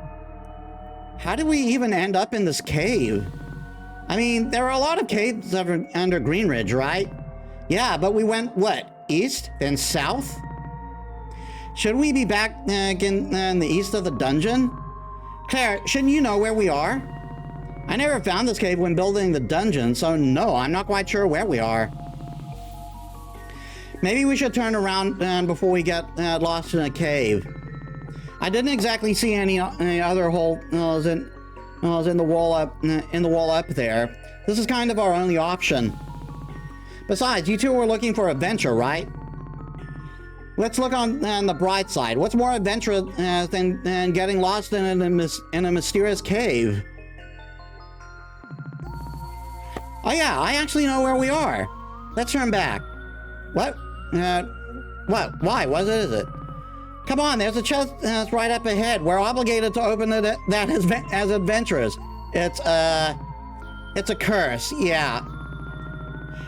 How did we even end up in this cave? I mean, there are a lot of caves under Greenridge, right? Yeah, but we went, what, east, then south? Should we be back in the east of the dungeon? Claire, shouldn't you know where we are? I never found this cave when building the dungeon, so no, I'm not quite sure where we are. Maybe we should turn around before we get lost in a cave. I didn't exactly see any other holes in the wall up there. This is kind of our only option. Besides, you two were looking for adventure, right? Let's look on the bright side. What's more adventurous than getting lost in a mysterious cave? Oh yeah, I actually know where we are. Let's turn back. What? What? Why? What is it? Come on, there's a chest right up ahead. We're obligated to open it as adventurers. It's a curse, yeah.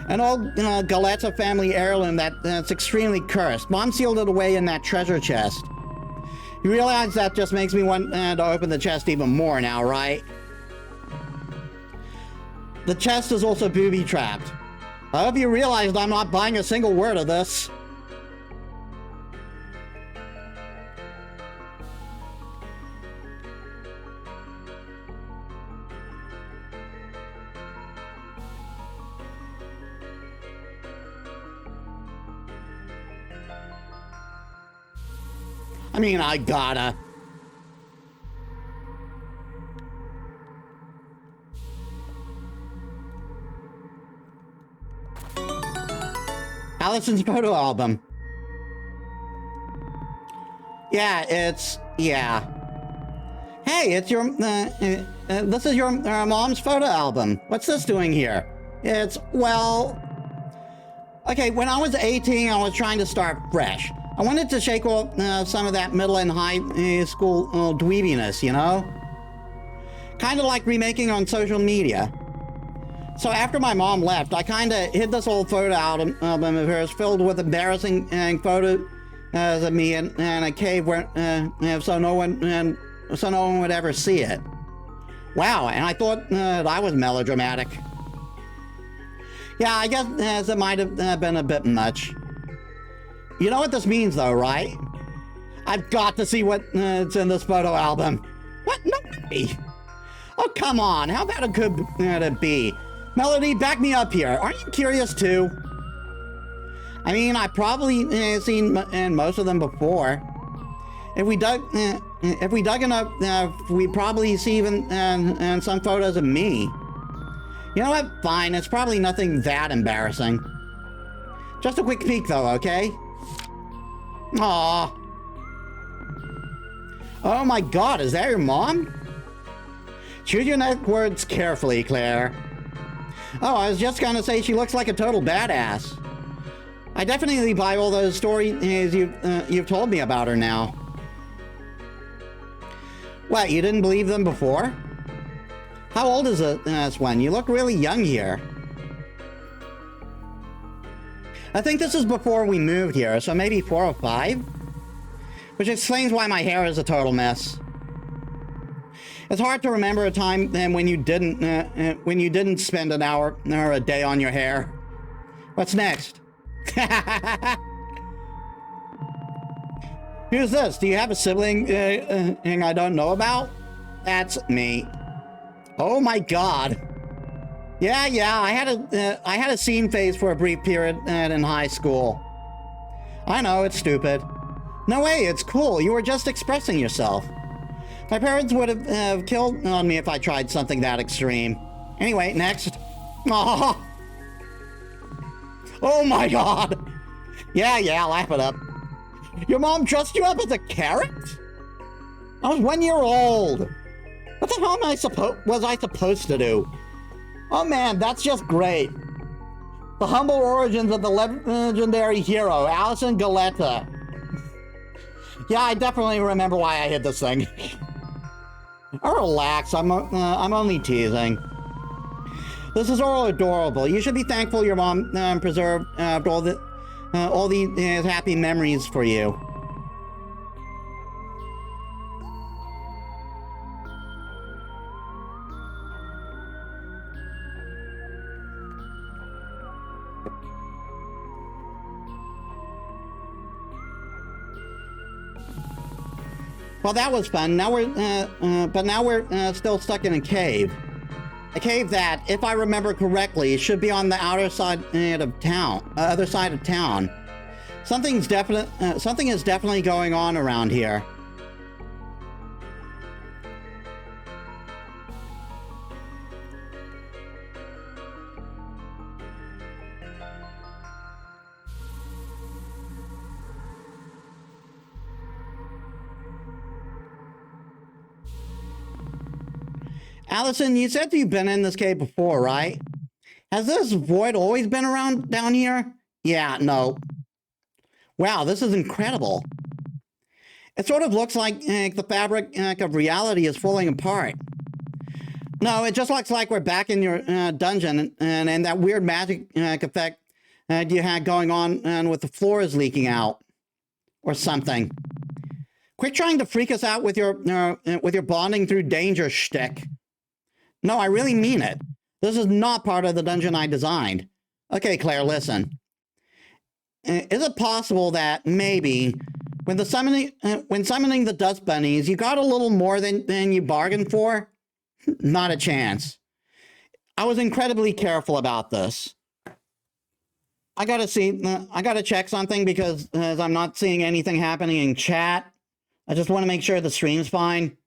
An old Galetta family heirloom that's extremely cursed. Mom sealed it away in that treasure chest. You realize that just makes me want to open the chest even more now, right? The chest is also booby-trapped. I hope you realized I'm not buying a single word of this. I mean, I gotta. Allison's photo album. Yeah, yeah. Hey, it's your, this is your mom's photo album. What's this doing here? It's, well... Okay, when I was 18, I was trying to start fresh. I wanted to shake off some of that middle and high school dweebiness, you know? Kind of like remaking on social media. So after my mom left, I kind of hid this old photo album of hers filled with embarrassing photos of me in a cave where, so no one would ever see it. Wow, and I thought I was melodramatic. Yeah, I guess it might have been a bit much. You know what this means, though, right? I've got to see what's in this photo album. What? No way. Oh, come on. How bad could it be? Melody, back me up here. Aren't you curious, too? I mean, I've probably seen most of them before. If we dug enough, we'd probably see even some photos of me. You know what? Fine. It's probably nothing that embarrassing. Just a quick peek, though, okay? Aww. Oh my god, is that your mom? Choose your next words carefully, Claire. Oh, I was just gonna say she looks like a total badass. I definitely buy all those stories you've told me about her now. What, you didn't believe them before? How old is this one? You look really young here. I think this is before we moved here, so maybe 4 or 5? Which explains why my hair is a total mess. It's hard to remember a time when you didn't spend an hour or a day on your hair. What's next? Who's this? Do you have a sibling I don't know about? That's me. Oh my god. Yeah, I had a scene phase for a brief period in high school. I know, it's stupid. No way, it's cool. You were just expressing yourself. My parents would have killed on me if I tried something that extreme. Anyway, next. Aww. Oh my god. Yeah, laugh it up. Your mom dressed you up as a carrot? I was 1 year old. What the hell was I supposed to do? Oh man, that's just great. The humble origins of the legendary hero, Alison Galetta. Yeah, I definitely remember why I hid this thing. Oh, relax, I'm only teasing. This is all adorable. You should be thankful your mom preserved all these happy memories for you. Well, that was fun. Now we're still stuck in a cave. A cave that, if I remember correctly, should be on the outer side of town, other side of town. Something is definitely going on around here. Allison, you said you've been in this cave before, right? Has this void always been around down here? Yeah, no. Wow, this is incredible. It sort of looks like the fabric of reality is falling apart. No, it just looks like we're back in your dungeon and that weird magic effect you had going on with the floors leaking out. Or something. Quit trying to freak us out with your bonding through danger shtick. No, I really mean it. This is not part of the dungeon I designed. Okay, Claire, listen. Is it possible that maybe when summoning the dust bunnies, you got a little more than you bargained for? Not a chance. I was incredibly careful about this. I gotta check something because I'm not seeing anything happening in chat. I just want to make sure the stream's fine.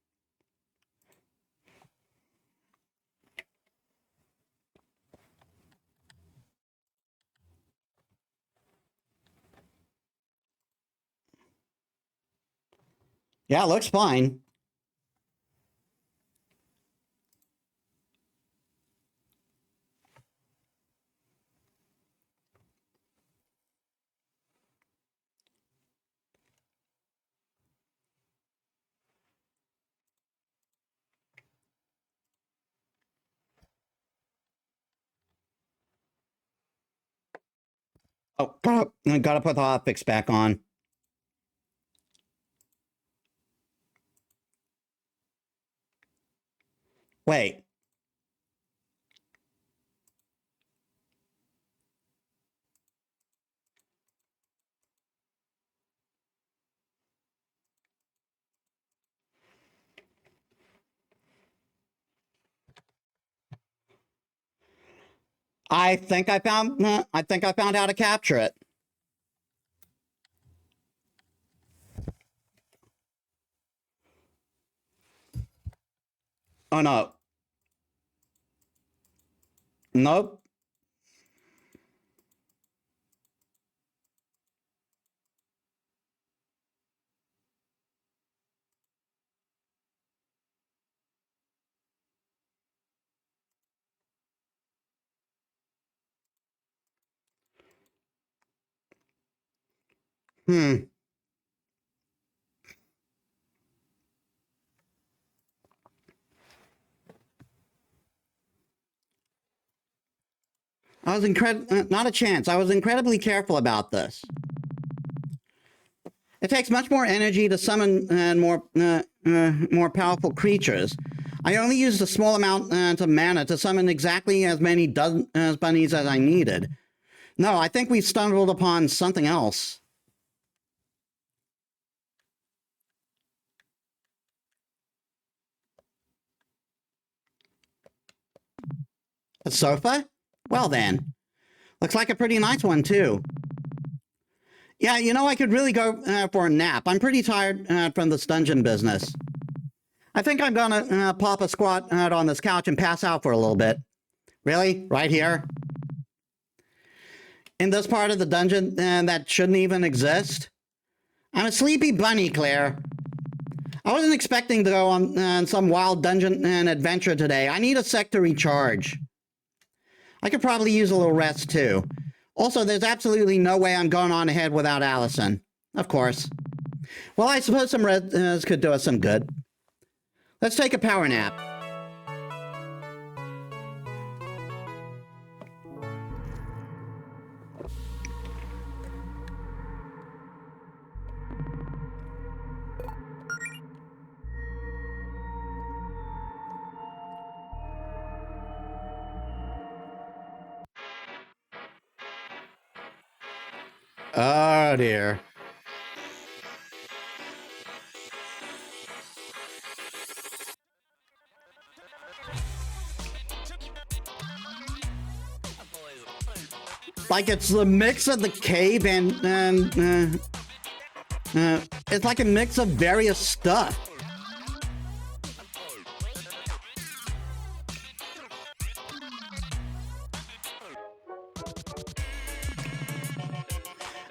Yeah, it looks fine. Oh, gotta put the hotfix back on. Wait. I think I found how to capture it. Oh no. Nope. Hmm. I was not a chance. I was incredibly careful about this. It takes much more energy to summon more powerful creatures. I only used a small amount of mana to summon exactly as many bunnies as I needed. No, I think we stumbled upon something else. A sofa? Well then. Looks like a pretty nice one, too. Yeah, you know, I could really go for a nap. I'm pretty tired from this dungeon business. I think I'm gonna pop a squat out on this couch and pass out for a little bit. Really? Right here? In this part of the dungeon that shouldn't even exist? I'm a sleepy bunny, Claire. I wasn't expecting to go on some wild dungeon adventure today. I need a sec to recharge. I could probably use a little rest, too. Also, there's absolutely no way I'm going on ahead without Allison. Of course. Well, I suppose some rest could do us some good. Let's take a power nap. Oh, dear. Like it's the mix of the cave and it's like a mix of various stuff.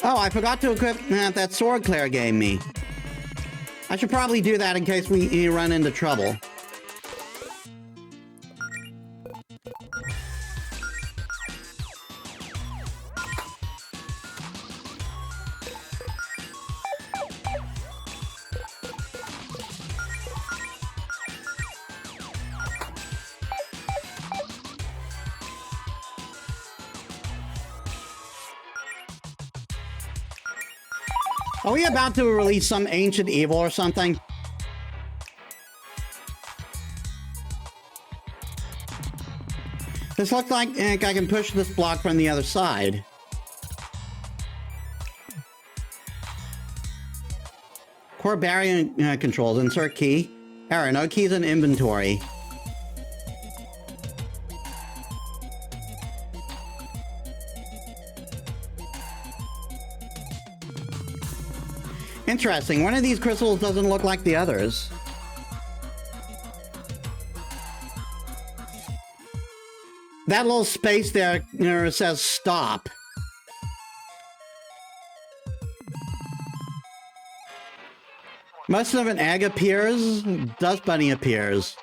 Oh, I forgot to equip that sword Claire gave me. I should probably do that in case we run into trouble. Are we about to release some ancient evil or something? This looks like I can push this block from the other side. Core barrier controls. Insert key. Error. No keys in inventory. Interesting. One of these crystals doesn't look like the others. That little space there says stop. Most of an egg appears, dust bunny appears.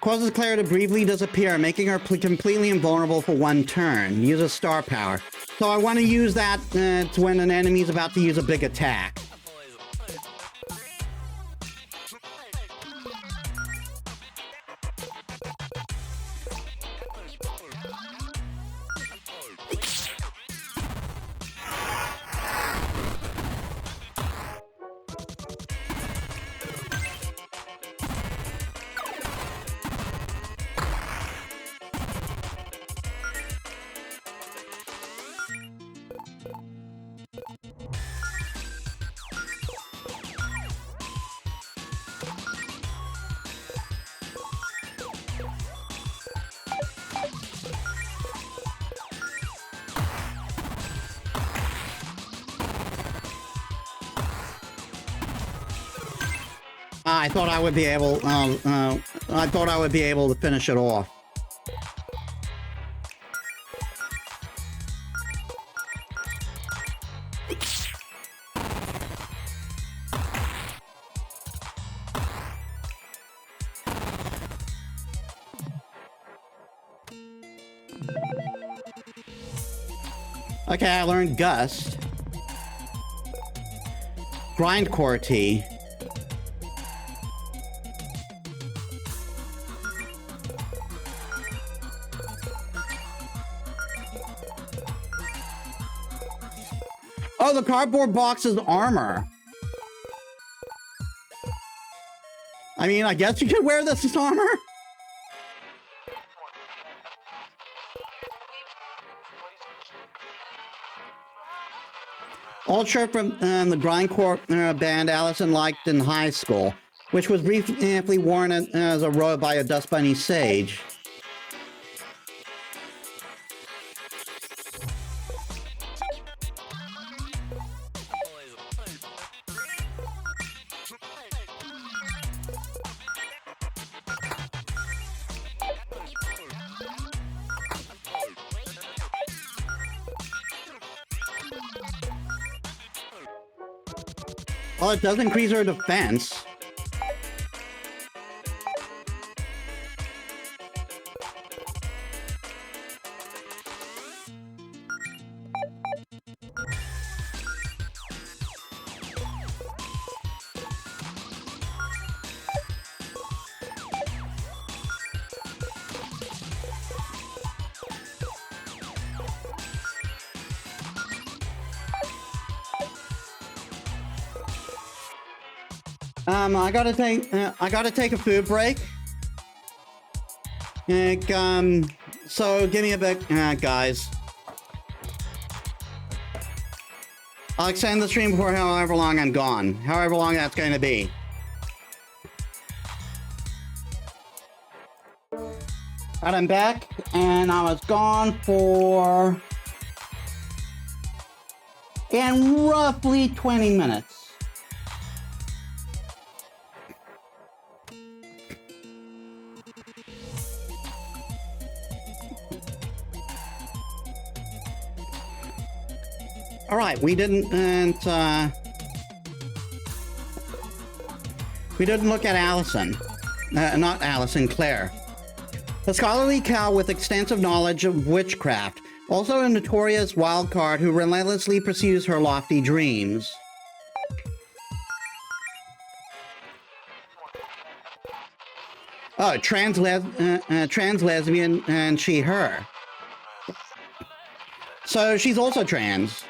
Causes Claire to briefly disappear, making her completely invulnerable for one turn. Uses star power. So I want to use that to when an enemy's about to use a big attack. I thought I would be able. I thought I would be able to finish it off. Okay, I learned Gust. Grindcore Tea. Oh, the cardboard box is armor. I mean, I guess you could wear this as armor. Old shirt from the grindcore band Allison liked in high school. which was briefly worn as a robe by a Dust Bunny sage. Well, it does increase her defense. I gotta take a food break. So give me a bit, guys. I'll extend the stream for however long I'm gone. However long that's going to be. Alright, I'm back, and I was gone for... in roughly 20 minutes. All right, we didn't look at Allison. Not Allison, Claire. A scholarly cow with extensive knowledge of witchcraft. Also a notorious wild card who relentlessly pursues her lofty dreams. Oh, trans lesbian and she, her. So she's also trans.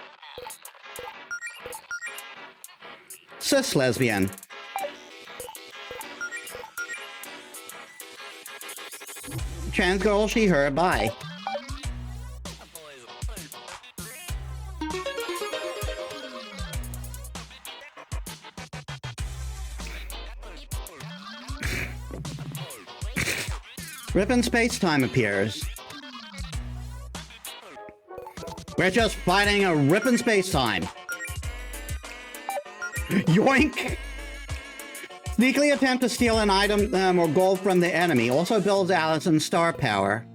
Cis lesbian. Trans girl, she, her, bi. Rip in space-time appears. We're just fighting a rip in space-time. Yoink! Sneakily attempt to steal an item or gold from the enemy. Also builds Allison's star power.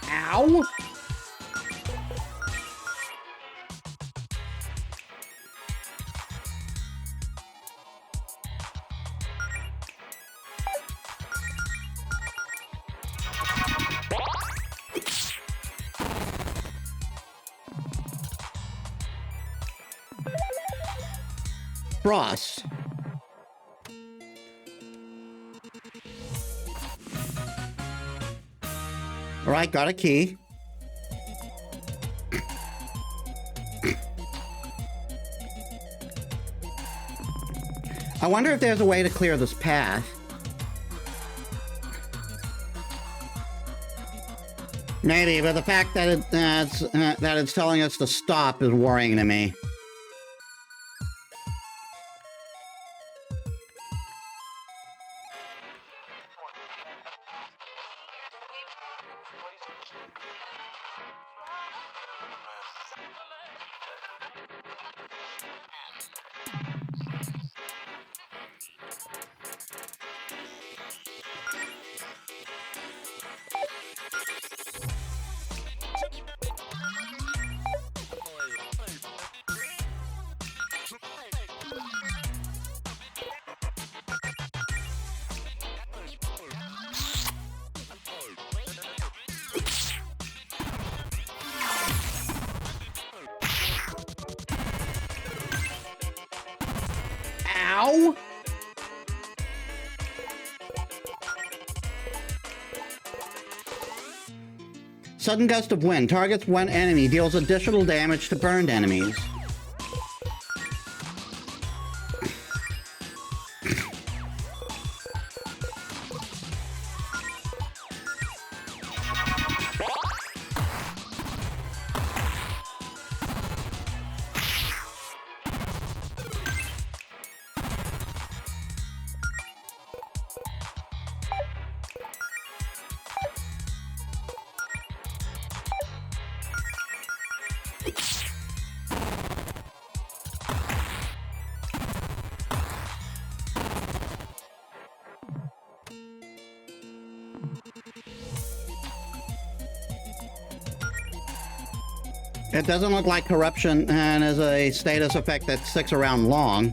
Ow! Frost. All right, got a key. I wonder if there's a way to clear this path. Maybe, but the fact that it's telling us to stop is worrying to me. Ow! Sudden gust of wind targets one enemy, deals additional damage to burned enemies. It doesn't look like corruption and is a status effect that sticks around long.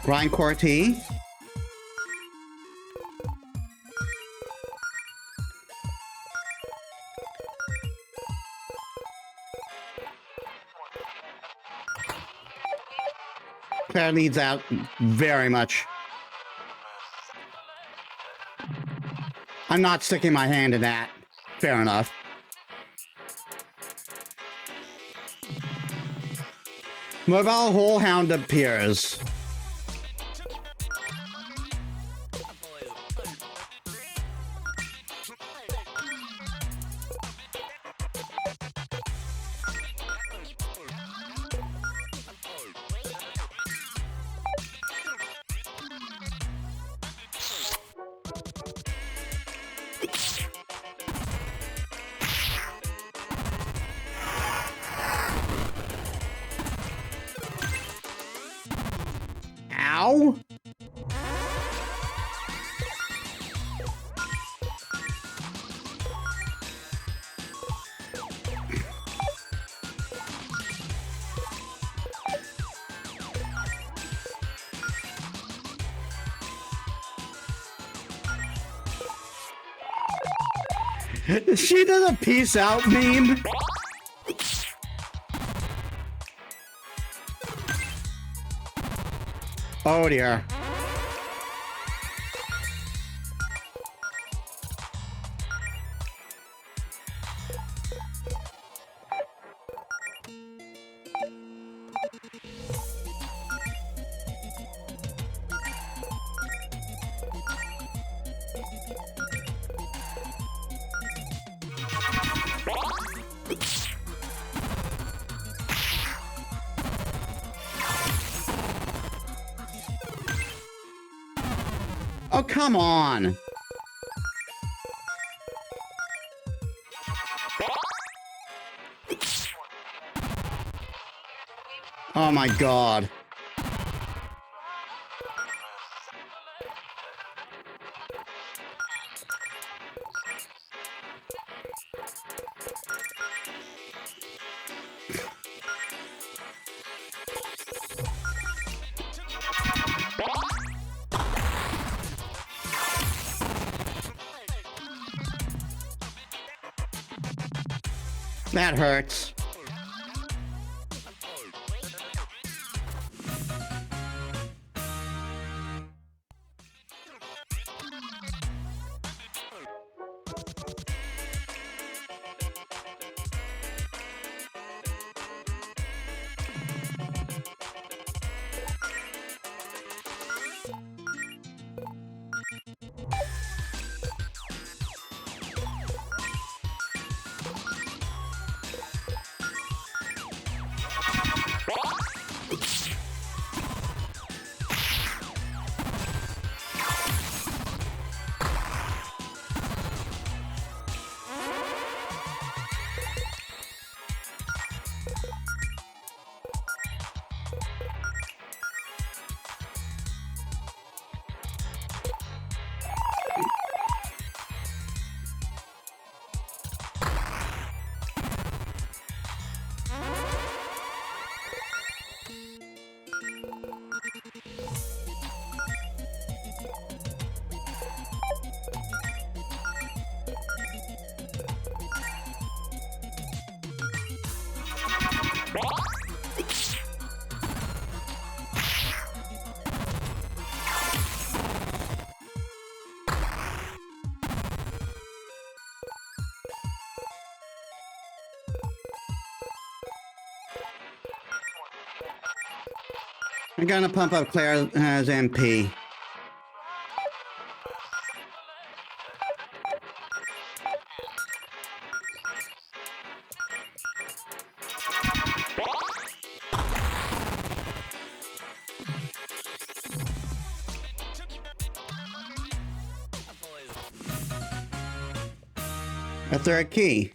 Grindcore tea. Claire needs out very much. I'm not sticking my hand in that. Fair enough. Mobile Wholehound appears. Ow! She does a peace out meme. Oh dear. Oh, come on. Oh my God. That hurts. I'm gonna pump up Claire's MP. A third key.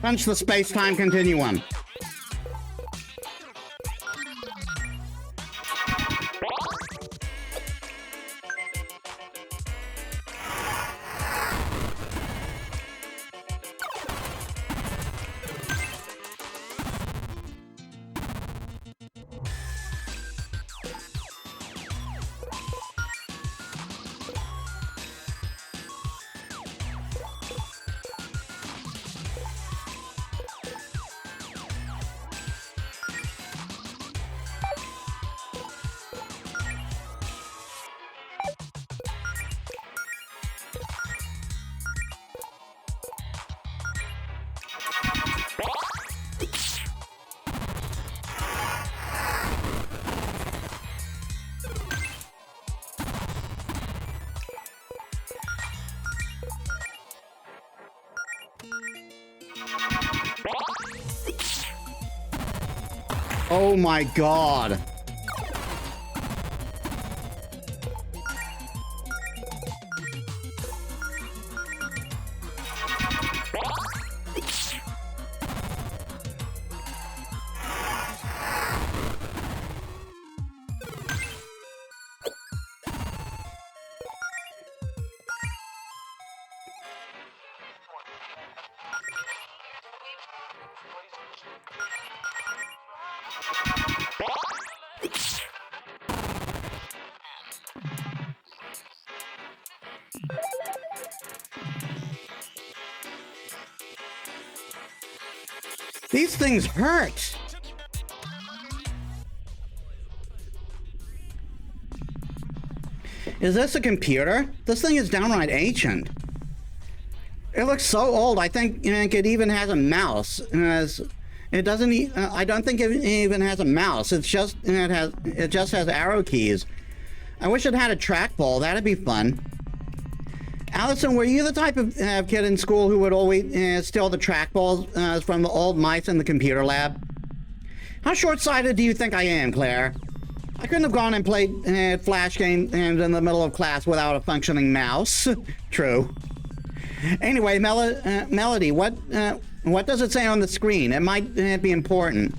Punch the space-time continuum. Oh my god. These things hurt. Is this a computer? This thing is downright ancient. It looks so old. I think it even has a mouse. It doesn't. I don't think it even has a mouse. It just has arrow keys. I wish it had a trackball. That'd be fun. Allison, were you the type of kid in school who would always steal the trackballs from the old mice in the computer lab? How short-sighted do you think I am, Claire? I couldn't have gone and played Flash games in the middle of class without a functioning mouse. True. Anyway, Melody, what does it say on the screen? It might be important.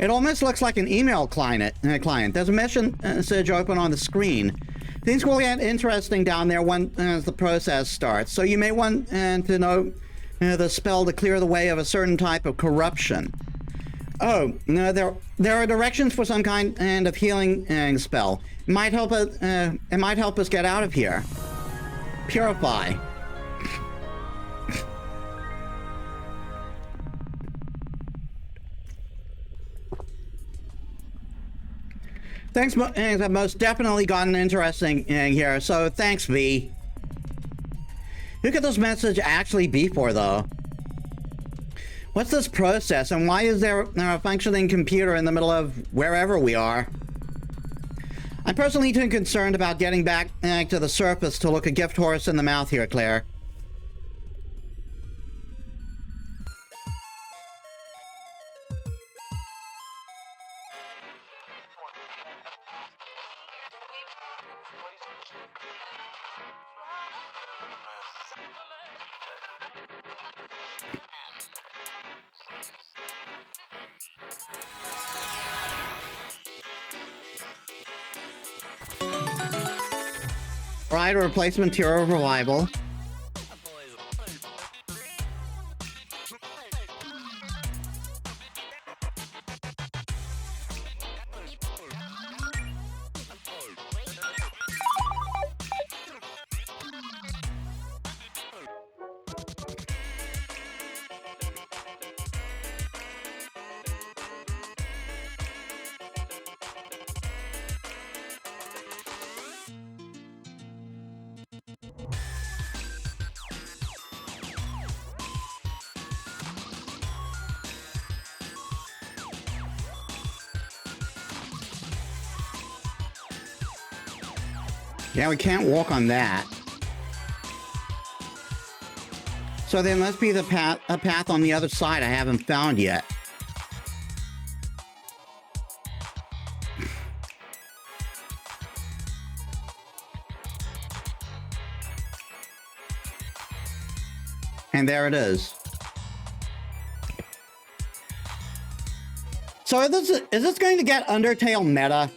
It almost looks like an email client. There's a message open on the screen. Things will get interesting down there when the process starts, so you may want to know the spell to clear the way of a certain type of corruption. Oh, no, there are directions for some kind of healing spell. It might help us get out of here. Purify. Things have most definitely gotten interesting in here, so thanks, V. Who could this message actually be for, though? What's this process, and why is there a functioning computer in the middle of wherever we are? I'm personally too concerned about getting back to the surface to look a gift horse in the mouth here, Claire. Right, a replacement tier of revival. Yeah, we can't walk on that. So there must be a path on the other side I haven't found yet. And there it is. So is this going to get Undertale meta?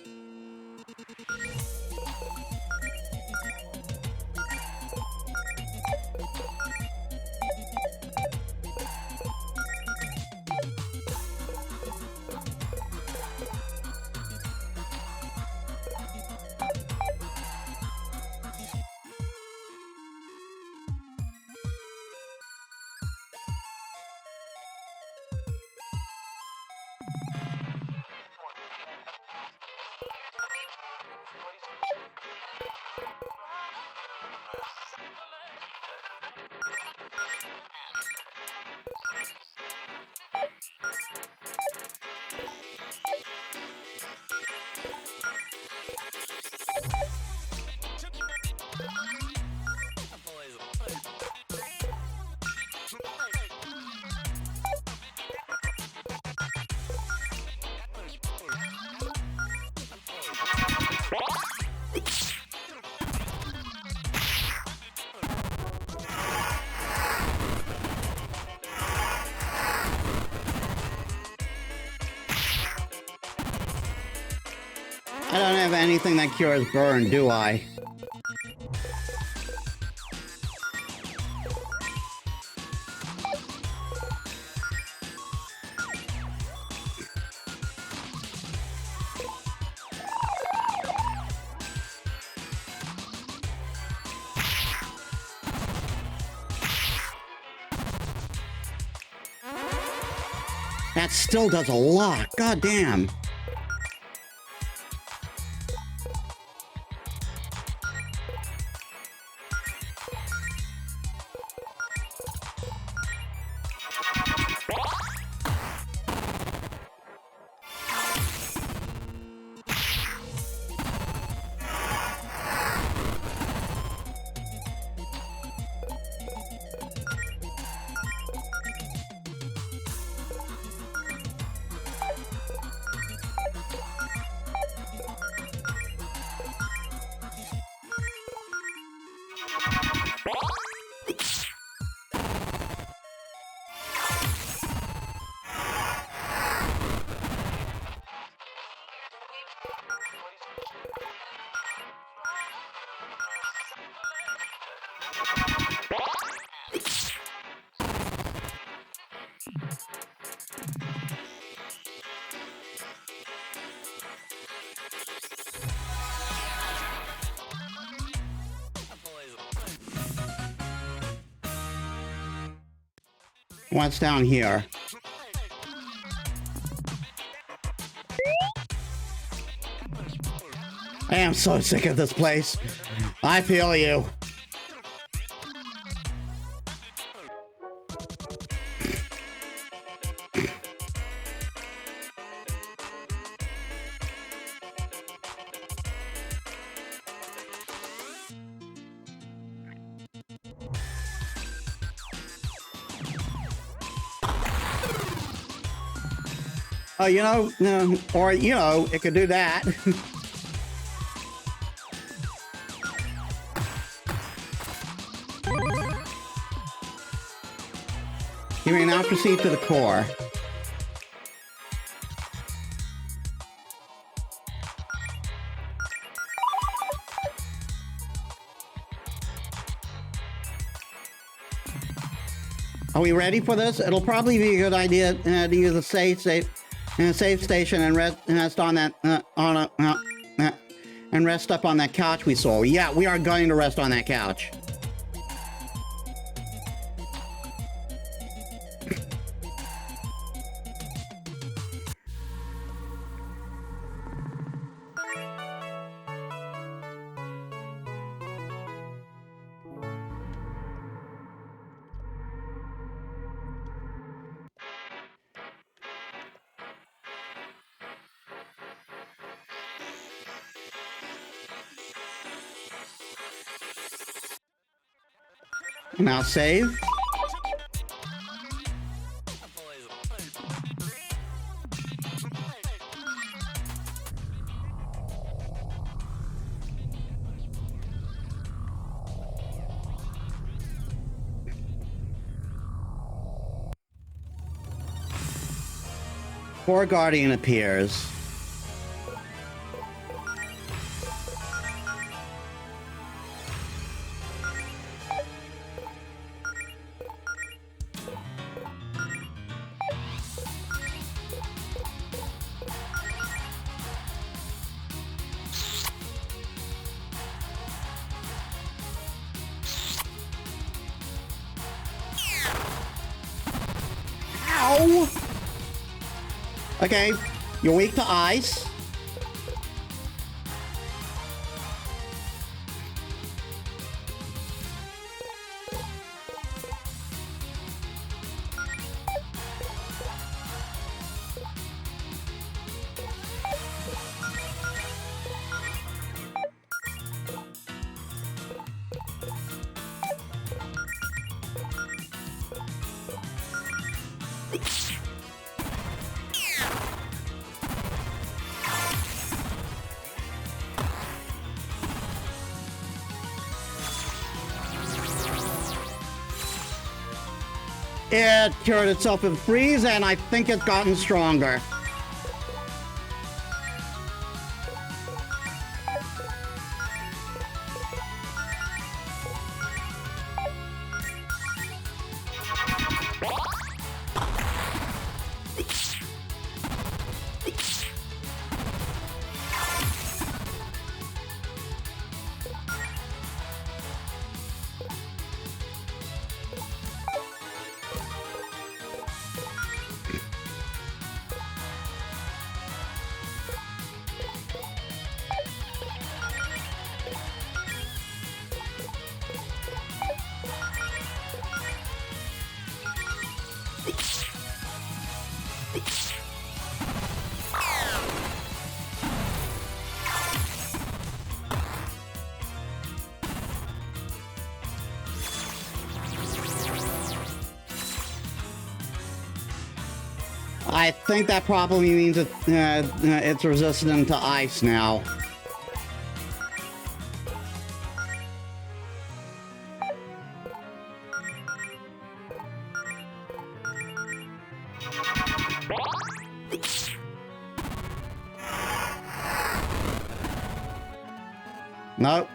I don't have anything that cures burn, do I? That still does a lot, god damn. What's down here? I am so sick of this place. I feel you. Oh, you know, or, you know, it could do that. You may now proceed to the core. Are we ready for this? It'll probably be a good idea to use a safe station and rest on that and rest up on that couch we saw. Yeah, we are going to rest on that couch. Now save. Core Guardian appears. Ow! Okay, you're weak to ice. It cured itself in freeze, and I think it's gotten stronger. I think that probably means it's resistant to ice now. Nope.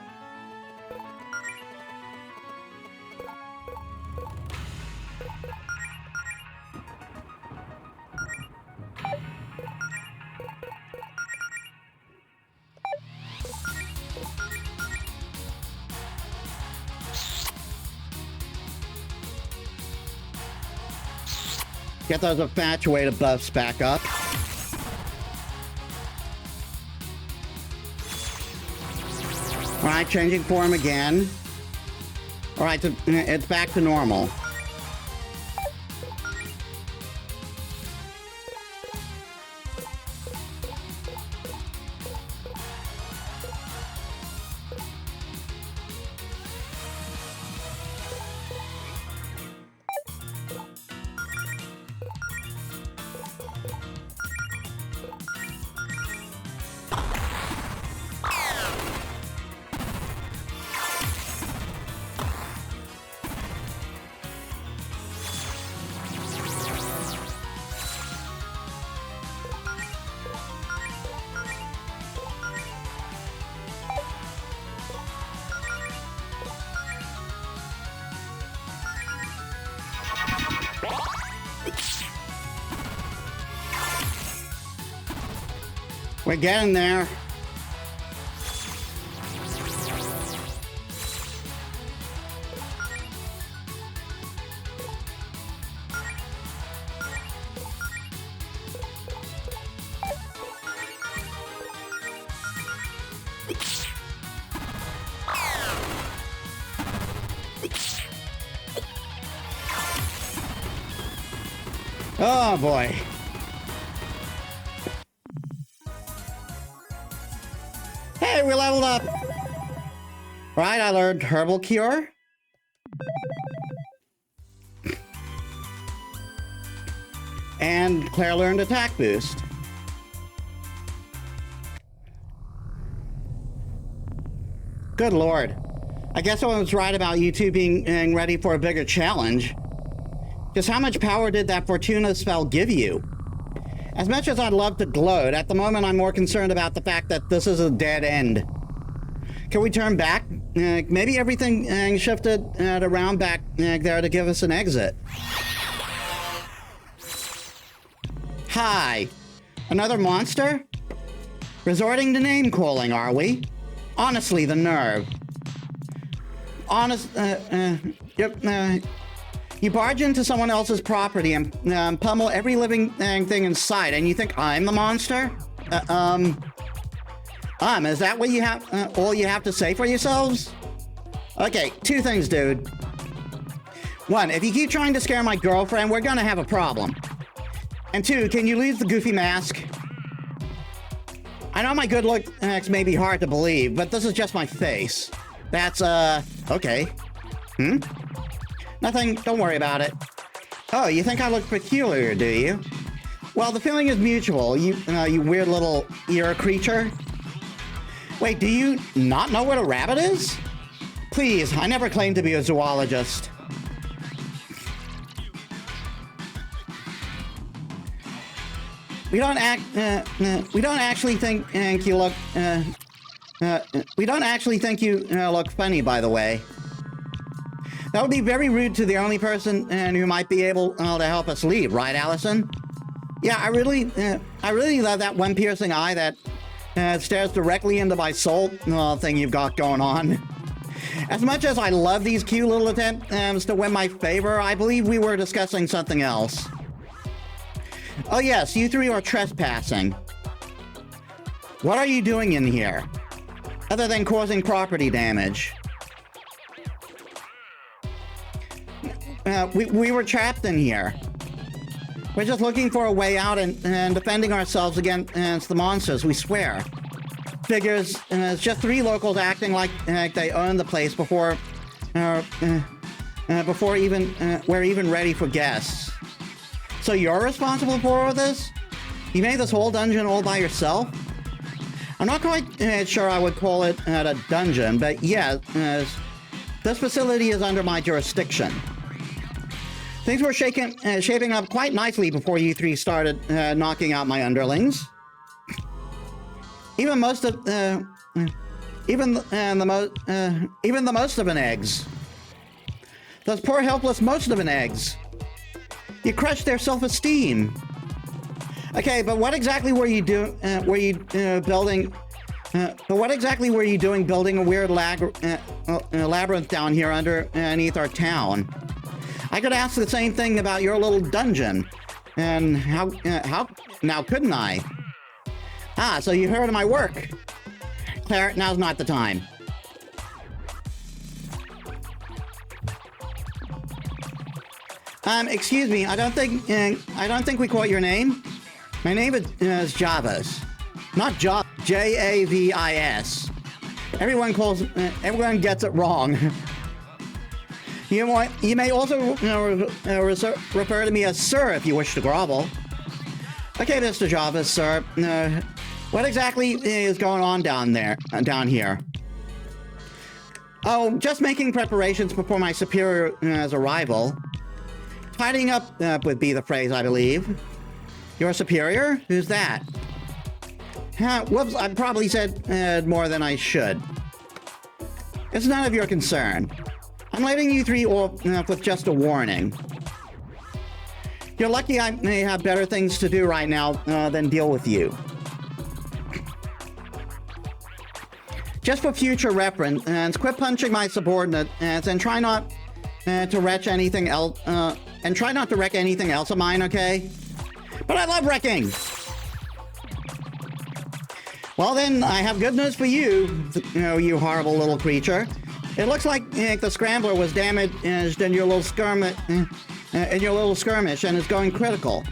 Get those infatuated buffs back up. All right, changing form again. All right, so it's back to normal. We're getting there. Oh boy. Hey, we leveled up. Right, I learned Herbal Cure. And Claire learned Attack Boost. Good lord. I guess I was right about you two being ready for a bigger challenge. Just how much power did that Fortuna spell give you? As much as I'd love to gloat, at the moment I'm more concerned about the fact that this is a dead end. Can we turn back? Maybe everything shifted around back there to give us an exit. Hi. Another monster? Resorting to name-calling, are we? Honestly, the nerve. You barge into someone else's property and pummel every living thing in sight, and you think I'm the monster? Is that what you have? All you have to say for yourselves? Okay, two things, dude. One, if you keep trying to scare my girlfriend, we're gonna have a problem. And two, can you leave the goofy mask? I know my good looks may be hard to believe, but this is just my face. That's, okay. Nothing, don't worry about it. Oh, you think I look peculiar, do you? Well, the feeling is mutual, you weird little ear creature. Wait, do you not know what a rabbit is? Please, I never claimed to be a zoologist. We don't actually think you look, we don't actually think you look funny, by the way. That would be very rude to the only person who might be able to help us leave, right, Allison? Yeah, I really love that one piercing eye that stares directly into my soul thing you've got going on. As much as I love these cute little attempts to win my favor, I believe we were discussing something else. Oh yes, you three are trespassing. What are you doing in here? Other than causing property damage? We were trapped in here. We're just looking for a way out and defending ourselves against the monsters, we swear. Figures, it's just three locals acting like they own the place before we're even ready for guests. So you're responsible for all this? You made this whole dungeon all by yourself? I'm not quite sure I would call it a dungeon, but yeah, this facility is under my jurisdiction. Things were shaping up quite nicely before you three started knocking out my underlings. Even the most of an eggs. Those poor helpless most of an eggs. You crushed their self-esteem. Okay, but what exactly were you doing? Building a weird labyrinth down here underneath our town? I could ask the same thing about your little dungeon. And how, now couldn't I? Ah, so you heard of my work. Claire, now's not the time. Excuse me, I don't think we caught your name. My name is Javis. Not Javis, Javis. Everyone gets it wrong. You may also refer to me as Sir if you wish to grovel. Okay, Mr. Javis, sir. What exactly is going on down here? Oh, just making preparations before my superior's arrival. Tidying up would be the phrase, I believe. Your superior? Who's that? Whoops, I probably said more than I should. It's none of your concern. I'm letting you three off with just a warning. You're lucky I may have better things to do right now than deal with you. Just for future reference, quit punching my subordinates and try not to wreck anything else. And try not to wreck anything else of mine, okay? But I love wrecking! Well then, I have good news for you, you horrible little creature. It looks like the scrambler was damaged in your little skirmish, and is going critical.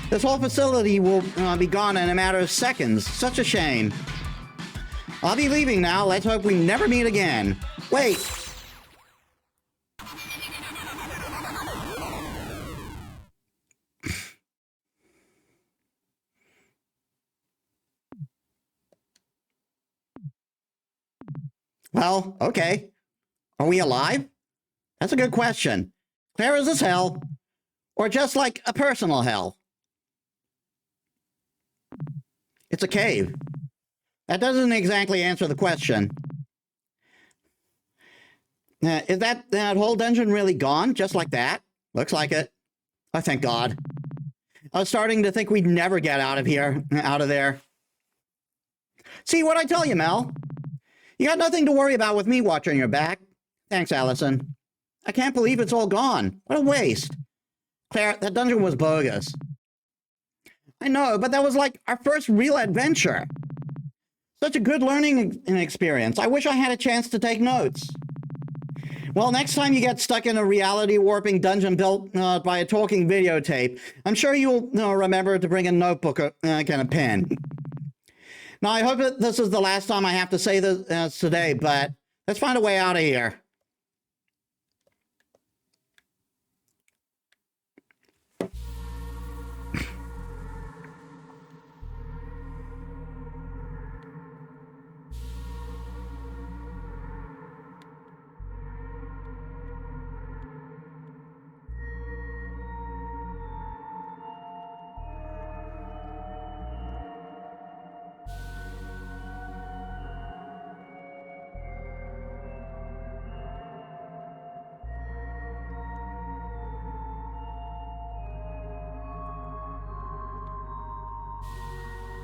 This whole facility will be gone in a matter of seconds. Such a shame. I'll be leaving now. Let's hope we never meet again. Wait! Well, okay. Are we alive? That's a good question. Clear as this hell. Or just like a personal hell? It's a cave. That doesn't exactly answer the question. Is that whole dungeon really gone? Just like that? Looks like it. Oh, thank God. I was starting to think we'd never get out of there. See what I tell you, Mel? You got nothing to worry about with me watching your back. Thanks, Allison. I can't believe it's all gone. What a waste. Claire, that dungeon was bogus. I know, but that was like our first real adventure. Such a good learning experience. I wish I had a chance to take notes. Well, next time you get stuck in a reality-warping dungeon built by a talking videotape, I'm sure you'll remember to bring a notebook and a pen. Now, I hope that this is the last time I have to say this today, but let's find a way out of here.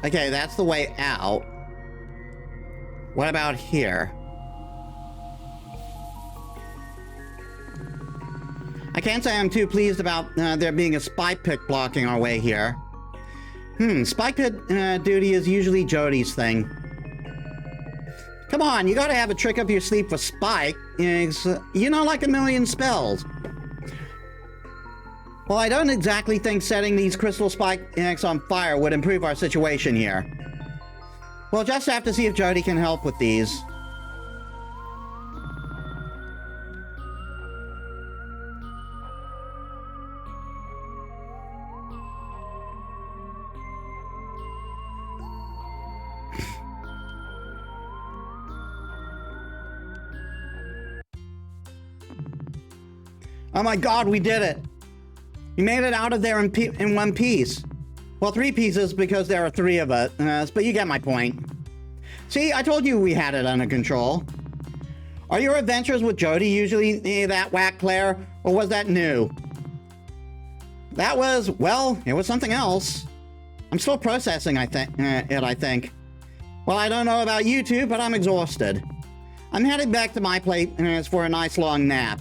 Okay, that's the way out. What about here? I can't say I'm too pleased about there being a spy pit blocking our way here. Spy pit duty is usually Jody's thing. Come on, you gotta have a trick up your sleeve for Spike. You know, like a million spells. Well, I don't exactly think setting these crystal spikes on fire would improve our situation here. We'll just have to see if Jody can help with these. Oh my God, we did it! We made it out of there in one piece. Well, 3 pieces because there are 3 of us, but you get my point. See, I told you we had it under control. Are your adventures with Jody usually that whack, Claire, or was that new? That was, well, it was something else. I'm still processing, I think. Well, I don't know about you two, but I'm exhausted. I'm headed back to my place for a nice long nap.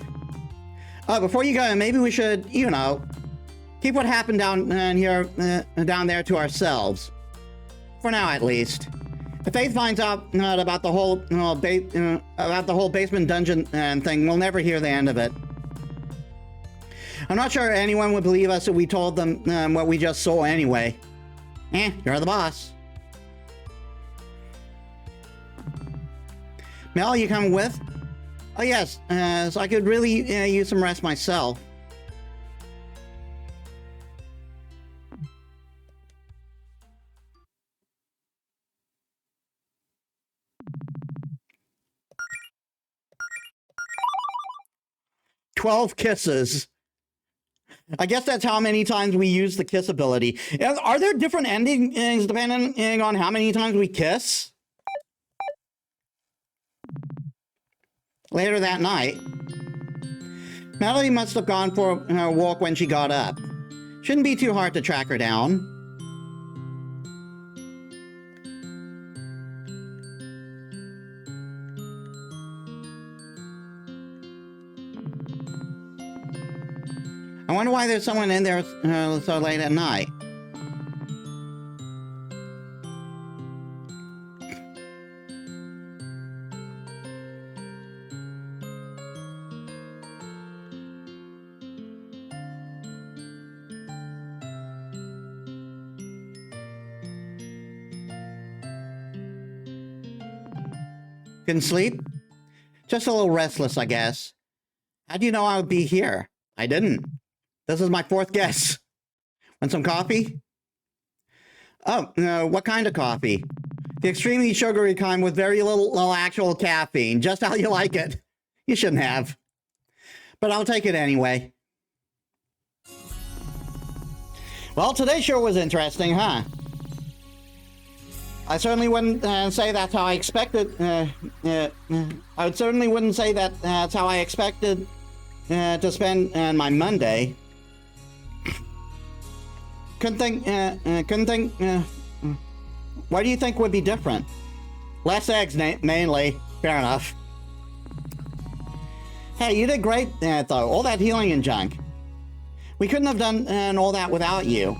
Oh, before you go, maybe we should, Keep what happened down there to ourselves. For now, at least. If Faith finds out about the whole basement dungeon thing, we'll never hear the end of it. I'm not sure anyone would believe us if we told them what we just saw anyway. You're the boss. Mel, you coming with? Oh yes, so I could really use some rest myself. "12 kisses. I guess that's how many times we use the kiss ability. Are there different endings depending on how many times we kiss? Later that night, Melody must have gone for a walk when she got up. Shouldn't be too hard to track her down. I wonder why there's someone in there so late at night. Couldn't sleep? Just a little restless, I guess. How do you know I would be here? I didn't. This is my 4th guess. Want some coffee? Oh, what kind of coffee? The extremely sugary kind with very little actual caffeine. Just how you like it. You shouldn't have. But I'll take it anyway. Well, today sure was interesting, huh? I certainly wouldn't say that's how I expected. I certainly wouldn't say that that's how I expected to spend my Monday. Couldn't think. What do you think would be different? Less eggs, mainly. Fair enough. Hey, you did great, though. All that healing and junk. We couldn't have done all that without you.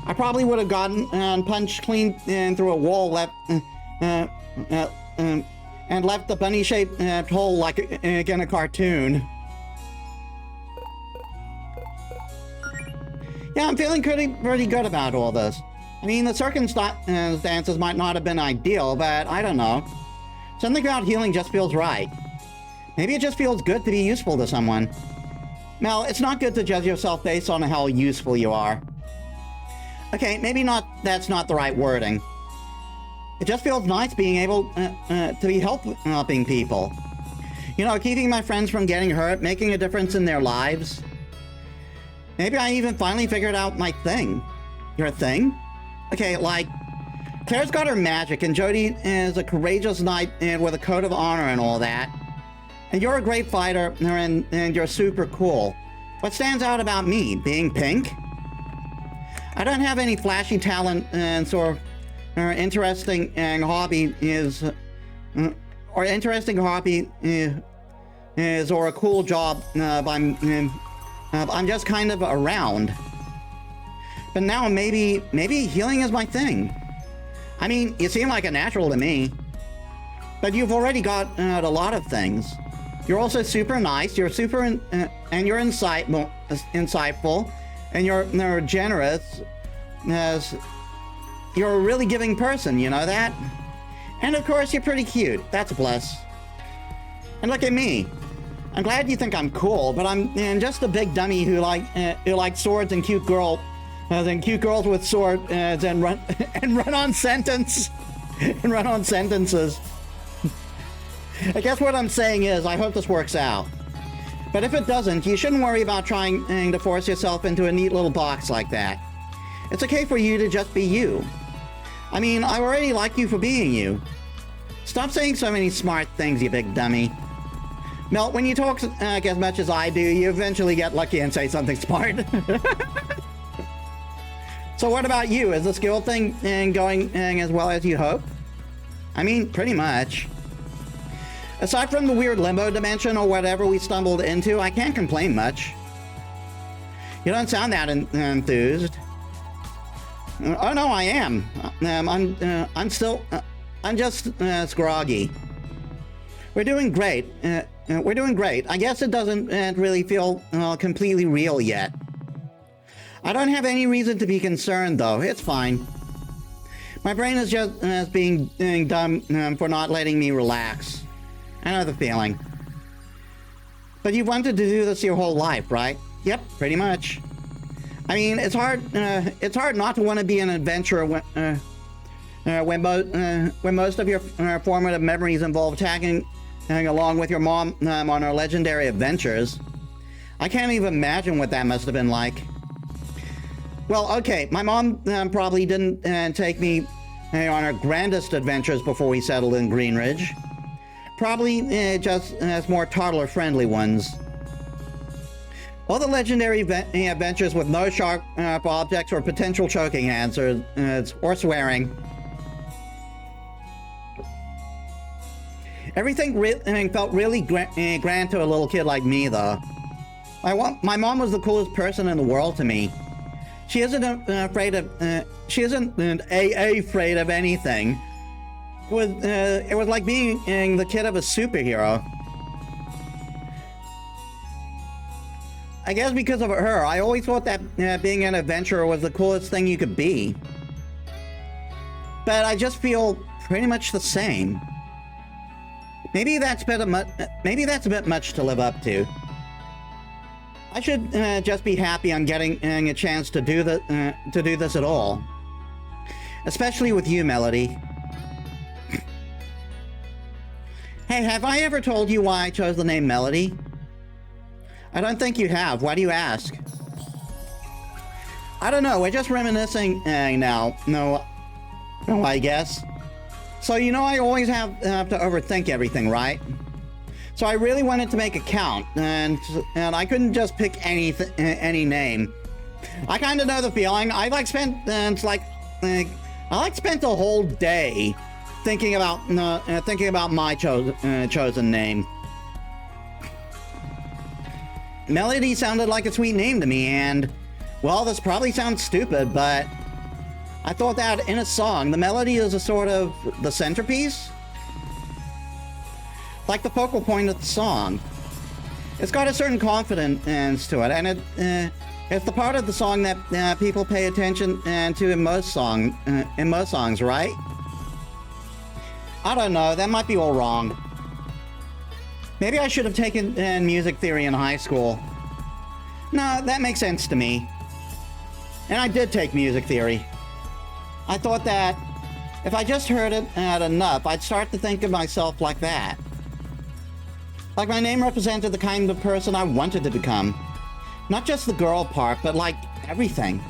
I probably would have gotten punched clean through a wall, and left the bunny-shaped hole like in a cartoon. Yeah, I'm feeling pretty good about all this. I mean, the circumstances might not have been ideal, but I don't know. Something about healing just feels right. Maybe it just feels good to be useful to someone. Mel, it's not good to judge yourself based on how useful you are. Okay, maybe that's not the right wording. It just feels nice being able to be helping people. You know, keeping my friends from getting hurt, making a difference in their lives. Maybe I even finally figured out my thing. Your thing? Okay, like, Claire's got her magic, and Jody is a courageous knight with a code of honor and all that. And you're a great fighter, and you're super cool. What stands out about me? Being pink? I don't have any flashy talent, and so interesting hobby is, or a cool job. I'm just kind of around. But now maybe healing is my thing. I mean, you seem like a natural to me. But you've already got a lot of things. You're also super nice. You're and you're insightful, and you're generous. You're a really giving person. You know that. And of course, you're pretty cute. That's a plus. And look at me. I'm glad you think I'm cool, but I'm just a big dummy who likes swords and cute girls with swords and run on sentences. I guess what I'm saying is I hope this works out. But if it doesn't, you shouldn't worry about trying to force yourself into a neat little box like that. It's okay for you to just be you. I mean, I already like you for being you. Stop saying so many smart things, you big dummy. Mel, when you talk as much as I do, you eventually get lucky and say something smart. So what about you? Is the skill thing going as well as you hope? I mean, pretty much. Aside from the weird limbo dimension or whatever we stumbled into, I can't complain much. You don't sound that enthused. Oh no, I am. I'm just scroggy. We're doing great. We're doing great. I guess it doesn't really feel completely real yet. I don't have any reason to be concerned, though. It's fine. My brain is just being dumb for not letting me relax. I know the feeling. But you've wanted to do this your whole life, right? Yep, pretty much. I mean, it's hard not to want to be an adventurer when most of your formative memories involve tagging along with your mom on her legendary adventures. I can't even imagine what that must have been like. Well, okay, my mom probably didn't take me on her grandest adventures before we settled in Greenridge. Probably just more toddler-friendly ones. All the legendary adventures with no sharp objects or potential choking answers or swearing. Everything felt really grand to a little kid like me, though. My mom was the coolest person in the world to me. She isn't afraid of anything. It was like being the kid of a superhero. I guess because of her, I always thought that being an adventurer was the coolest thing you could be. But I just feel pretty much the same. Maybe that's a bit much to live up to. I should just be happy I'm getting a chance to do this at all. Especially with you, Melody. Hey, have I ever told you why I chose the name Melody? I don't think you have. Why do you ask? I don't know. We're just reminiscing now. No, I guess. So you know I always have to overthink everything, right? So I really wanted to make a count, and I couldn't just pick any name. I kind of know the feeling. I spent a whole day thinking about my chosen name. Melody sounded like a sweet name to me, and well, this probably sounds stupid, but I thought that in a song, the melody is a sort of the centerpiece. Like the focal point of the song. It's got a certain confidence to it, and it's the part of the song that people pay attention to in most songs, right? I don't know, that might be all wrong. Maybe I should have taken music theory in high school. No, that makes sense to me. And I did take music theory. I thought that if I just heard it enough, I'd start to think of myself like that. Like my name represented the kind of person I wanted to become. Not just the girl part, but like everything.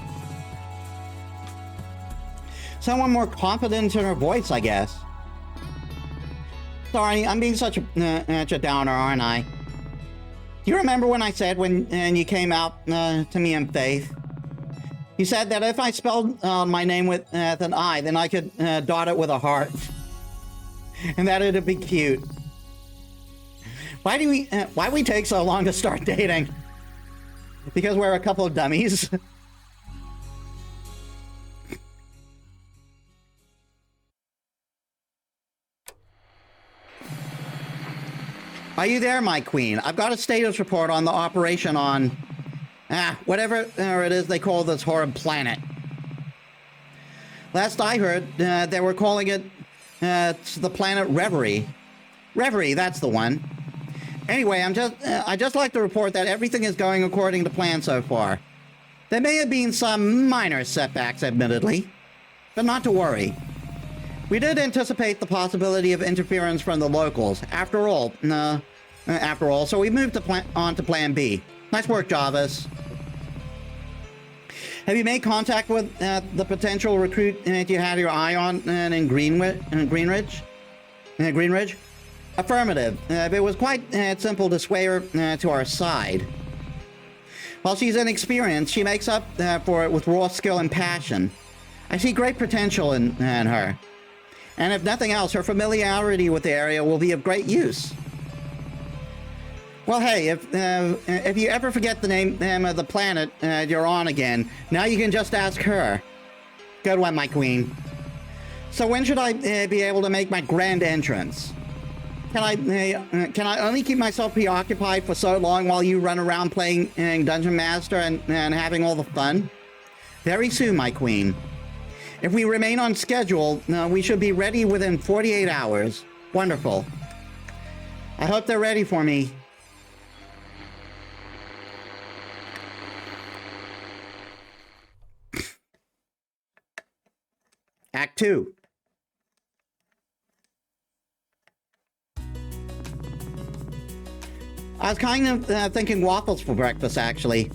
Someone more confident in her voice, I guess. Sorry, I'm being such a downer, aren't I? Do you remember when I said when you came out to me in faith? You said that if I spelled my name with an I, then I could dot it with a heart. And that it'd be cute. Why we take so long to start dating? Because we're a couple of dummies. Are you there, my queen? I've got a status report on the operation on whatever it is they call this horrid planet. Last I heard, they were calling it the planet Reverie. Reverie, that's the one. Anyway, I just like to report that everything is going according to plan so far. There may have been some minor setbacks, admittedly, but not to worry. We did anticipate the possibility of interference from the locals. After all, so we moved on to Plan B. Nice work, Jarvis. Have you made contact with the potential recruit that you had your eye on in Greenridge? Greenridge? Affirmative. It was quite simple to sway her to our side. While she's inexperienced, she makes up for it with raw skill and passion. I see great potential in her. And if nothing else, her familiarity with the area will be of great use. Well, hey, if you ever forget the name of the planet you're on again, now you can just ask her. Good one, my queen. So when should I be able to make my grand entrance? Can I only keep myself preoccupied for so long while you run around playing Dungeon Master and having all the fun? Very soon, my queen. If we remain on schedule, we should be ready within 48 hours. Wonderful. I hope they're ready for me. Act 2. I was kind of thinking waffles for breakfast, actually.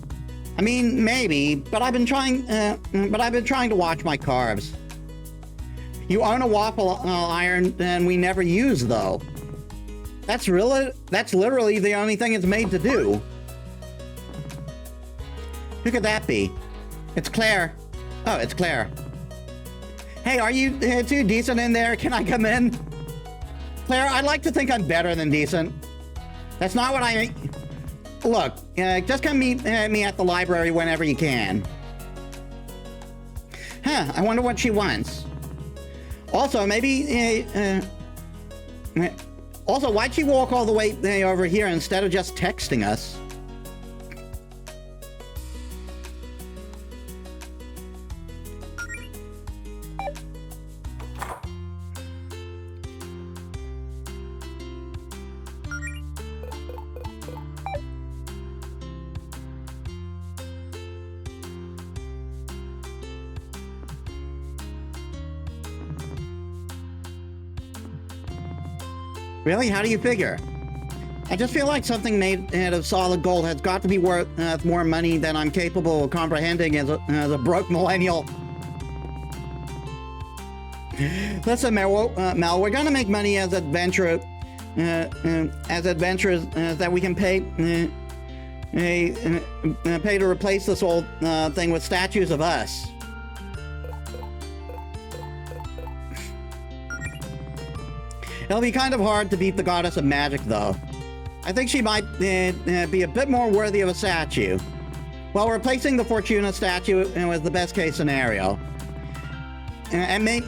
I mean, maybe, but I've been trying to watch my carbs. You own a waffle iron, and we never use though. That's literally the only thing it's made to do. Who could that be? It's Claire. Oh, it's Claire. Hey, are you too decent in there? Can I come in? Claire, I'd like to think I'm better than decent. That's not what I mean. Look, just come meet me at the library whenever you can. Huh, I wonder what she wants. Also, maybe... also, why'd she walk all the way over here instead of just texting us? Really? How do you figure? I just feel like something made out of solid gold has got to be worth more money than I'm capable of comprehending as a broke millennial. Listen, Mel, we're gonna make money as adventurers that we can pay to replace this old thing with statues of us. It'll be kind of hard to beat the goddess of magic, though. I think she might be a bit more worthy of a statue. Well, replacing the Fortuna statue was the best case scenario. And me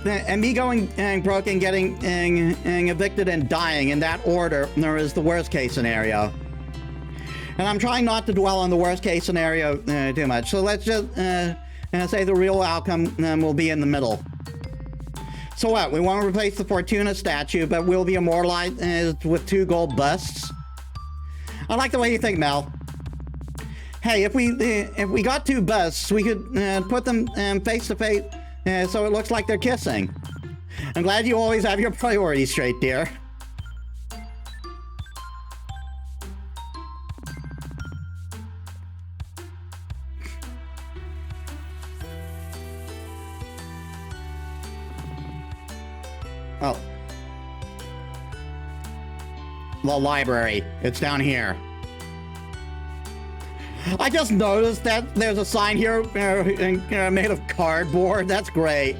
going broke and getting evicted and dying in that order is the worst case scenario. And I'm trying not to dwell on the worst case scenario too much. So let's just say the real outcome will be in the middle. So what? We want to replace the Fortuna statue, but we'll be immortalized with 2 gold busts? I like the way you think, Mel. Hey, if we got 2 busts, we could put them face to face, so it looks like they're kissing. I'm glad you always have your priorities straight, dear. Oh. The library. It's down here. I just noticed that there's a sign here made of cardboard. That's great.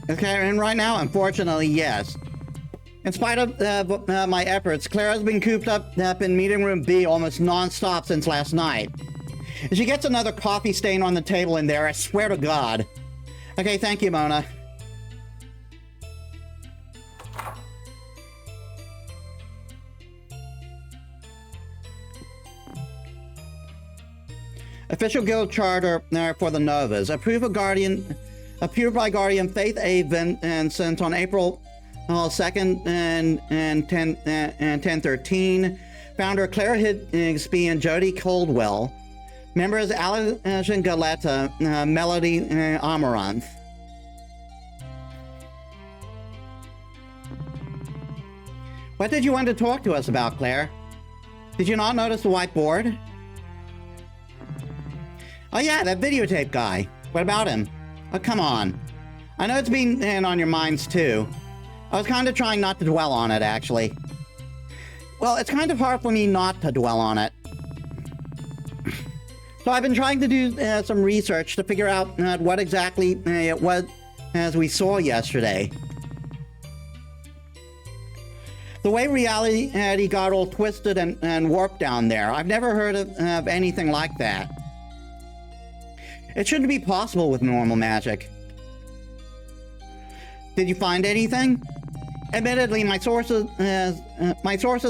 Okay, and right now, unfortunately, yes. In spite of my efforts, Clara's been cooped up in meeting room B almost non-stop since last night. If she gets another coffee stain on the table in there, I swear to God. Okay, thank you, Mona. Official guild charter for the Novas. Approved by Guardian Faith A. Vincent on April 2nd and 1013. Founder Clara Higsby and Jody Coldwell. Members Alan Galetta, Melody Amaranth. What did you want to talk to us about, Claire? Did you not notice the whiteboard? Oh yeah, that videotape guy. What about him? Oh, come on. I know it's been on your minds, too. I was kind of trying not to dwell on it, actually. Well, it's kind of hard for me not to dwell on it. So I've been trying to do some research to figure out what exactly it was as we saw yesterday. The way reality got all twisted and warped down there, I've never heard of anything like that. It shouldn't be possible with normal magic. Did you find anything? Admittedly, my sources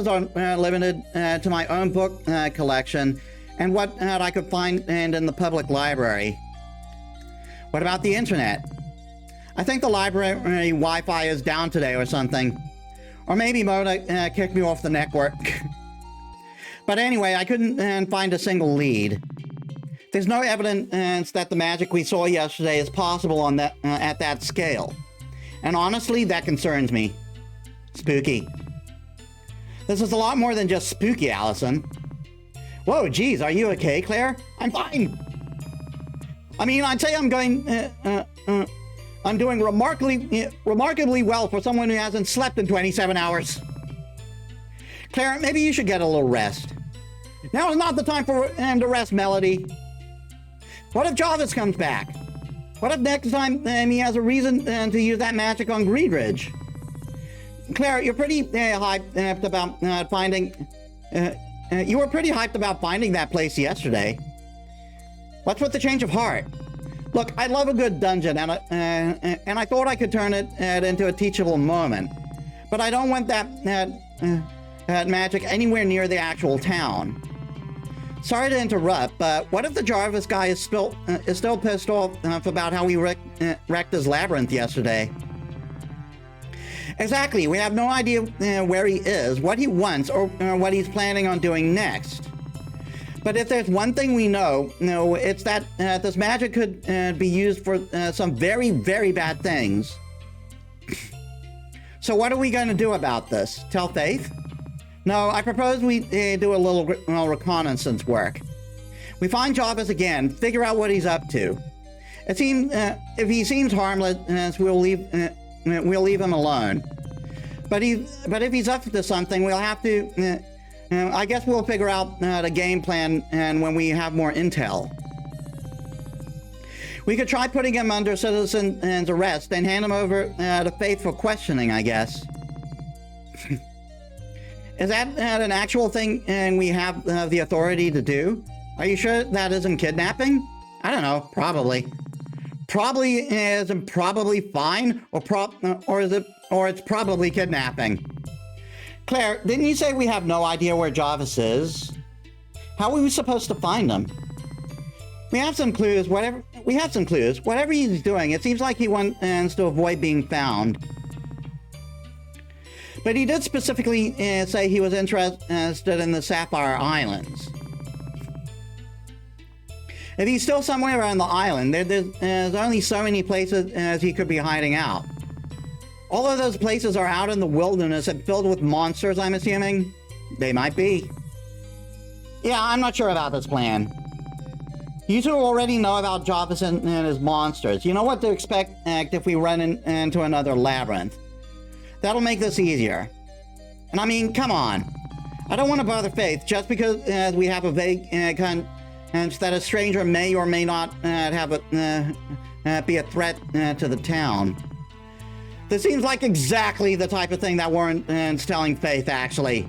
are limited to my own book collection and what I could find in the public library. What about the internet? I think the library Wi-Fi is down today or something. Or maybe Mona kicked me off the network. But anyway, I couldn't find a single lead. There's no evidence that the magic we saw yesterday is possible on that at that scale. And honestly, that concerns me. Spooky. This is a lot more than just spooky, Allison. Whoa, geez, are you okay, Claire? I'm fine. I mean, I'd say I'm doing remarkably well for someone who hasn't slept in 27 hours. Claire, maybe you should get a little rest. Now is not the time for him to rest, Melody. What if Jarvis comes back? What if next time he has a reason to use that magic on Greenridge? Claire, you're pretty hyped about finding... you were pretty hyped about finding that place yesterday. What's with the change of heart? Look, I love a good dungeon, and I thought I could turn it into a teachable moment. But I don't want that magic anywhere near the actual town. Sorry to interrupt, but what if the Jarvis guy is still pissed off about how we wrecked his labyrinth yesterday? Exactly, we have no idea where he is, what he wants, or what he's planning on doing next. But if there's one thing we know, it's that this magic could be used for some very, very bad things. So what are we going to do about this? Tell Faith? No, I propose we do a little reconnaissance work. We find Jarvis again, figure out what he's up to. It seems if he seems harmless, we'll leave him alone. But if he's up to something, we'll have to. I guess we'll figure out the game plan and when we have more intel. We could try putting him under citizen's arrest and hand him over to Faith for questioning, I guess. Is that an actual thing and we have the authority to do? Are you sure that isn't kidnapping? I don't know, probably. Probably isn't probably fine, or it's probably kidnapping. Claire, didn't you say we have no idea where Jarvis is? How are we supposed to find him? We have some clues, whatever he's doing, it seems like he wants to avoid being found. But he did specifically say he was interested in the Sapphire Islands. If he's still somewhere around the island, there's only so many places as he could be hiding out. All of those places are out in the wilderness and filled with monsters, I'm assuming? They might be. Yeah, I'm not sure about this plan. You two already know about Jarvis and his monsters. You know what to expect if we run into another labyrinth. That'll make this easier. And I mean, come on. I don't want to bother Faith just because we have a vague hunch that a stranger may or may not be a threat to the town. This seems like exactly the type of thing that warrants telling Faith, actually.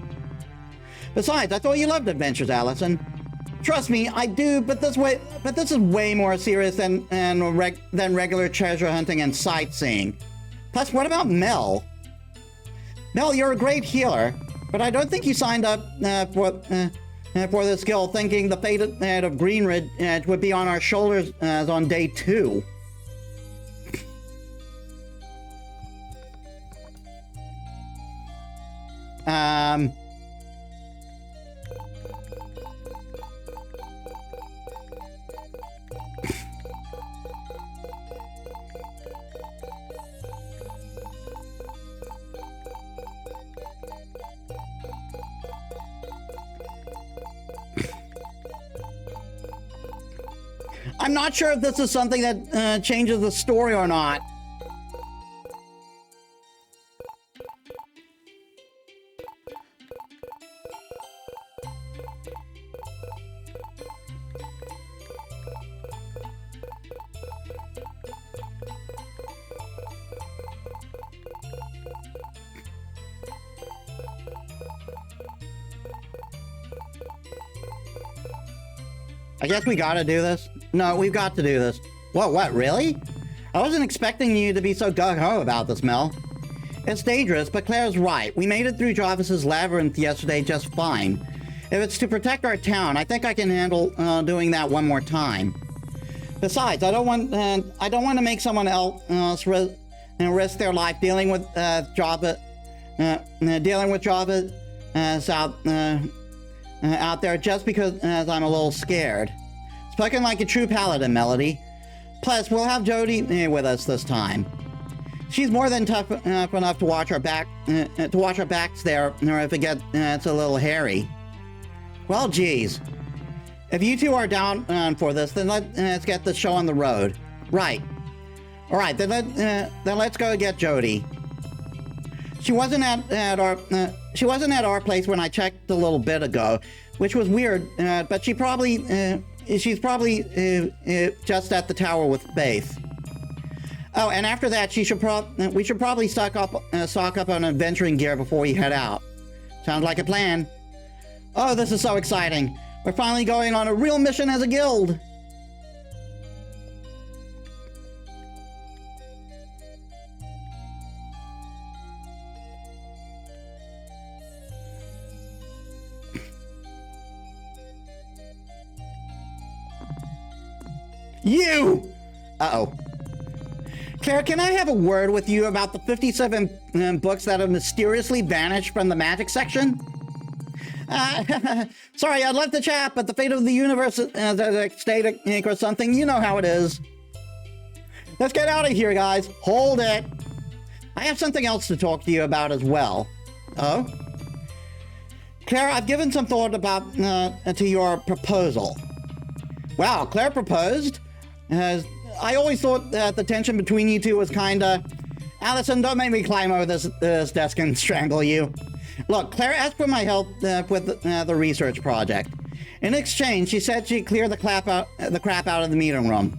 Besides, I thought you loved adventures, Allison. Trust me, I do, but this is way more serious than regular treasure hunting and sightseeing. Plus, what about Mel? Mel, you're a great healer, but I don't think you signed up for this skill thinking the fate of Greenridge would be on our shoulders on day 2. I'm not sure if this is something that changes the story or not. I guess we gotta do this. No, we've got to do this. Whoa, what, really? I wasn't expecting you to be so gung-ho about this, Mel. It's dangerous, but Claire's right. We made it through Jarvis's labyrinth yesterday just fine. If it's to protect our town, I think I can handle doing that one more time. Besides, I don't want to make someone else risk their life dealing with Jarvis out there just because I'm a little scared. Spoken like a true paladin, Melody. Plus, we'll have Jody with us this time. She's more than tough enough to watch our backs there, or if it gets a little hairy. Well, geez. If you two are down for this, then let's get the show on the road. Right. All right, then let's go get Jody. She wasn't at our place when I checked a little bit ago, which was weird. But she's probably just at the tower with Faith. Oh, and after that, we should probably stock up on adventuring gear before we head out. Sounds like a plan. Oh, this is so exciting. We're finally going on a real mission as a guild. You! Uh-oh. Claire, can I have a word with you about the 57 books that have mysteriously vanished from the magic section? Sorry, I'd love to chat, but the fate of the universe is at stake or something. You know how it is. Let's get out of here, guys. Hold it. I have something else to talk to you about as well. Oh? Claire, I've given some thought about to your proposal. Wow, Claire proposed? I always thought that the tension between you two was kinda... Allison, don't make me climb over this desk and strangle you. Look, Claire asked for my help with the research project. In exchange, she said she'd clear the crap out of the meeting room.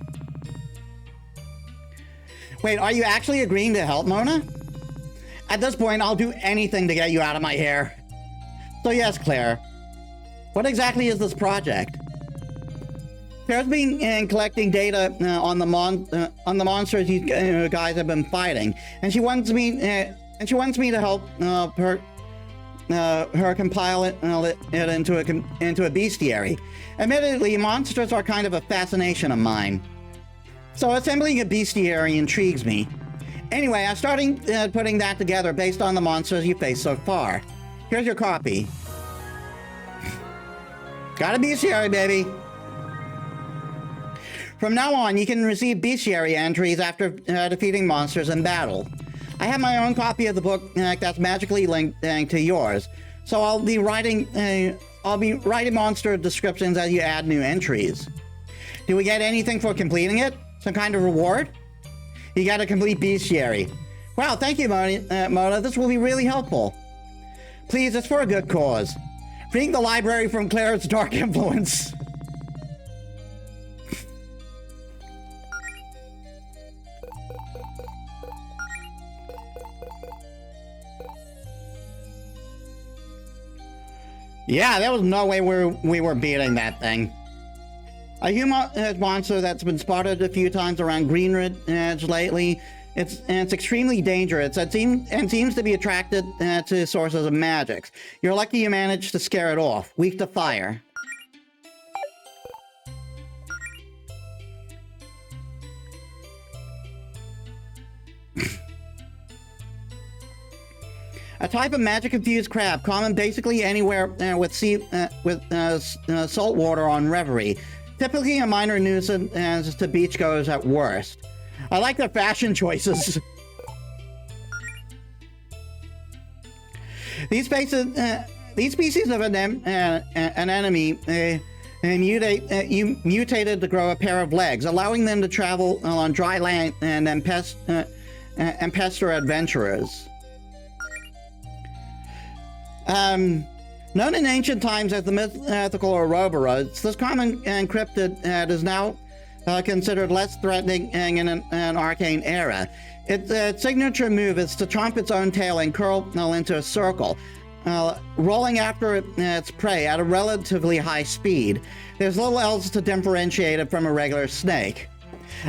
Wait, are you actually agreeing to help, Mona? At this point, I'll do anything to get you out of my hair. So yes, Claire. What exactly is this project? Claire's been collecting data on the monsters you guys have been fighting, and she wants me to help her compile it into a bestiary. Admittedly, monsters are kind of a fascination of mine, so assembling a bestiary intrigues me. Anyway, I'm starting putting that together based on the monsters you faced so far. Here's your copy. Got a bestiary, baby. From now on, you can receive bestiary entries after defeating monsters in battle. I have my own copy of the book that's magically linked to yours, so I'll be writing monster descriptions as you add new entries. Do we get anything for completing it? Some kind of reward? You got a complete bestiary. Wow, thank you, Mona. This will be really helpful. Please, it's for a good cause. Freeing the library from Claire's dark influence. Yeah, there was no way we were beating that thing. Ayumu monster that's been spotted a few times around Greenridge lately. It's extremely dangerous and seems to be attracted to sources of magics. You're lucky you managed to scare it off. Weak to fire. A type of magic-infused crab, common basically anywhere with salt water on Reverie. Typically a minor nuisance to beachgoers at worst. I like their fashion choices. These species of an enemy mutated to grow a pair of legs, allowing them to travel on dry land and pester adventurers. Known in ancient times as the mythical Ouroboros, this common cryptid is now considered less threatening in an arcane era. Its signature move is to chomp its own tail and curl into a circle. rolling after its prey at a relatively high speed. There's little else to differentiate it from a regular snake.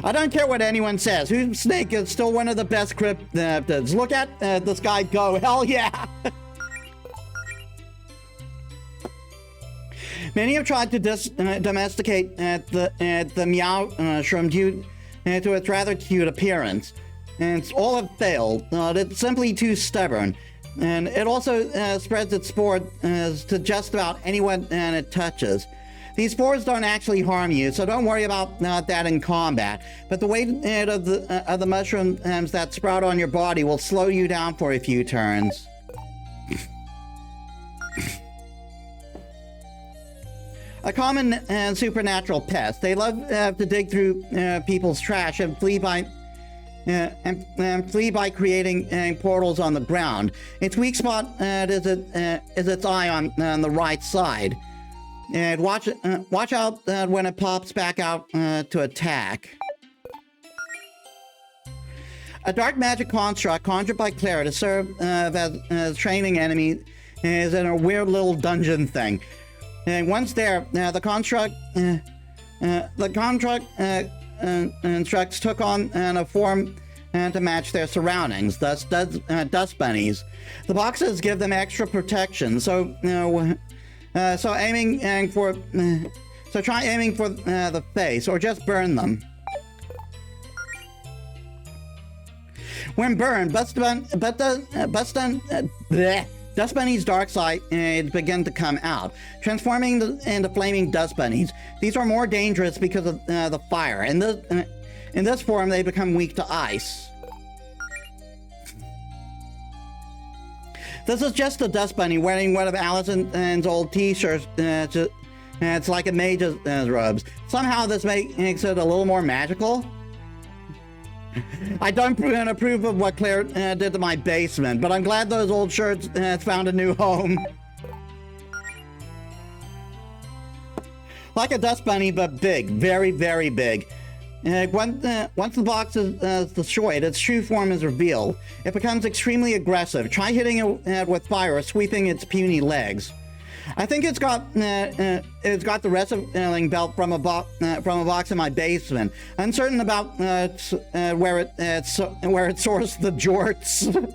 I don't care what anyone says. Snake is still one of the best cryptids. Look at this guy go. Hell yeah! Many have tried to domesticate the meow shroom due to its rather cute appearance. And all have failed. It's simply too stubborn. And it also spreads its spores to just about anyone it touches. These spores don't actually harm you, so don't worry about that in combat. But the weight of the mushrooms that sprout on your body will slow you down for a few turns. A common and supernatural pest. They love to dig through people's trash and flee by creating portals on the ground. Its weak spot is its eye on the right side. And watch out when it pops back out to attack. A dark magic construct conjured by Claire to serve as training enemy is in a weird little dungeon thing. And once there, the construct instructs took on a form to match their surroundings, thus dust bunnies. The boxes give them extra protection, so try aiming for the face, or just burn them. When burned, Dust Bunny's dark side begin to come out, transforming into flaming dust bunnies. These are more dangerous because of the fire. In this form, they become weak to ice. This is just a dust bunny wearing one of Allison's old t-shirts. It's like a mage's robes. Somehow this makes it a little more magical. I don't approve of what Claire did to my basement, but I'm glad those old shirts found a new home. Like a dust bunny, but big. Very, very big. Once the box is destroyed, its true form is revealed. It becomes extremely aggressive. Try hitting it with fire or sweeping its puny legs. I think it's got the wrestling belt from a box in my basement. Uncertain about where it sourced the jorts.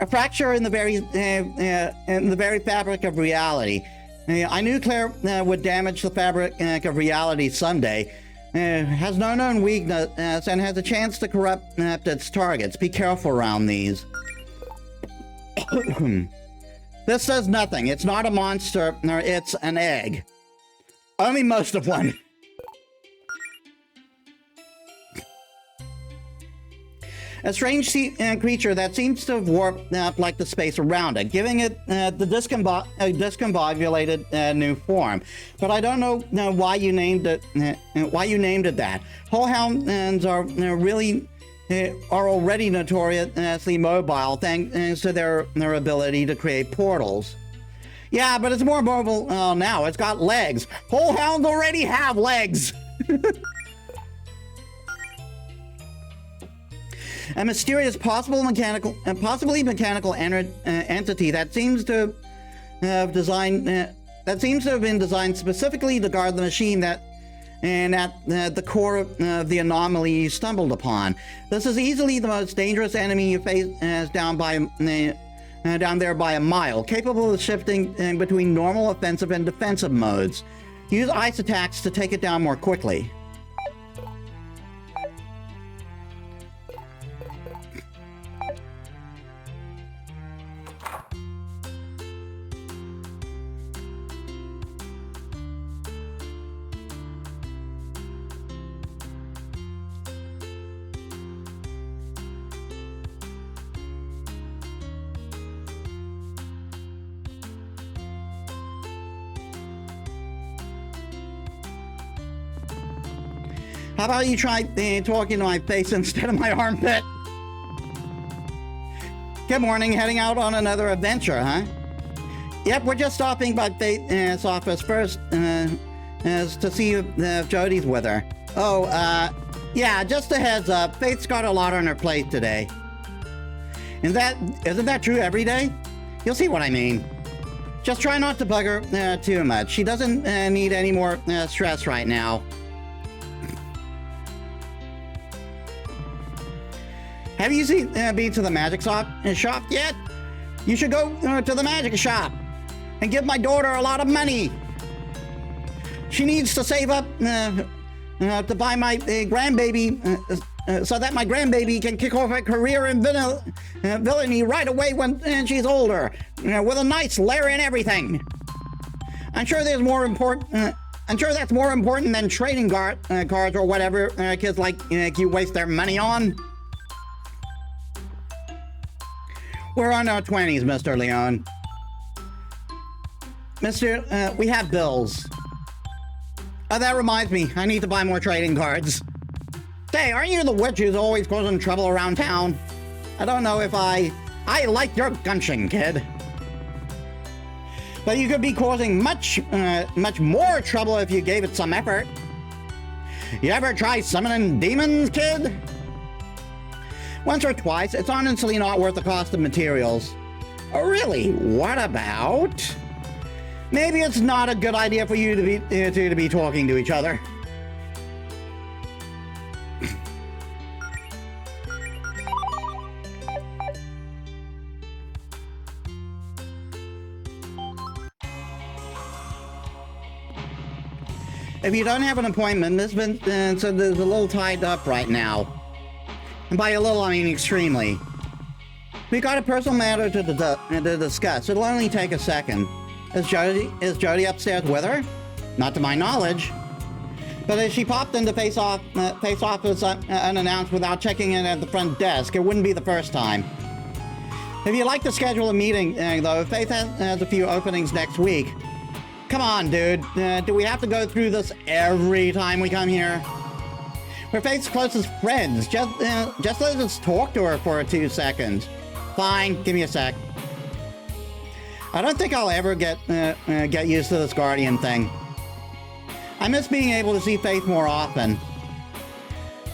A fracture in the very fabric of reality. I knew Claire would damage the fabric of reality someday. Has no known weakness and has a chance to corrupt its targets. Be careful around these. This says nothing. It's not a monster, nor it's an egg. Only most of one. A strange creature that seems to have warped like the space around it, giving it the discombobulated new form. But I don't know why you named it that. Whole hounds are already notoriously mobile thanks to their ability to create portals. Yeah, but it's more mobile now. It's got legs. Whole hounds already have legs. A mysterious, possibly mechanical entity that seems to have been designed specifically to guard the machine at the core of the anomaly you stumbled upon. This is easily the most dangerous enemy you face down there by a mile, capable of shifting between normal offensive and defensive modes. Use ice attacks to take it down more quickly. How about you try talking to my face instead of my armpit? Good morning, heading out on another adventure, huh? Yep, we're just stopping by Faith's office first to see if Jody's with her. Oh, Yeah, just a heads up. Faith's got a lot on her plate today. Isn't that true every day? You'll see what I mean. Just try not to bug her too much. She doesn't need any more stress right now. Have you been to the magic shop yet? You should go to the magic shop and give my daughter a lot of money. She needs to save up to buy my grandbaby so that my grandbaby can kick off a career in villainy right away when she's older, with a nice lair and everything. I'm sure that's more important than trading cards or whatever kids like you waste their money on. We're on our 20s, Mr. Leon. We have bills. Oh, that reminds me. I need to buy more trading cards. Say, aren't you the witch who's always causing trouble around town? I don't know if I like your gumption, kid. But you could be causing much more trouble if you gave it some effort. You ever try summoning demons, kid? Once or twice, it's honestly not worth the cost of materials. Oh, really? What about? Maybe it's not a good idea for you to be talking to each other. If you don't have an appointment, Miss Vincent is a little tied up right now. And by a little, I mean extremely. We got a personal matter to discuss. It'll only take a second. Is Jody upstairs with her? Not to my knowledge. But if she popped into face office unannounced without checking in at the front desk, it wouldn't be the first time. If you'd like to schedule a meeting, though, Faith has a few openings next week. Come on, dude. Do we have to go through this every time we come here? We're Faith's closest friends. Just let us talk to her for 2 seconds. Fine, give me a sec. I don't think I'll ever get used to this Guardian thing. I miss being able to see Faith more often.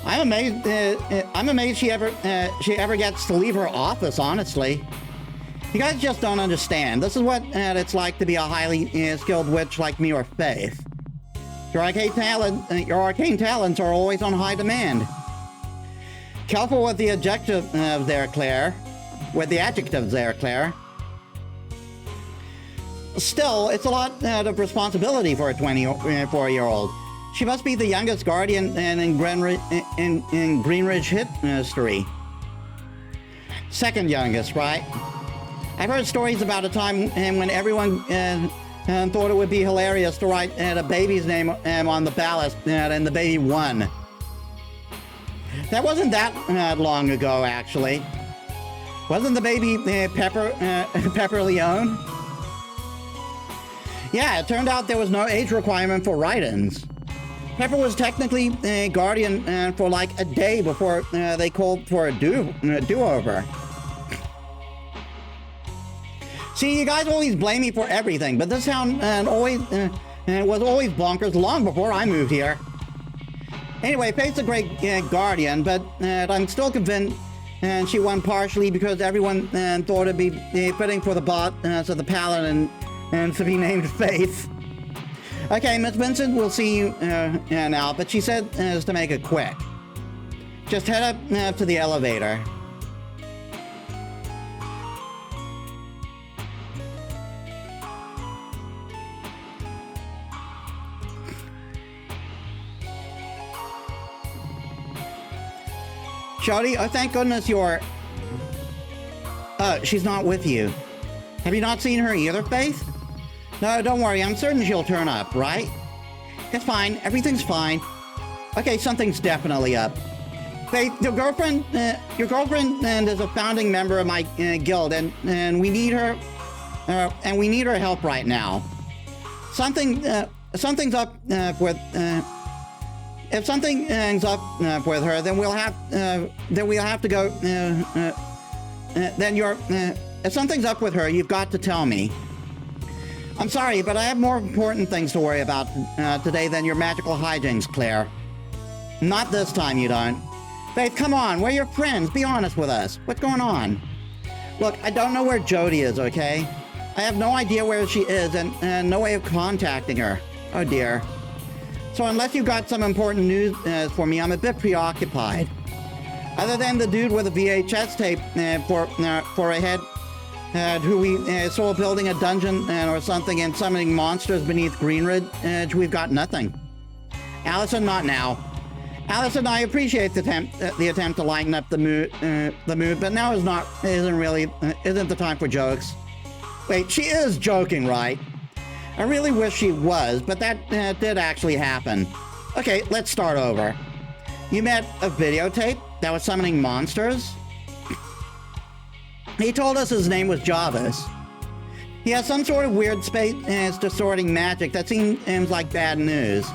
I'm amazed she ever gets to leave her office, honestly. You guys just don't understand. This is what it's like to be a highly skilled witch like me or Faith. Your arcane talents are always on high demand. Careful with the adjectives there, Claire. Still, it's a lot of responsibility for a 24-year-old. She must be the youngest guardian in Greenridge history. Second youngest, right? I've heard stories about a time when everyone thought it would be hilarious to write a baby's name on the ballot and the baby won. That wasn't that long ago, actually. Wasn't the baby Pepper Leone? Yeah, it turned out there was no age requirement for write-ins. Pepper was technically a guardian for like a day before they called for a do-over. See, you guys always blame me for everything, but this town was always bonkers long before I moved here. Anyway, Faith's a great guardian, but I'm still convinced she won partially because everyone thought it'd be fitting for the boss of the paladin and to be named Faith. Okay, Miss Vincent, we'll see you now, but she said to make it quick. Just head up to the elevator. Jody, oh, thank goodness you're... she's not with you. Have you not seen her either, Faith? No, don't worry, I'm certain she'll turn up, right? It's fine, everything's fine. Okay, something's definitely up. Faith, your girlfriend is a founding member of my guild, and we need her help right now. Something's up with... If something's up with her, then we'll have to go. If something's up with her, you've got to tell me. I'm sorry, but I have more important things to worry about today than your magical hijinks, Claire. Not this time you don't. Faith, come on, we're your friends. Be honest with us. What's going on? Look, I don't know where Jody is, okay? I have no idea where she is and no way of contacting her. Oh dear. So unless you've got some important news for me, I'm a bit preoccupied. Other than the dude with a VHS tape for a head who we saw building a dungeon or something and summoning monsters beneath Greenridge, we've got nothing. Allison, not now. Allison, I appreciate the attempt to lighten up the mood, but now isn't the time for jokes. Wait, she is joking, right? I really wish she was, but that did actually happen. Okay, let's start over. You met a videotape that was summoning monsters? He told us his name was Jarvis. He has some sort of weird space distorting magic that seems like bad news.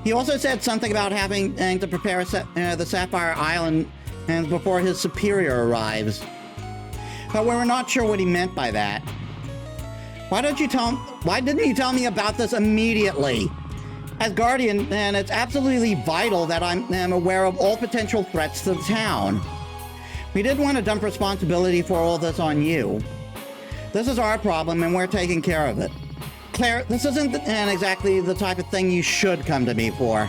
He also said something about having to prepare the Sapphire Island before his superior arrives. But we were not sure what he meant by that. Why didn't you tell me about this immediately? As Guardian, it's absolutely vital that I'm aware of all potential threats to the town. We didn't want to dump responsibility for all this on you. This is our problem and we're taking care of it. Claire, this isn't exactly the type of thing you should come to me for.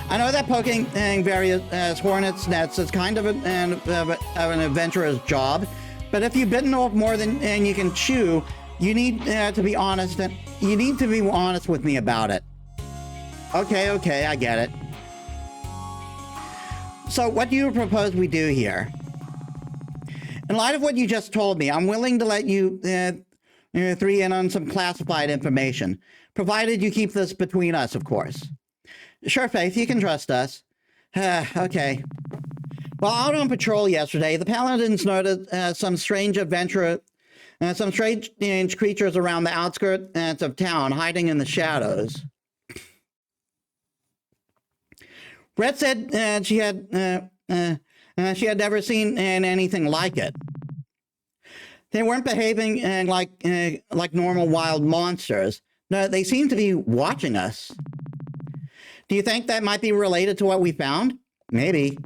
I know that poking various hornets' nets is kind of an adventurer's job, but if you've bitten off more than you can chew, you need to be honest. You need to be honest with me about it. Okay, I get it. So, what do you propose we do here? In light of what you just told me, I'm willing to let you three in on some classified information, provided you keep this between us, of course. Sure, Faith, you can trust us. Okay. While out on patrol yesterday, the Paladins noted some strange creatures around the outskirts of town, hiding in the shadows. Brett said she had never seen anything like it. They weren't behaving like normal wild monsters. No, they seemed to be watching us. Do you think that might be related to what we found? Maybe.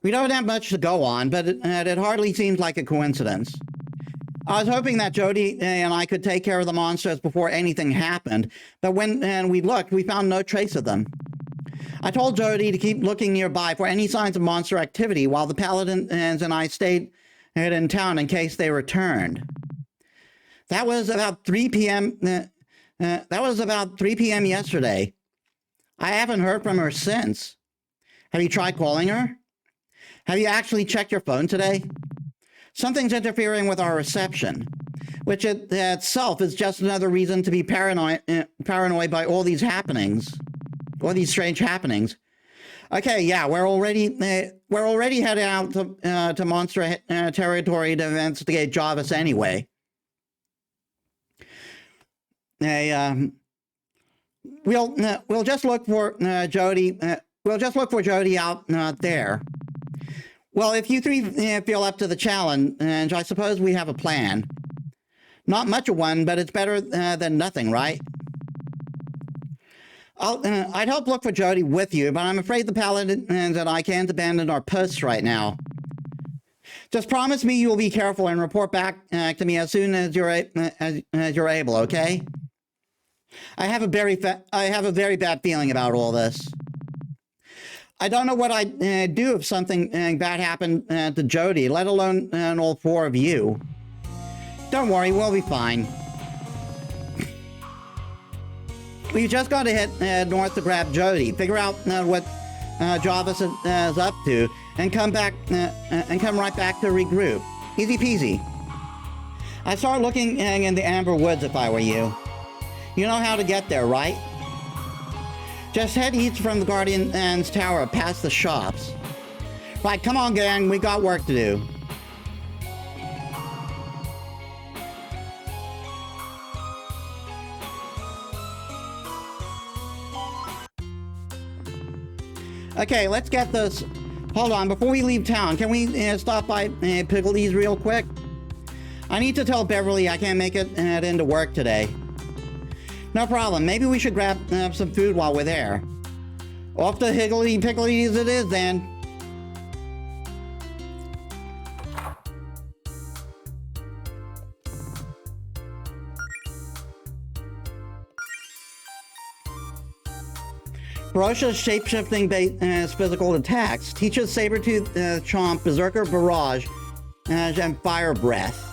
We don't have much to go on, but it hardly seems like a coincidence. I was hoping that Jody and I could take care of the monsters before anything happened, but when we looked, we found no trace of them. I told Jody to keep looking nearby for any signs of monster activity while the Paladins and I stayed in town in case they returned. That was about 3 p.m. Yesterday. I haven't heard from her since. Have you tried calling her? Have you actually checked your phone today? Something's interfering with our reception, which itself is just another reason to be paranoid by all these happenings. All these strange happenings. Okay, yeah, we're already headed out to monster territory to investigate Jarvis anyway. We'll just look for Jody. We'll just look for Jody out there. Well, if you three feel up to the challenge, I suppose we have a plan. Not much of one, but it's better than nothing, right? I'd help look for Jody with you, but I'm afraid the Paladins and I can't abandon our posts right now. Just promise me you'll be careful and report back to me as soon as you're able, okay? I have a very bad feeling about all this. I don't know what I'd do if something bad happened to Jody, let alone all four of you. Don't worry, we'll be fine. We just got to head north to grab Jody, figure out what Jarvis is up to, and come right back to regroup. Easy peasy. I'd start looking in the Amber Woods if I were you. You know how to get there, right? Just head east from the Guardian's Tower, past the shops. Right, come on, gang, we got work to do. Okay, let's get this. Hold on, before we leave town, can we stop by Piggly's real quick? I need to tell Beverly I can't make it into work today. No problem. Maybe we should grab some food while we're there. Off the higgledy pickledies it is then. Ferocious shape-shifting physical attacks. Teaches Sabertooth Chomp, Berserker Barrage, and Fire Breath.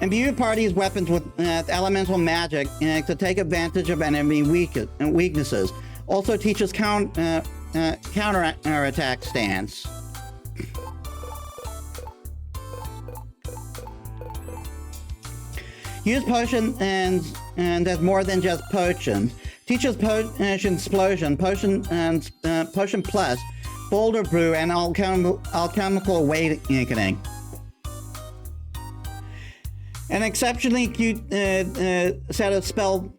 Imbue parties weapons with elemental magic to take advantage of enemy weaknesses. Also teaches counter attack stance. Use potion and as more than just potions. Teaches potion explosion, potion plus, boulder brew, and alchemical awakening. An exceptionally cute set of spells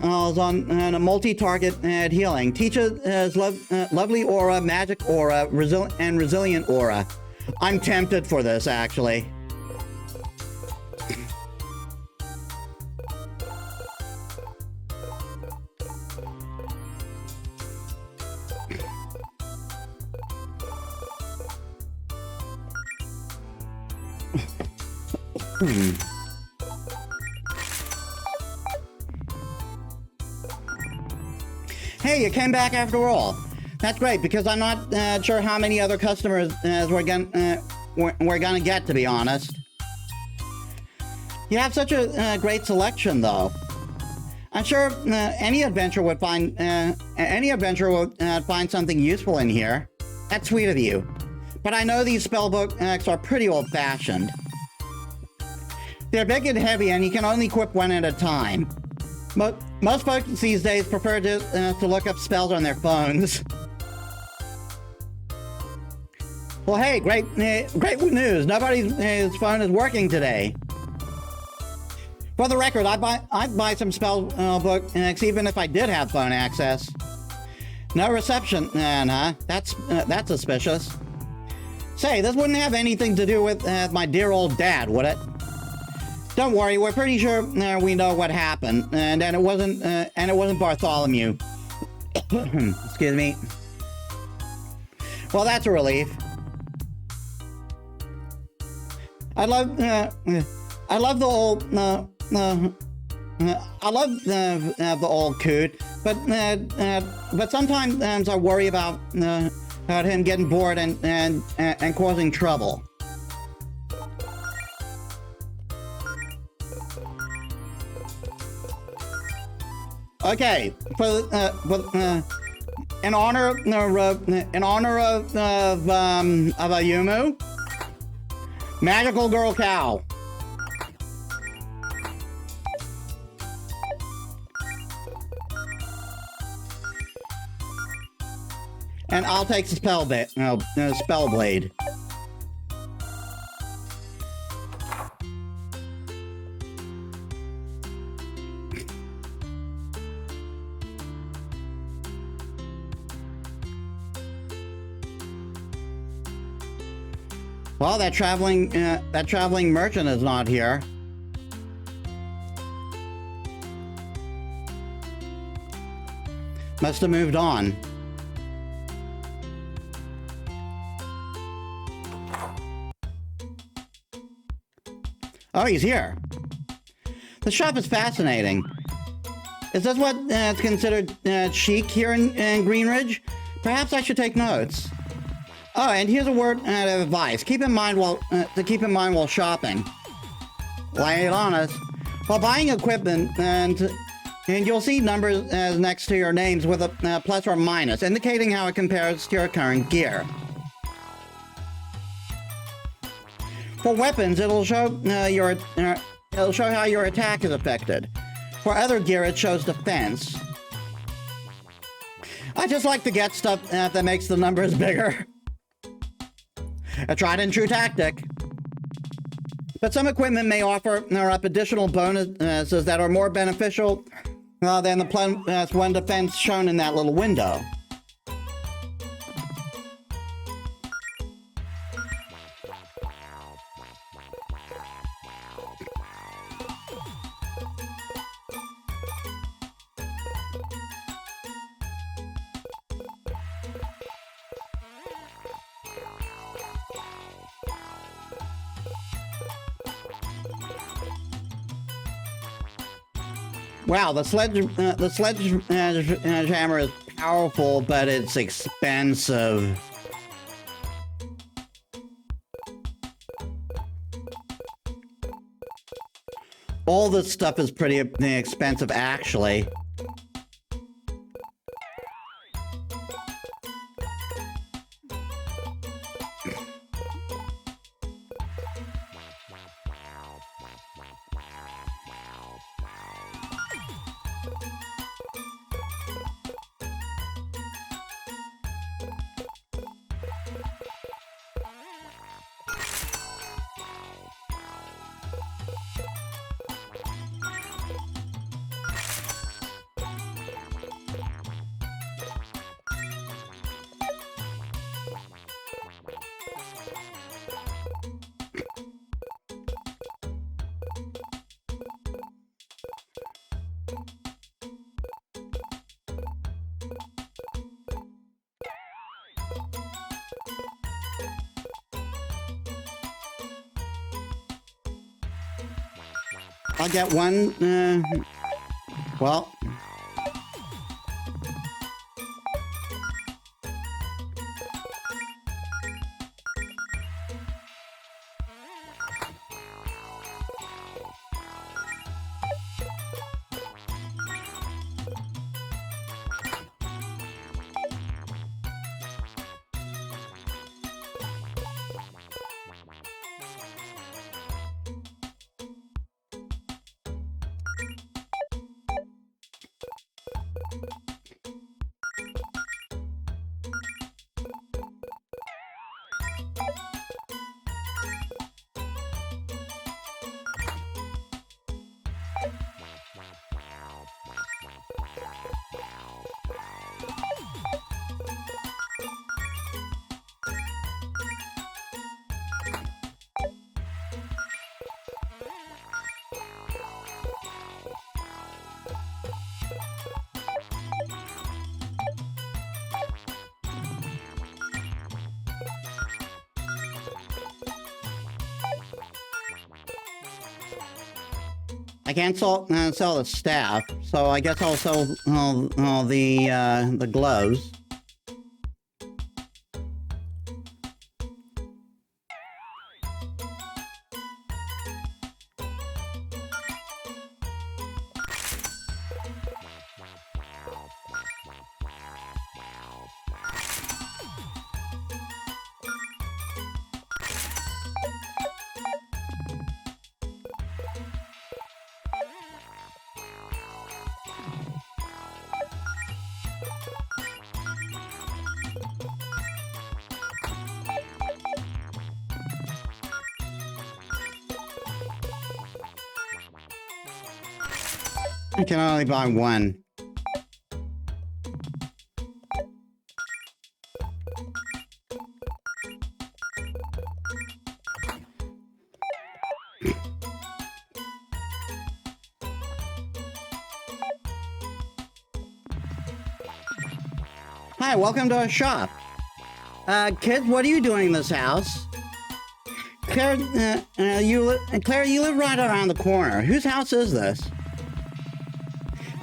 on a multi-target healing. Teaches lovely aura, magic aura, and resilient aura. I'm tempted for this, actually. Hey, you came back after all. That's great, because I'm not sure how many other customers we're gonna get, to be honest. You have such a great selection, though. I'm sure any adventurer would find something useful in here. That's sweet of you. But I know these spellbooks are pretty old-fashioned. They're big and heavy, and you can only equip one at a time. Most folks these days prefer to look up spells on their phones. Well, hey, great news. Nobody's phone is working today. For the record, I'd buy some spell books even if I did have phone access. No reception, huh? That's suspicious. Say, this wouldn't have anything to do with my dear old dad, would it? Don't worry, we're pretty sure we know what happened, and it wasn't Bartholomew. Excuse me. Well, that's a relief. I love the old coot, but sometimes I worry about him getting bored and causing trouble. Okay, in honor of Ayumu, Magical Girl Cow. And I'll take the spell blade. Well, that traveling merchant is not here. Must have moved on. Oh, he's here. The shop is fascinating. Is this what is considered chic here in Greenridge? Perhaps I should take notes. Oh, and here's a word of advice. Keep in mind while shopping. Lay it on us. While buying equipment, and you'll see numbers next to your names with a plus or minus, indicating how it compares to your current gear. For weapons, it'll show how your attack is affected. For other gear, it shows defense. I just like to get stuff that makes the numbers bigger. A tried and true tactic. But some equipment may offer up additional bonuses that are more beneficial than the plus one defense shown in that little window. Wow, the sledgehammer is powerful, but it's expensive. All this stuff is pretty expensive, actually. I'll get one, well. I can't sell the staff, so I guess I'll sell the gloves. I can only buy one. Hi, welcome to our shop. Kids, what are you doing in this house? Claire, you live right around the corner. Whose house is this?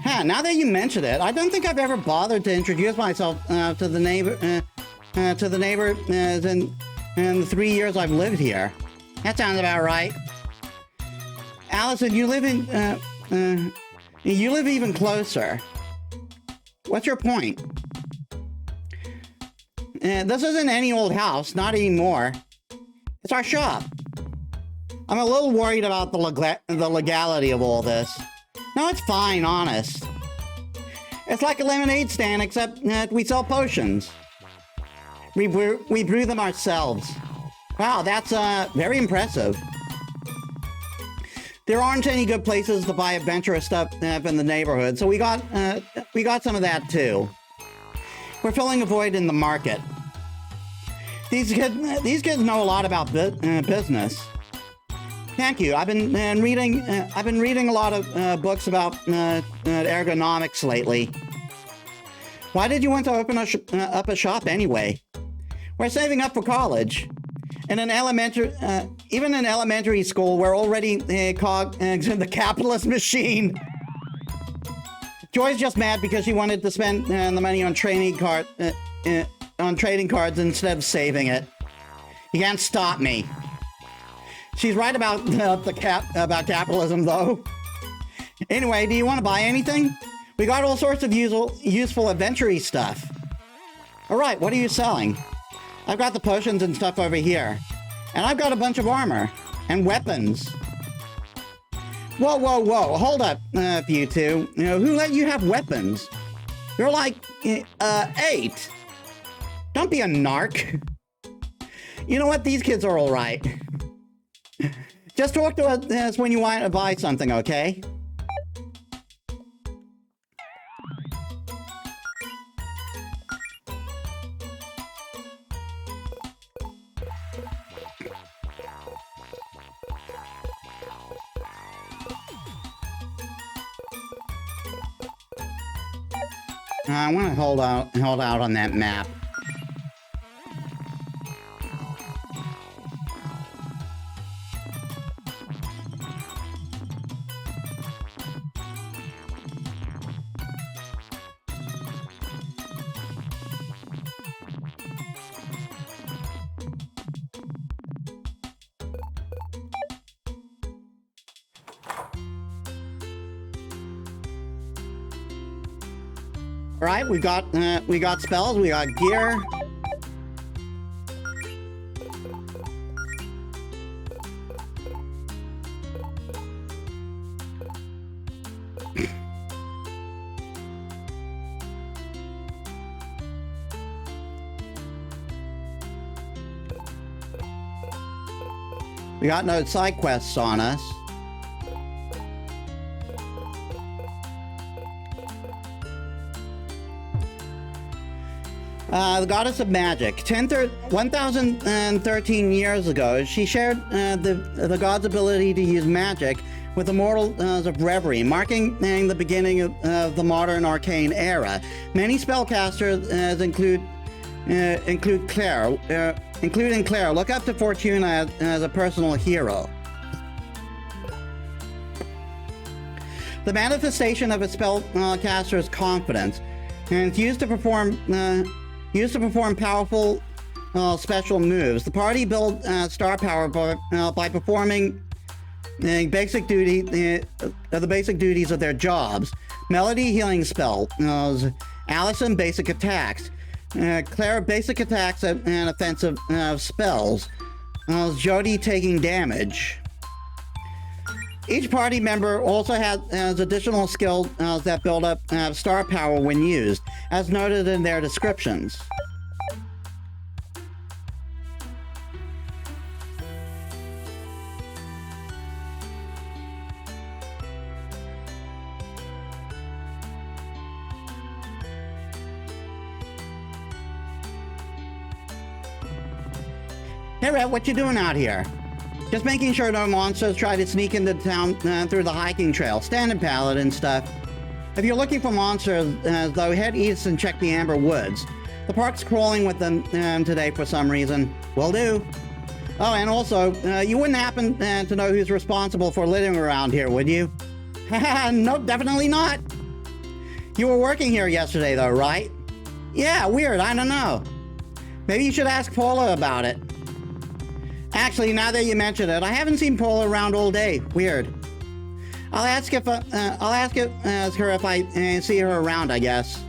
Huh, now that you mention it, I don't think I've ever bothered to introduce myself to the neighbor in the 3 years I've lived here. That sounds about right. Allison, you live even closer. What's your point? This isn't any old house, not anymore. It's our shop. I'm a little worried about the legality of all this. No, it's fine, honest. It's like a lemonade stand, except that we sell potions. We brew them ourselves. Wow, that's very impressive. There aren't any good places to buy adventurous stuff in the neighborhood, so we got some of that too. We're filling a void in the market. These kids know a lot about business. Thank you. I've been reading a lot of books about ergonomics lately. Why did you want to open up a shop anyway? We're saving up for college. Even in elementary school, we're already cogs in the capitalist machine. Joy's just mad because she wanted to spend the money on trading cards instead of saving it. You can't stop me. She's right about about capitalism, though. Anyway, do you want to buy anything? We got all sorts of useful adventure-y stuff. All right, what are you selling? I've got the potions and stuff over here. And I've got a bunch of armor and weapons. Whoa, whoa, whoa. Hold up, you two. You know, who let you have weapons? You're like, 8. Don't be a narc. You know what? These kids are all right. Just talk to us when you want to buy something, okay? I want to hold out on that map. All right, we got spells, we got gear. We got no side quests on us. The goddess of magic. 1,013 years ago, she shared the god's ability to use magic with the mortals of reverie, marking the beginning of the modern arcane era. Many spellcasters include Claire, including Claire. Look up to Fortuna as a personal hero. The manifestation of a spellcaster's confidence, and it's used to perform powerful special moves. The party build star power by performing the basic duties of their jobs. Melody healing spell. Allison basic attacks. Claire basic attacks and offensive spells. Jody taking damage. Each party member also has additional skills that build up star power when used, as noted in their descriptions. Hey Red, what you doing out here? Just making sure no monsters try to sneak into town through the hiking trail. Standard paladin stuff. If you're looking for monsters, though, head east and check the Amber Woods. The park's crawling with them today for some reason. Will do. Oh, and also, you wouldn't happen to know who's responsible for littering around here, would you? Nope, definitely not. You were working here yesterday, though, right? Yeah, weird, I don't know. Maybe you should ask Paula about it. Actually, now that you mention it, I haven't seen Paula around all day. Weird. I'll ask her if I see her around, I guess.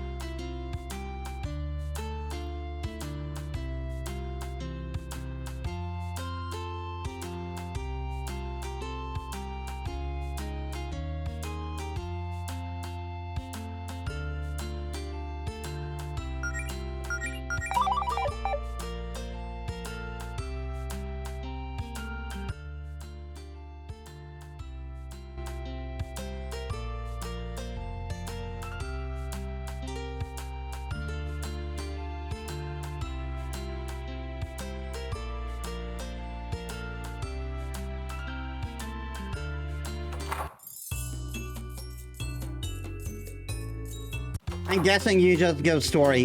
I'm guessing you just give story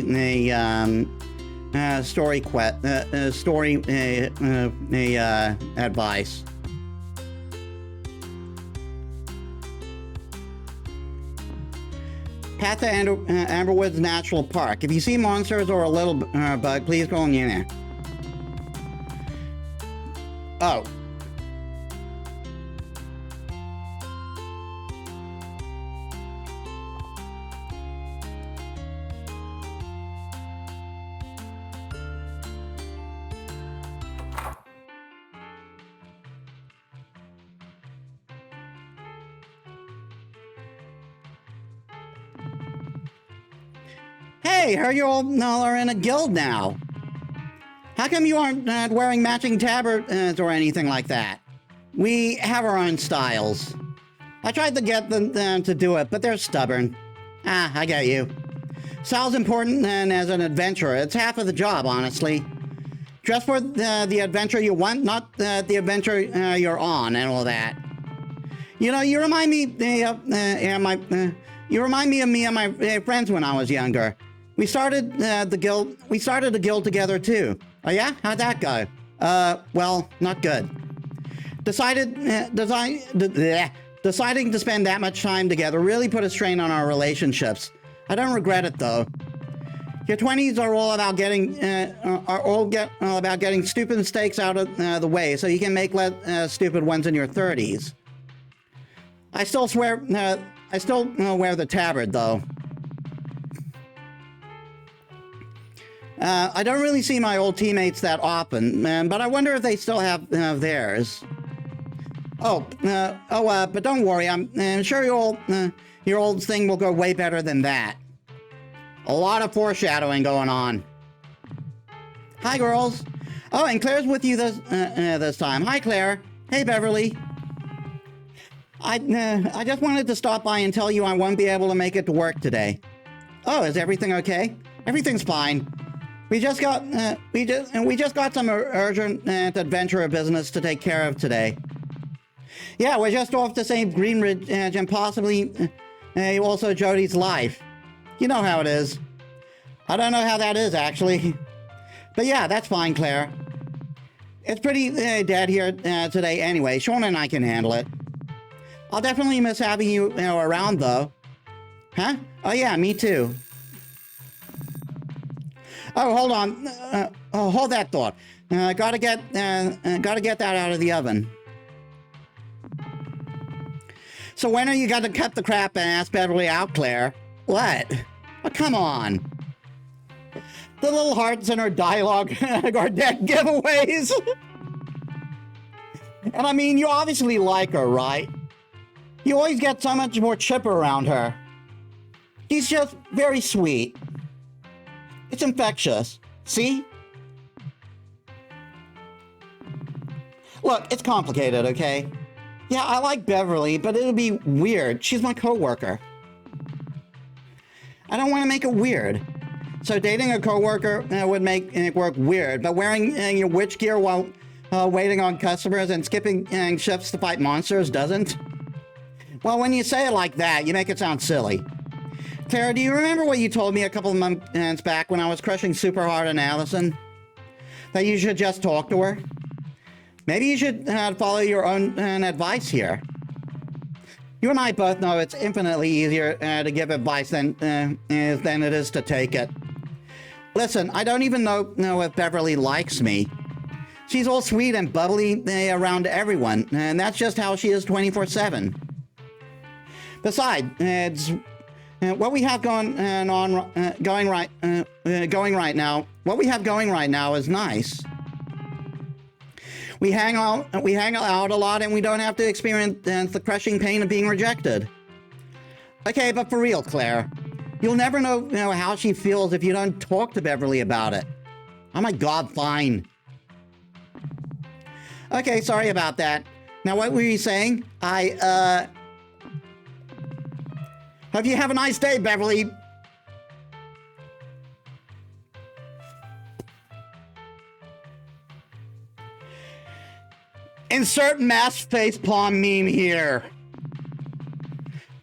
advice. Path to Amberwoods National Park. If you see monsters or a little bug, please go in there. Oh. Hey, heard you all are in a guild now. How come you aren't wearing matching tabards or anything like that? We have our own styles. I tried to get them to do it, but they're stubborn. Ah, I get you. Style's important as an adventurer. It's half of the job, honestly. Dress for the adventure you want, not the adventure you're on and all that. You know, you remind me you remind me of me and my friends when I was younger. We started the guild. We started a guild together too. Oh yeah? How'd that go? Well, not good. Deciding to spend that much time together really put a strain on our relationships. I don't regret it though. Your 20s are all about getting about getting stupid mistakes out of the way, so you can make less stupid ones in your 30s. I still wear the tabard though. I don't really see my old teammates that often, but I wonder if they still have theirs. But don't worry, I'm sure your old thing will go way better than that. A lot of foreshadowing going on. Hi, girls. Oh, and Claire's with you this time. Hi, Claire. Hey, Beverly. I just wanted to stop by and tell you I won't be able to make it to work today. Oh, is everything okay? Everything's fine. We just got some urgent adventurer business to take care of today. Yeah, we're just off to save Greenridge and possibly also Jody's life. You know how it is. I don't know how that is actually, but yeah, that's fine, Claire. It's pretty dead here today anyway. Sean and I can handle it. I'll definitely miss having you around though. Huh? Oh yeah, me too. Oh, hold on. Hold that thought. Gotta get that out of the oven. So when are you gonna cut the crap and ask Beverly out, Claire? What? Oh, come on. The little hearts in her dialogue are dead giveaways. And I mean, you obviously like her, right? You always get so much more chipper around her. She's just very sweet. It's infectious. See? Look, it's complicated, okay? Yeah, I like Beverly, but it'll be weird. She's my coworker. I don't want to make it weird. So dating a coworker would make it work weird, but wearing your witch gear while waiting on customers and skipping shifts to fight monsters doesn't? Well, when you say it like that, you make it sound silly. Claire, do you remember what you told me a couple of months back when I was crushing super hard on Allison? That you should just talk to her? Maybe you should follow your own advice here. You and I both know it's infinitely easier to give advice than it is to take it. Listen, I don't even know if Beverly likes me. She's all sweet and bubbly around everyone, and that's just how she is 24/7. Besides, it's what we have going right now. What we have going right now is nice. We hang out a lot, and we don't have to experience the crushing pain of being rejected. Okay, but for real, Claire, you'll never know how she feels if you don't talk to Beverly about it. Oh my God, fine. Okay, sorry about that. Now, what were you saying? Hope you have a nice day, Beverly. Insert mass facepalm meme here.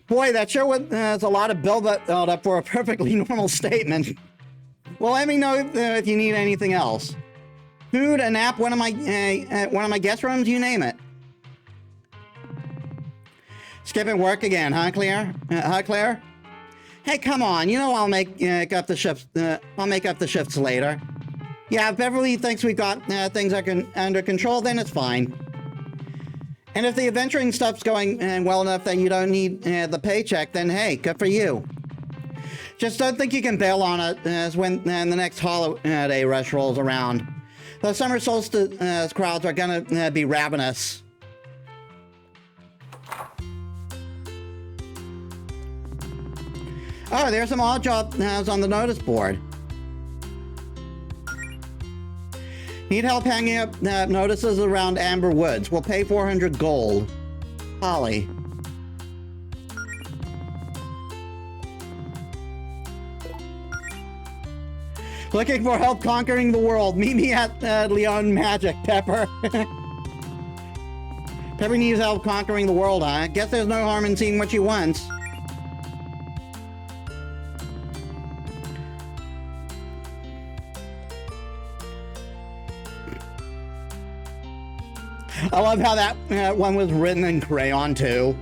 Boy, that sure was a lot of build up for a perfectly normal statement. Well, let me know if you need anything else. Food, a nap, one of my guest rooms, you name it. Skipping work again, huh, Claire? Hey, come on. You know I'll make up the shifts. I'll make up the shifts later. Yeah, if Beverly thinks we've got things under control, then it's fine. And if the adventuring stuff's going well enough that you don't need the paycheck, then hey, good for you. Just don't think you can bail on it as when the next holiday rush rolls around. The summer solstice crowds are gonna be ravenous. Oh, there's some odd jobs on the notice board. Need help hanging up notices around Amber Woods. We'll pay 400 gold. Holly. Looking for help conquering the world. Meet me at Leon Magic, Pepper. Pepper needs help conquering the world, huh? Guess there's no harm in seeing what she wants. I love how that one was written in crayon, too.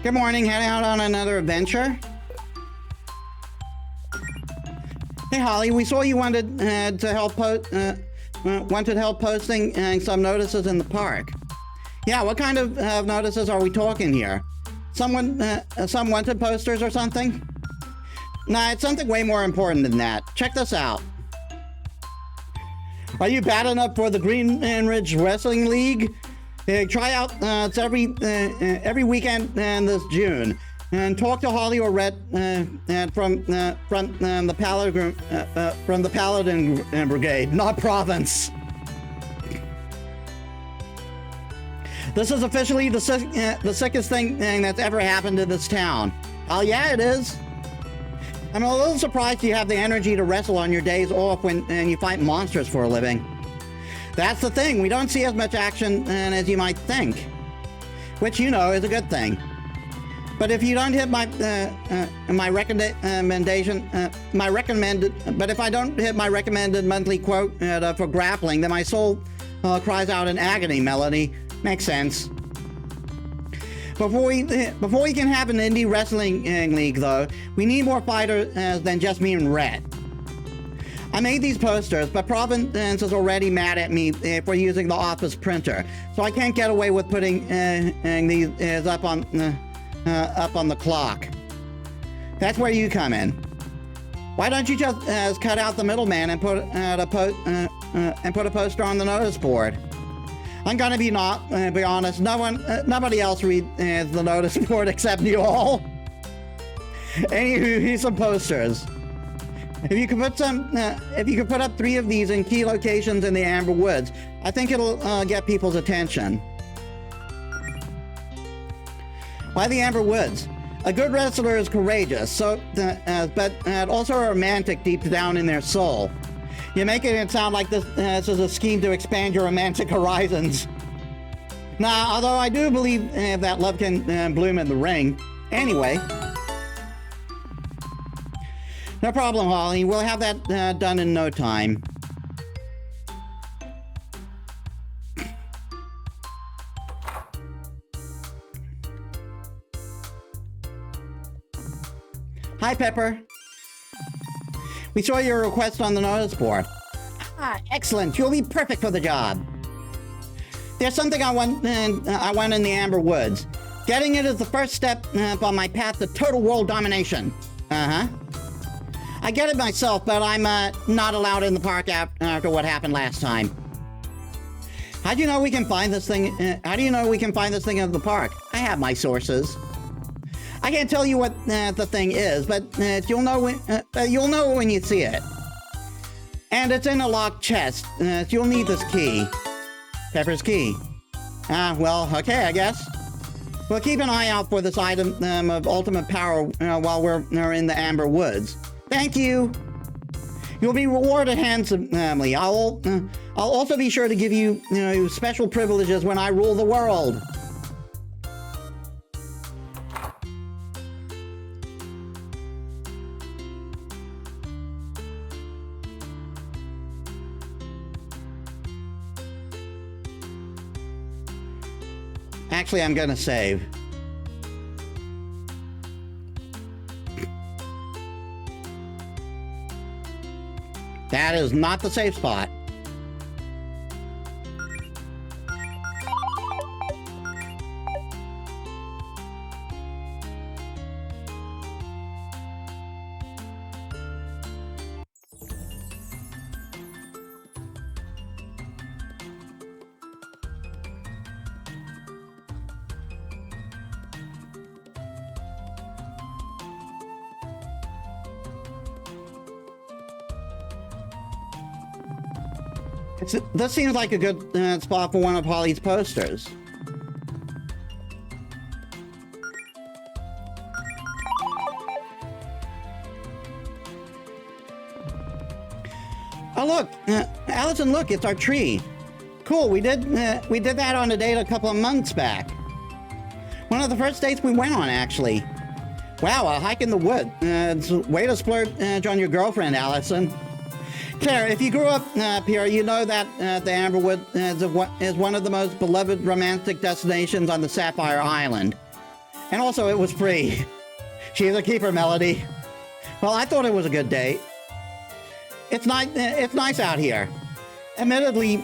Good morning, heading out on another adventure? Hey Holly, we saw you wanted help posting some notices in the park. Yeah, what kind of notices are we talking here? Some wanted posters or something? Nah, it's something way more important than that. Check this out. Are you bad enough for the Green Ridge Wrestling League? Tryouts every weekend this June. And talk to Holly or Rhett from the Paladin Brigade, not Province. This is officially the sickest thing that's ever happened to this town. Oh yeah, it is. I'm a little surprised you have the energy to wrestle on your days off when you fight monsters for a living. That's the thing. We don't see as much action as you might think, which is a good thing. But if you don't hit my recommended monthly quote for grappling, then my soul cries out in agony. Melody, makes sense. Before we can have an indie wrestling league, though, we need more fighters than just me and Rhett. I made these posters, but Providence is already mad at me for using the office printer, so I can't get away with putting these up on the clock. That's where you come in. Why don't you just cut out the middleman and put a poster on the notice board? I'm gonna be honest. Nobody else reads the notice board except you all. Anywho, here's some posters. If you could put up 3 of these in key locations in the Amber Woods, I think it'll get people's attention. Why the Amber Woods? A good wrestler is courageous, but also romantic deep down in their soul. You're making it sound like this is a scheme to expand your romantic horizons. Now, although I do believe that love can bloom in the ring. Anyway. No problem, Holly. We'll have that done in no time. Hi, Pepper. We saw your request on the notice board. Ah, excellent. You'll be perfect for the job. There's something I want in the Amber Woods. Getting it is the first step on my path to total world domination. Uh-huh. I get it myself, but I'm not allowed in the park after what happened last time. How do you know we can find this thing? How do you know we can find this thing in the park? I have my sources. I can't tell you what the thing is, but you'll know when you see it. And it's in a locked chest. You'll need this key. Pepper's key. Well, okay, I guess. We'll keep an eye out for this item of ultimate power while we're in the Amber Woods. Thank you. You'll be rewarded handsomely. I'll also be sure to give you special privileges when I rule the world. Actually, I'm gonna save. That is not the safe spot. This seems like a good spot for one of Holly's posters. Oh look, Allison, look, it's our tree. Cool, we did that on a date a couple of months back. One of the first dates we went on, actually. Wow, a hike in the wood. Way to splurge on your girlfriend, Allison. Claire, if you grew up here, you know that the Amberwood is one of the most beloved romantic destinations on the Sapphire Island. And also, it was free. She's a keeper, Melody. Well, I thought it was a good date. It's nice out here. Admittedly,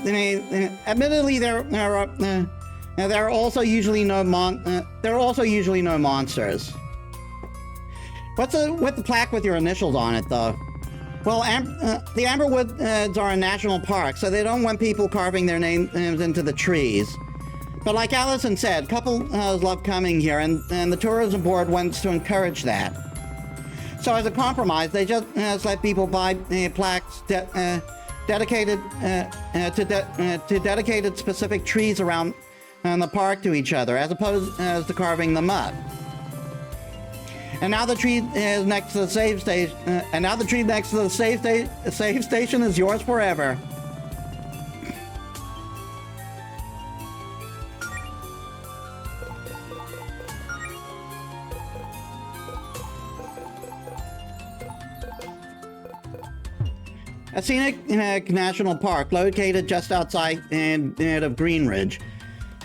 there are also usually no monsters. What's with the plaque with your initials on it, though? Well, the Amberwoods are a national park, so they don't want people carving their names into the trees. But like Allison said, couples love coming here, and the tourism board wants to encourage that. So as a compromise, they just let people buy plaques dedicated to dedicated specific trees around the park to each other, as opposed to carving them up. And now the tree is next to the safe station. Safe station is yours forever. A scenic national park located just outside of Greenridge.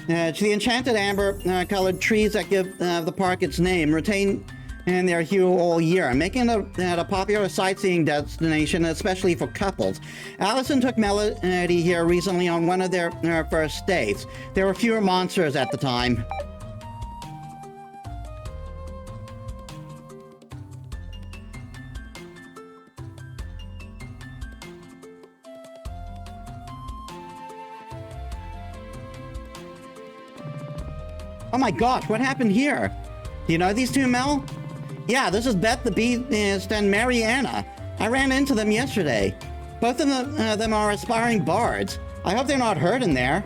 The enchanted amber-colored trees that give the park its name retain their hue all year, making it a popular sightseeing destination, especially for couples. Allison took Melody here recently on one of their first dates. There were fewer monsters at the time. Oh my gosh, what happened here? Do you know these two, Mel? Yeah, this is Beth the Beast and Mariana. I ran into them yesterday. Both of them are aspiring bards. I hope they're not hurt in there.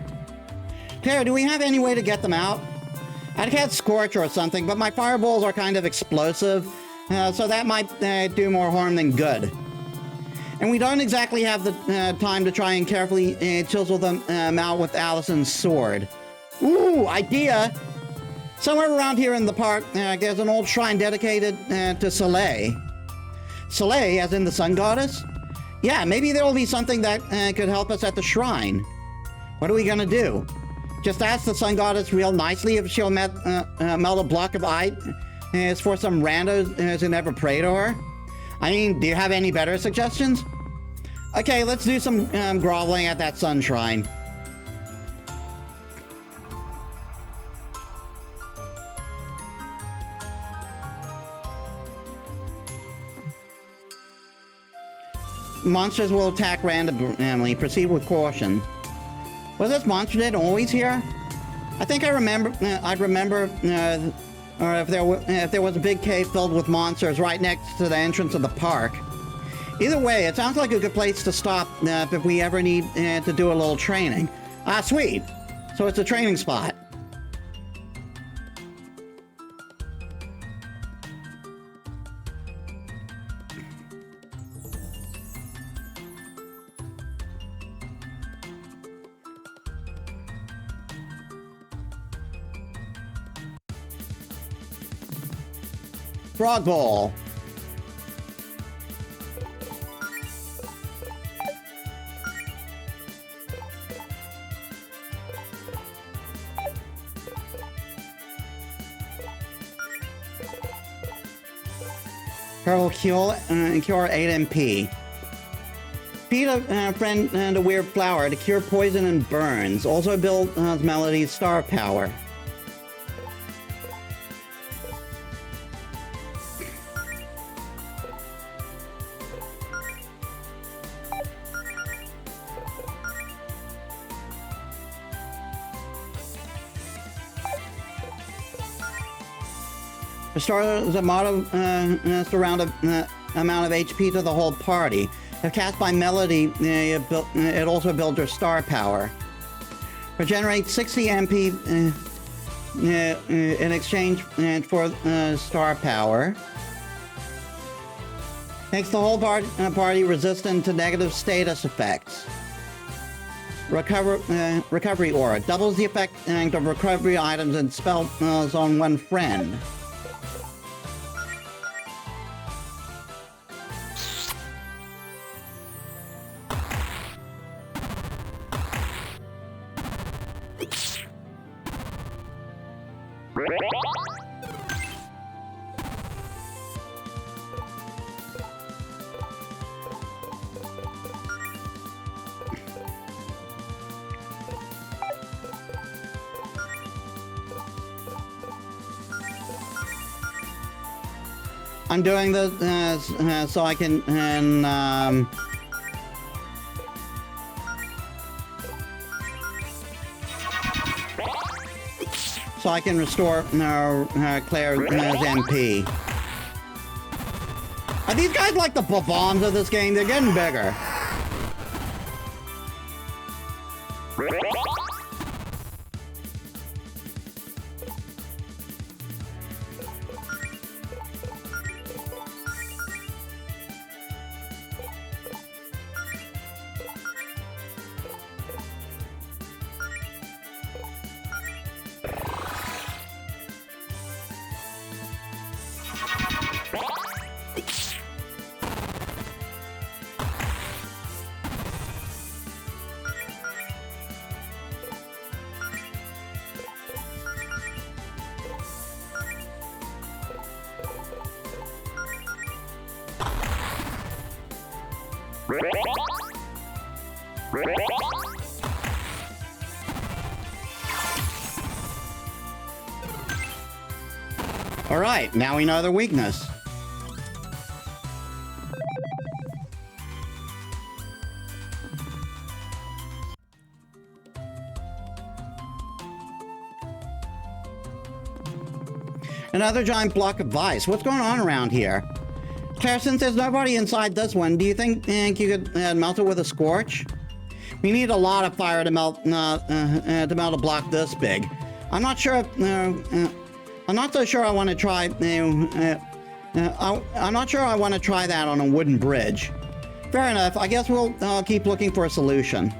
Claire, do we have any way to get them out? I'd catch Scorch or something, but my fireballs are kind of explosive, so that might do more harm than good. And we don't exactly have the time to try and carefully chisel them out with Allison's sword. Ooh, idea! Somewhere around here in the park, there's an old shrine dedicated to Soleil. Soleil, as in the sun goddess? Yeah, maybe there'll be something that could help us at the shrine. What are we gonna do? Just ask the sun goddess real nicely if she'll melt a block of ice for some randos who never pray to her? I mean, do you have any better suggestions? Okay, let's do some groveling at that sun shrine. Monsters will attack randomly. Proceed with caution. Was this monster den always here? I think I'd remember, or if there was a big cave filled with monsters right next to the entrance of the park. Either way, it sounds like a good place to stop if we ever need to do a little training. Ah, sweet. So it's a training spot. Frog Ball. Herbal cure 8 MP. Feed a friend and a weird flower to cure poison and burns. Also build Melody's star power. Restore the surround amount of HP to the whole party. If cast by Melody, it also builds her star power. Regenerate 60 MP in exchange for star power. Makes the whole party resistant to negative status effects. Recovery aura. Doubles the effect of recovery items and spells on one friend. I'm doing this so I can restore Claire's MP. Are these guys like the bombs of this game? They're getting bigger. All right, now we know their weakness. Another giant block of ice. What's going on around here? Claire, since there's nobody inside this one, do you think you could melt it with a scorch? We need a lot of fire to melt a block this big. I'm not sure if, I'm not so sure I want to try. I'm not sure I want to try that on a wooden bridge. Fair enough. I guess we'll keep looking for a solution.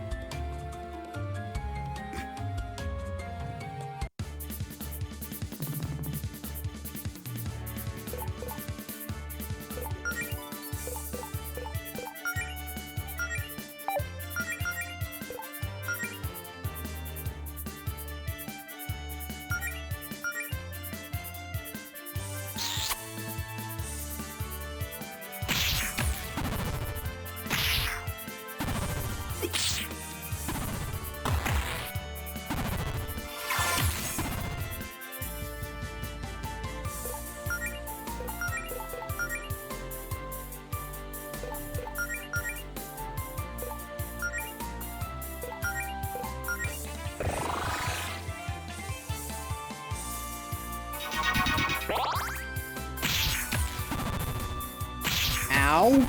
Ow.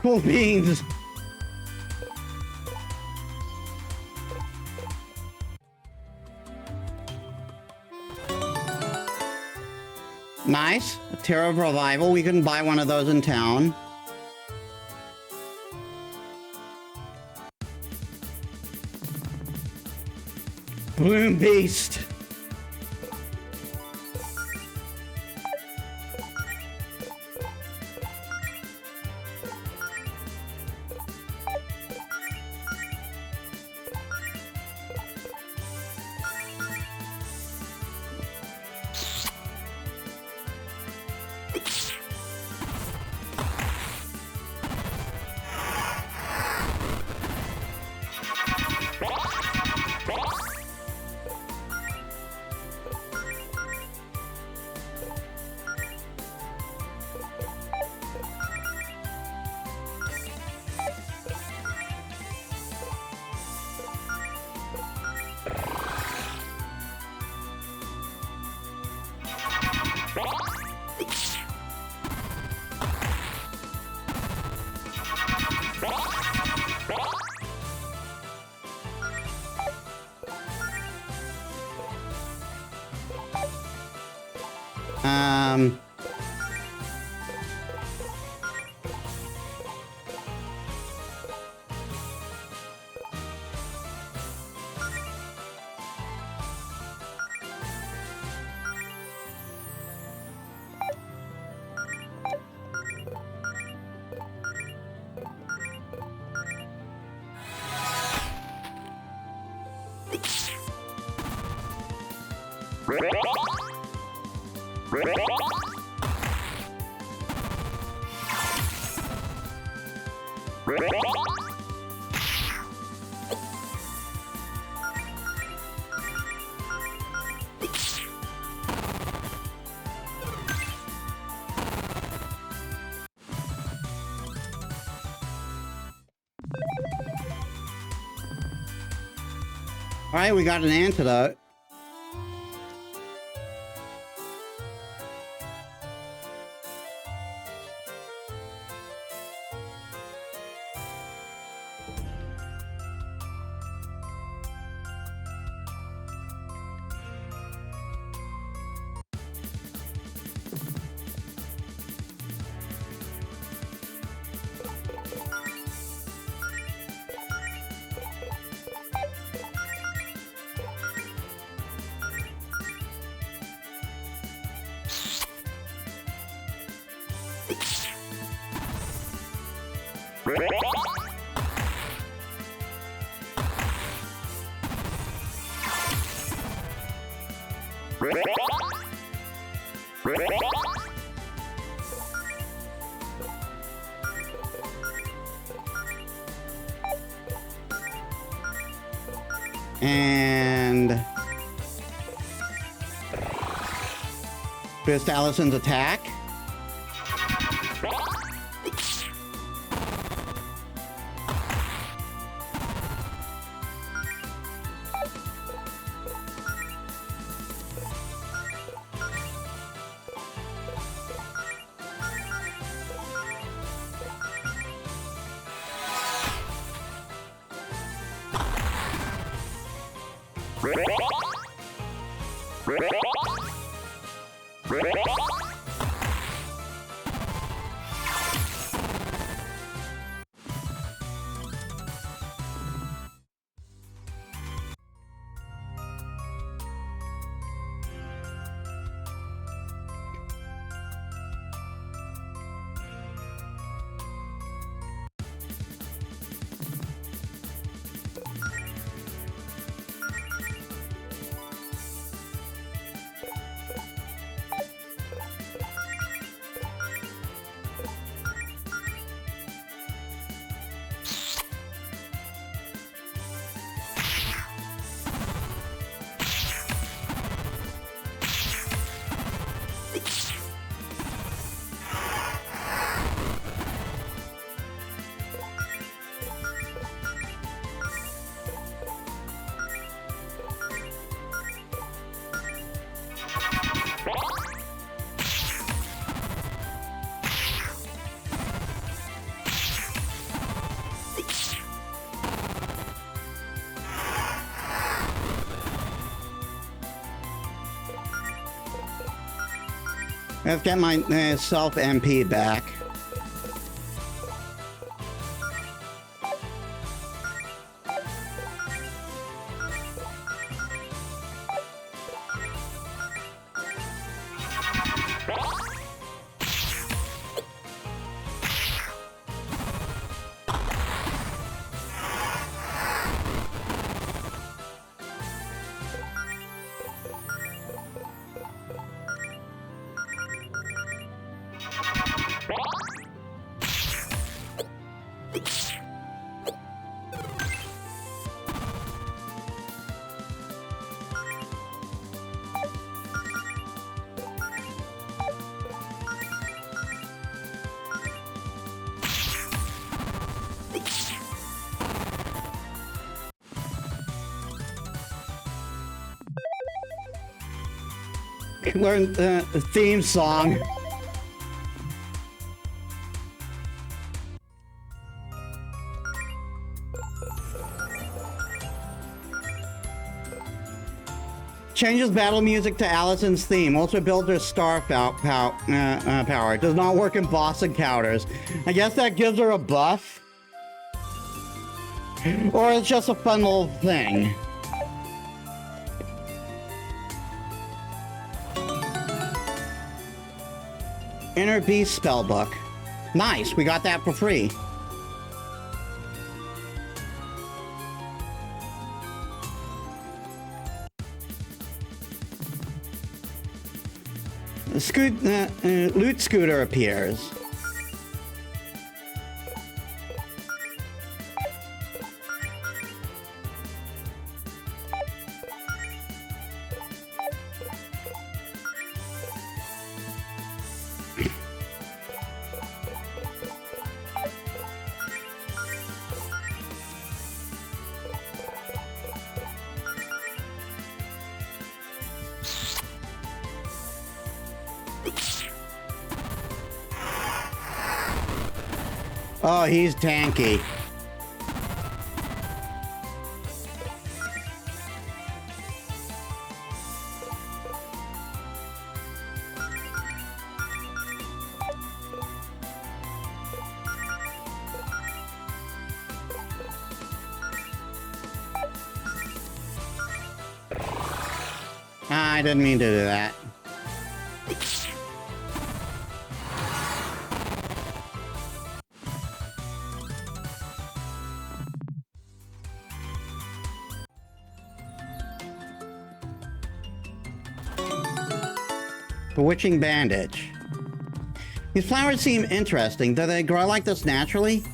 Cool beans. Nice. A Tear of Revival. We can buy one of those in town. Bloom Beast. All right, we got an antidote. And twist Allison's attack. Let's get my self MP back. Learn the theme song. Changes battle music to Allison's theme. Also builds her star power. It does not work in boss encounters. I guess that gives her a buff. Or it's just a fun little thing. Inner Beast Spellbook. Nice, we got that for free. The loot scooter appears. Oh, he's tanky. I didn't mean to do that. Bewitching Bandage. These flowers seem interesting. Do they grow like this naturally?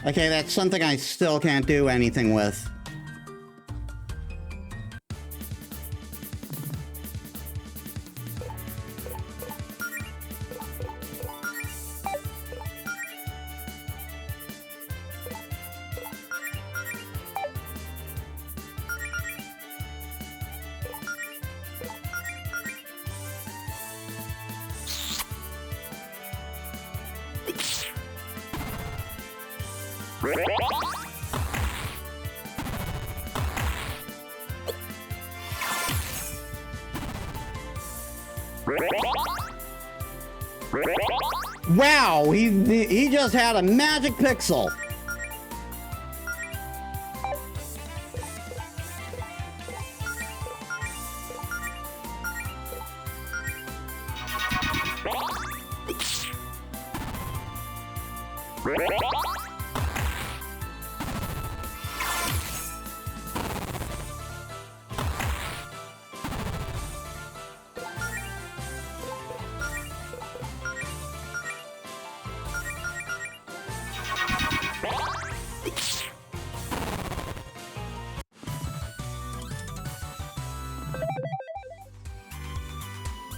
Okay, that's something I still can't do anything with. Wow, he just had a magic pixel.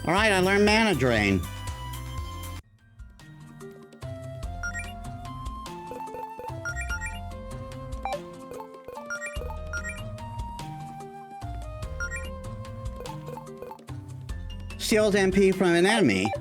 All right, I learned Mana Drain. Steals MP from an enemy.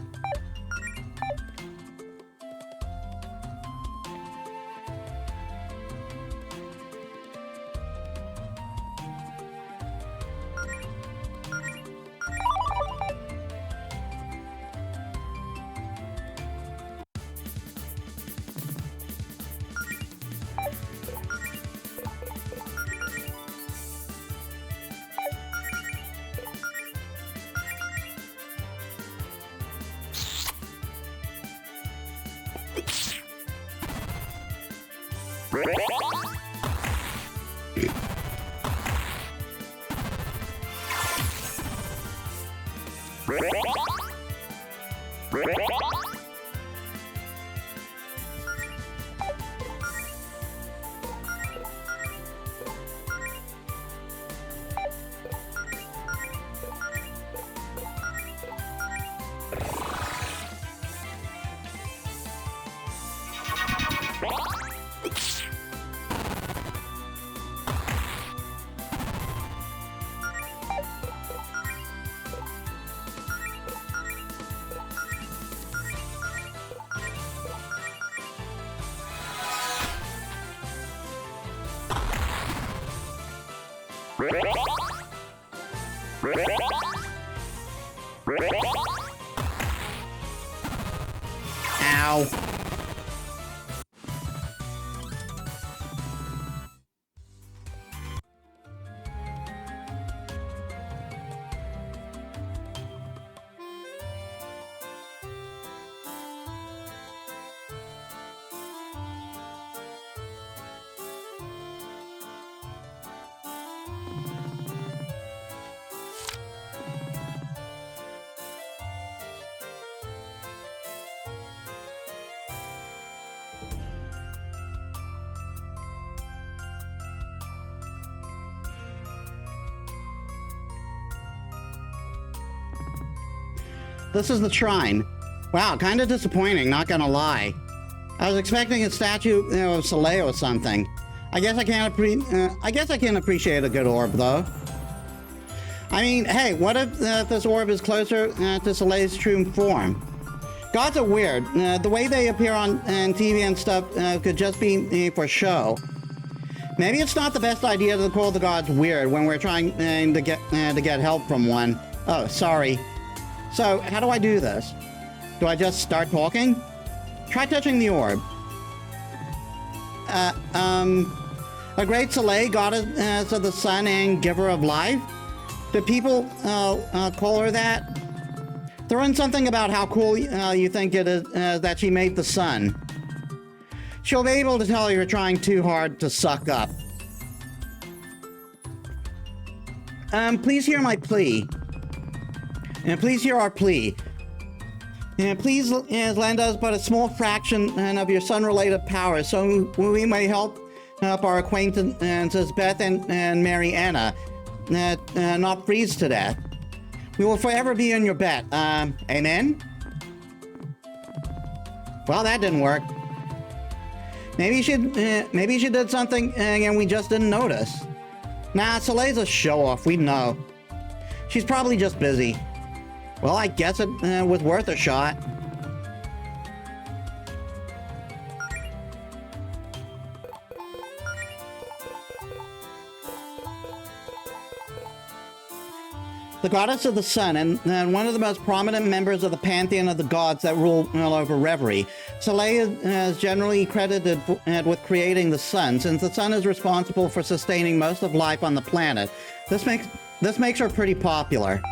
Ow. This is the shrine. Wow, kind of disappointing, not gonna lie. I was expecting a statue, of Soleil or something. I guess I can appreciate a good orb, though. I mean, hey, what if this orb is closer to Soleil's true form? Gods are weird. The way they appear on TV and stuff could just be for show. Maybe it's not the best idea to call the gods weird when we're trying to get help from one. Oh, sorry. So, how do I do this? Do I just start talking? Try touching the orb. A great Soleil, goddess of the sun and giver of life? Do people call her that? Throw in something about how cool you think it is that she made the sun. She'll be able to tell you're trying too hard to suck up. Please hear my plea. And please hear our plea. And please lend us but a small fraction of your sun-related powers so we may help our acquaintances Beth and Mary Anna not freeze to death. We will forever be in your bet. Amen? Well, that didn't work. Maybe she did something and we just didn't notice. Nah, Soleil's a show-off, we know. She's probably just busy. Well, I guess it was worth a shot. The goddess of the sun, and one of the most prominent members of the pantheon of the gods that rule over Reverie. Soleil is generally credited with creating the sun, since the sun is responsible for sustaining most of life on the planet. This makes her pretty popular.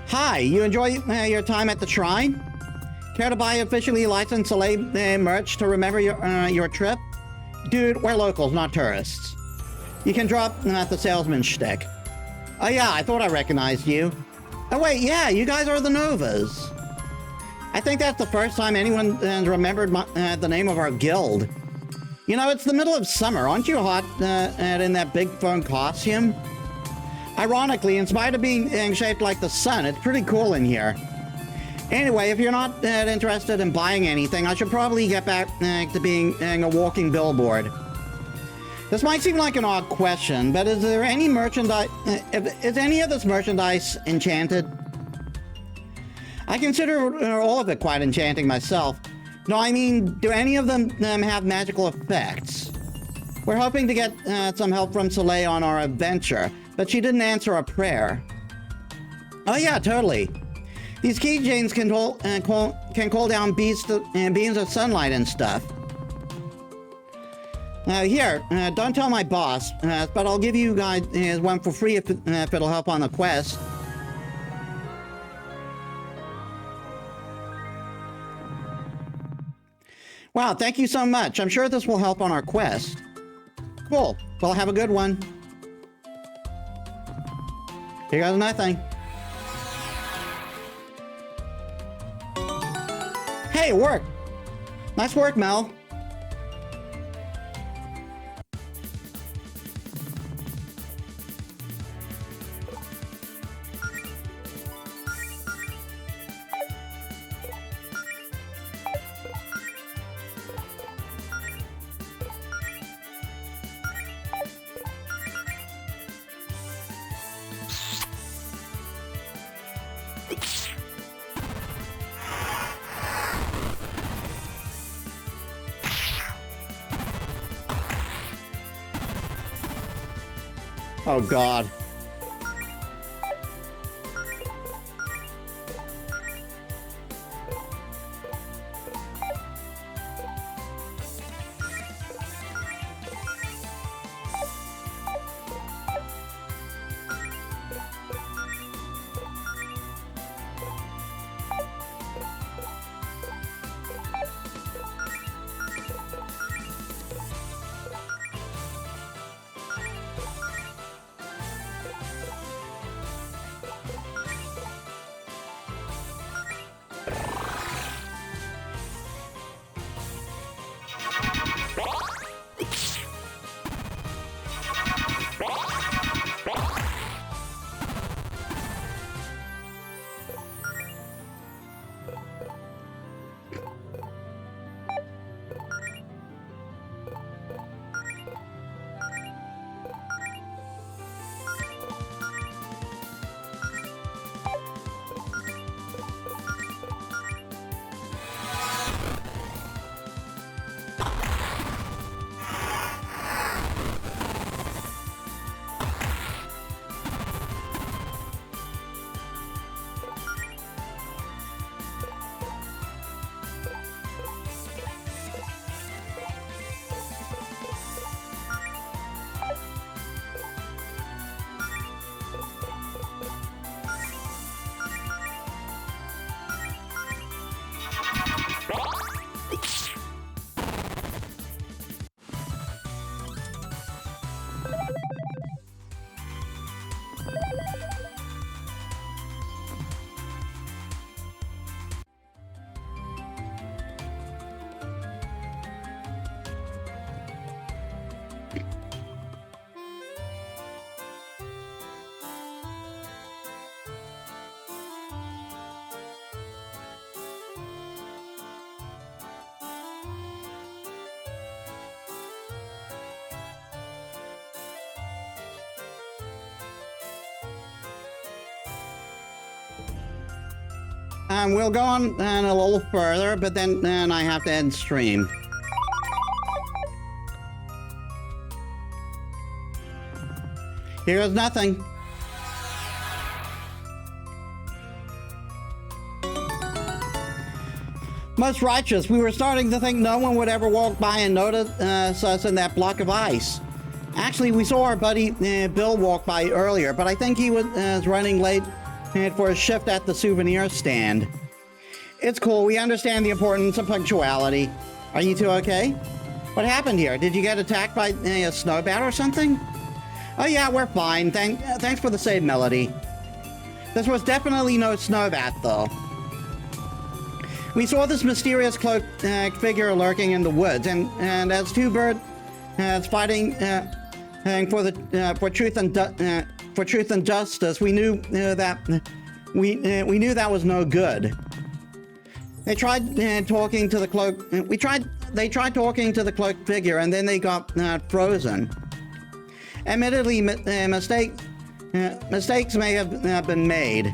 Hi, you enjoy your time at the shrine? Care to buy officially licensed Soleil merch to remember your trip? Dude, we're locals, not tourists. You can drop the salesman shtick. Oh yeah, I thought I recognized you. Oh wait, yeah, you guys are the Novas. I think that's the first time anyone has remembered the name of our guild. You know, it's the middle of summer. Aren't you hot in that big phone costume? Ironically, in spite of being shaped like the sun, it's pretty cool in here. Anyway, if you're not interested in buying anything, I should probably get back to being a walking billboard. This might seem like an odd question, but is there any merchandise? Is any of this merchandise enchanted? I consider all of it quite enchanting myself. No, I mean, do any of them have magical effects? We're hoping to get some help from Soleil on our adventure, but she didn't answer our prayer. Oh yeah, totally. These keychains can call down beams of sunlight and stuff. Here, don't tell my boss, but I'll give you guys one for free if it'll help on the quest. Wow, thank you so much. I'm sure this will help on our quest. Cool. Well, have a good one. Here goes nothing. Hey, it worked. Nice work, Mel. Oh, God. We'll go on a little further, but then I have to end stream. Here's nothing. Most righteous, we were starting to think no one would ever walk by and notice us in that block of ice. Actually, we saw our buddy Bill walk by earlier, but I think he was running late for a shift at the souvenir stand. It's cool. We understand the importance of punctuality. Are you two okay? What happened here? Did you get attacked by a snow bat or something? Oh yeah, we're fine. Thanks for the save, Melody. This was definitely no snow bat, though. We saw this mysterious cloaked figure lurking in the woods, and as two birds fighting for truth and justice, we knew that we knew that was no good. They tried talking to the cloak. They tried talking to the cloaked figure, and then they got frozen. Admittedly, mistakes may have been made.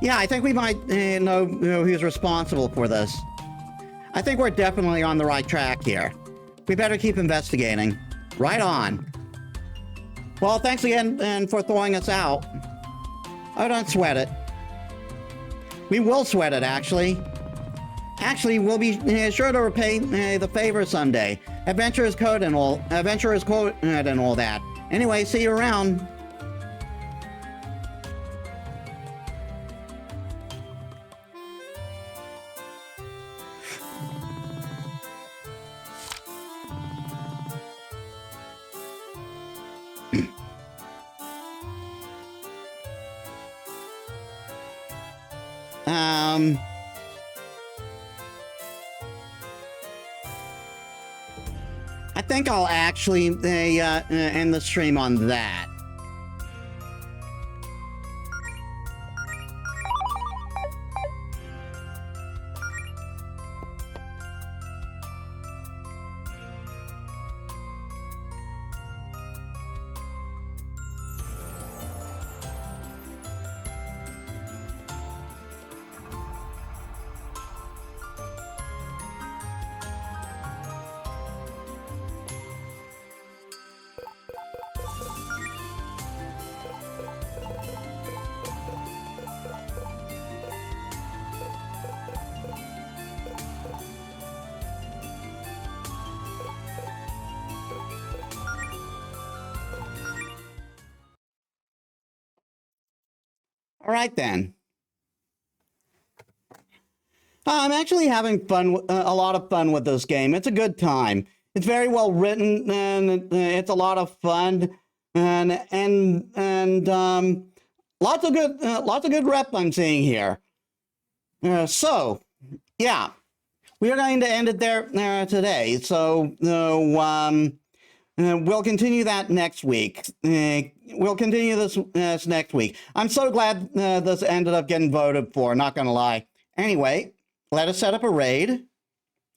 Yeah, I think we might know who's responsible for this. I think we're definitely on the right track here. We better keep investigating. Right on. Well, thanks again for throwing us out. Oh, don't sweat it. We will sweat it, actually. Actually, we'll be sure to repay the favor someday. Adventurer's code and all that. Anyway, see you around. I think I'll actually end the stream on that. All right, then. I'm actually having fun, a lot of fun with this game. It's a good time. It's very well written, and it's a lot of fun, and lots of good rep I'm seeing here. So, yeah, we are going to end it there today. So, we'll continue that next week. We'll continue this next week. I'm so glad this ended up getting voted for, not gonna lie. Anyway, let us set up a raid.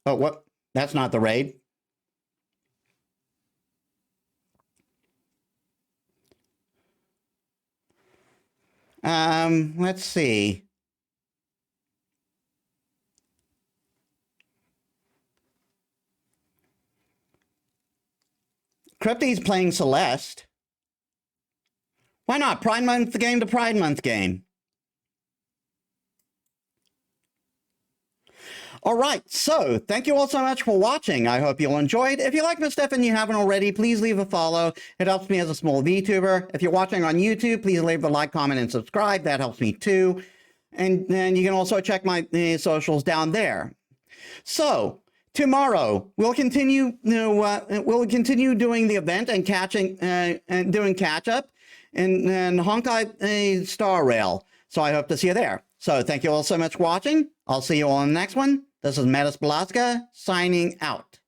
Oh, what? That's not the raid. Let's see. Crypty's playing Celeste. Why not? Pride Month game to Pride Month game. All right, so thank you all so much for watching. I hope you enjoyed. If you like my stuff and you haven't already, please leave a follow. It helps me as a small VTuber. If you're watching on YouTube, please leave a like, comment, and subscribe. That helps me too. And then you can also check my socials down there. So tomorrow we'll continue. We'll continue doing the event and catching and doing catch up and Honkai Star Rail. So I hope to see you there. So thank you all so much for watching. I'll see you all in the next one. This is Metis Balaska signing out.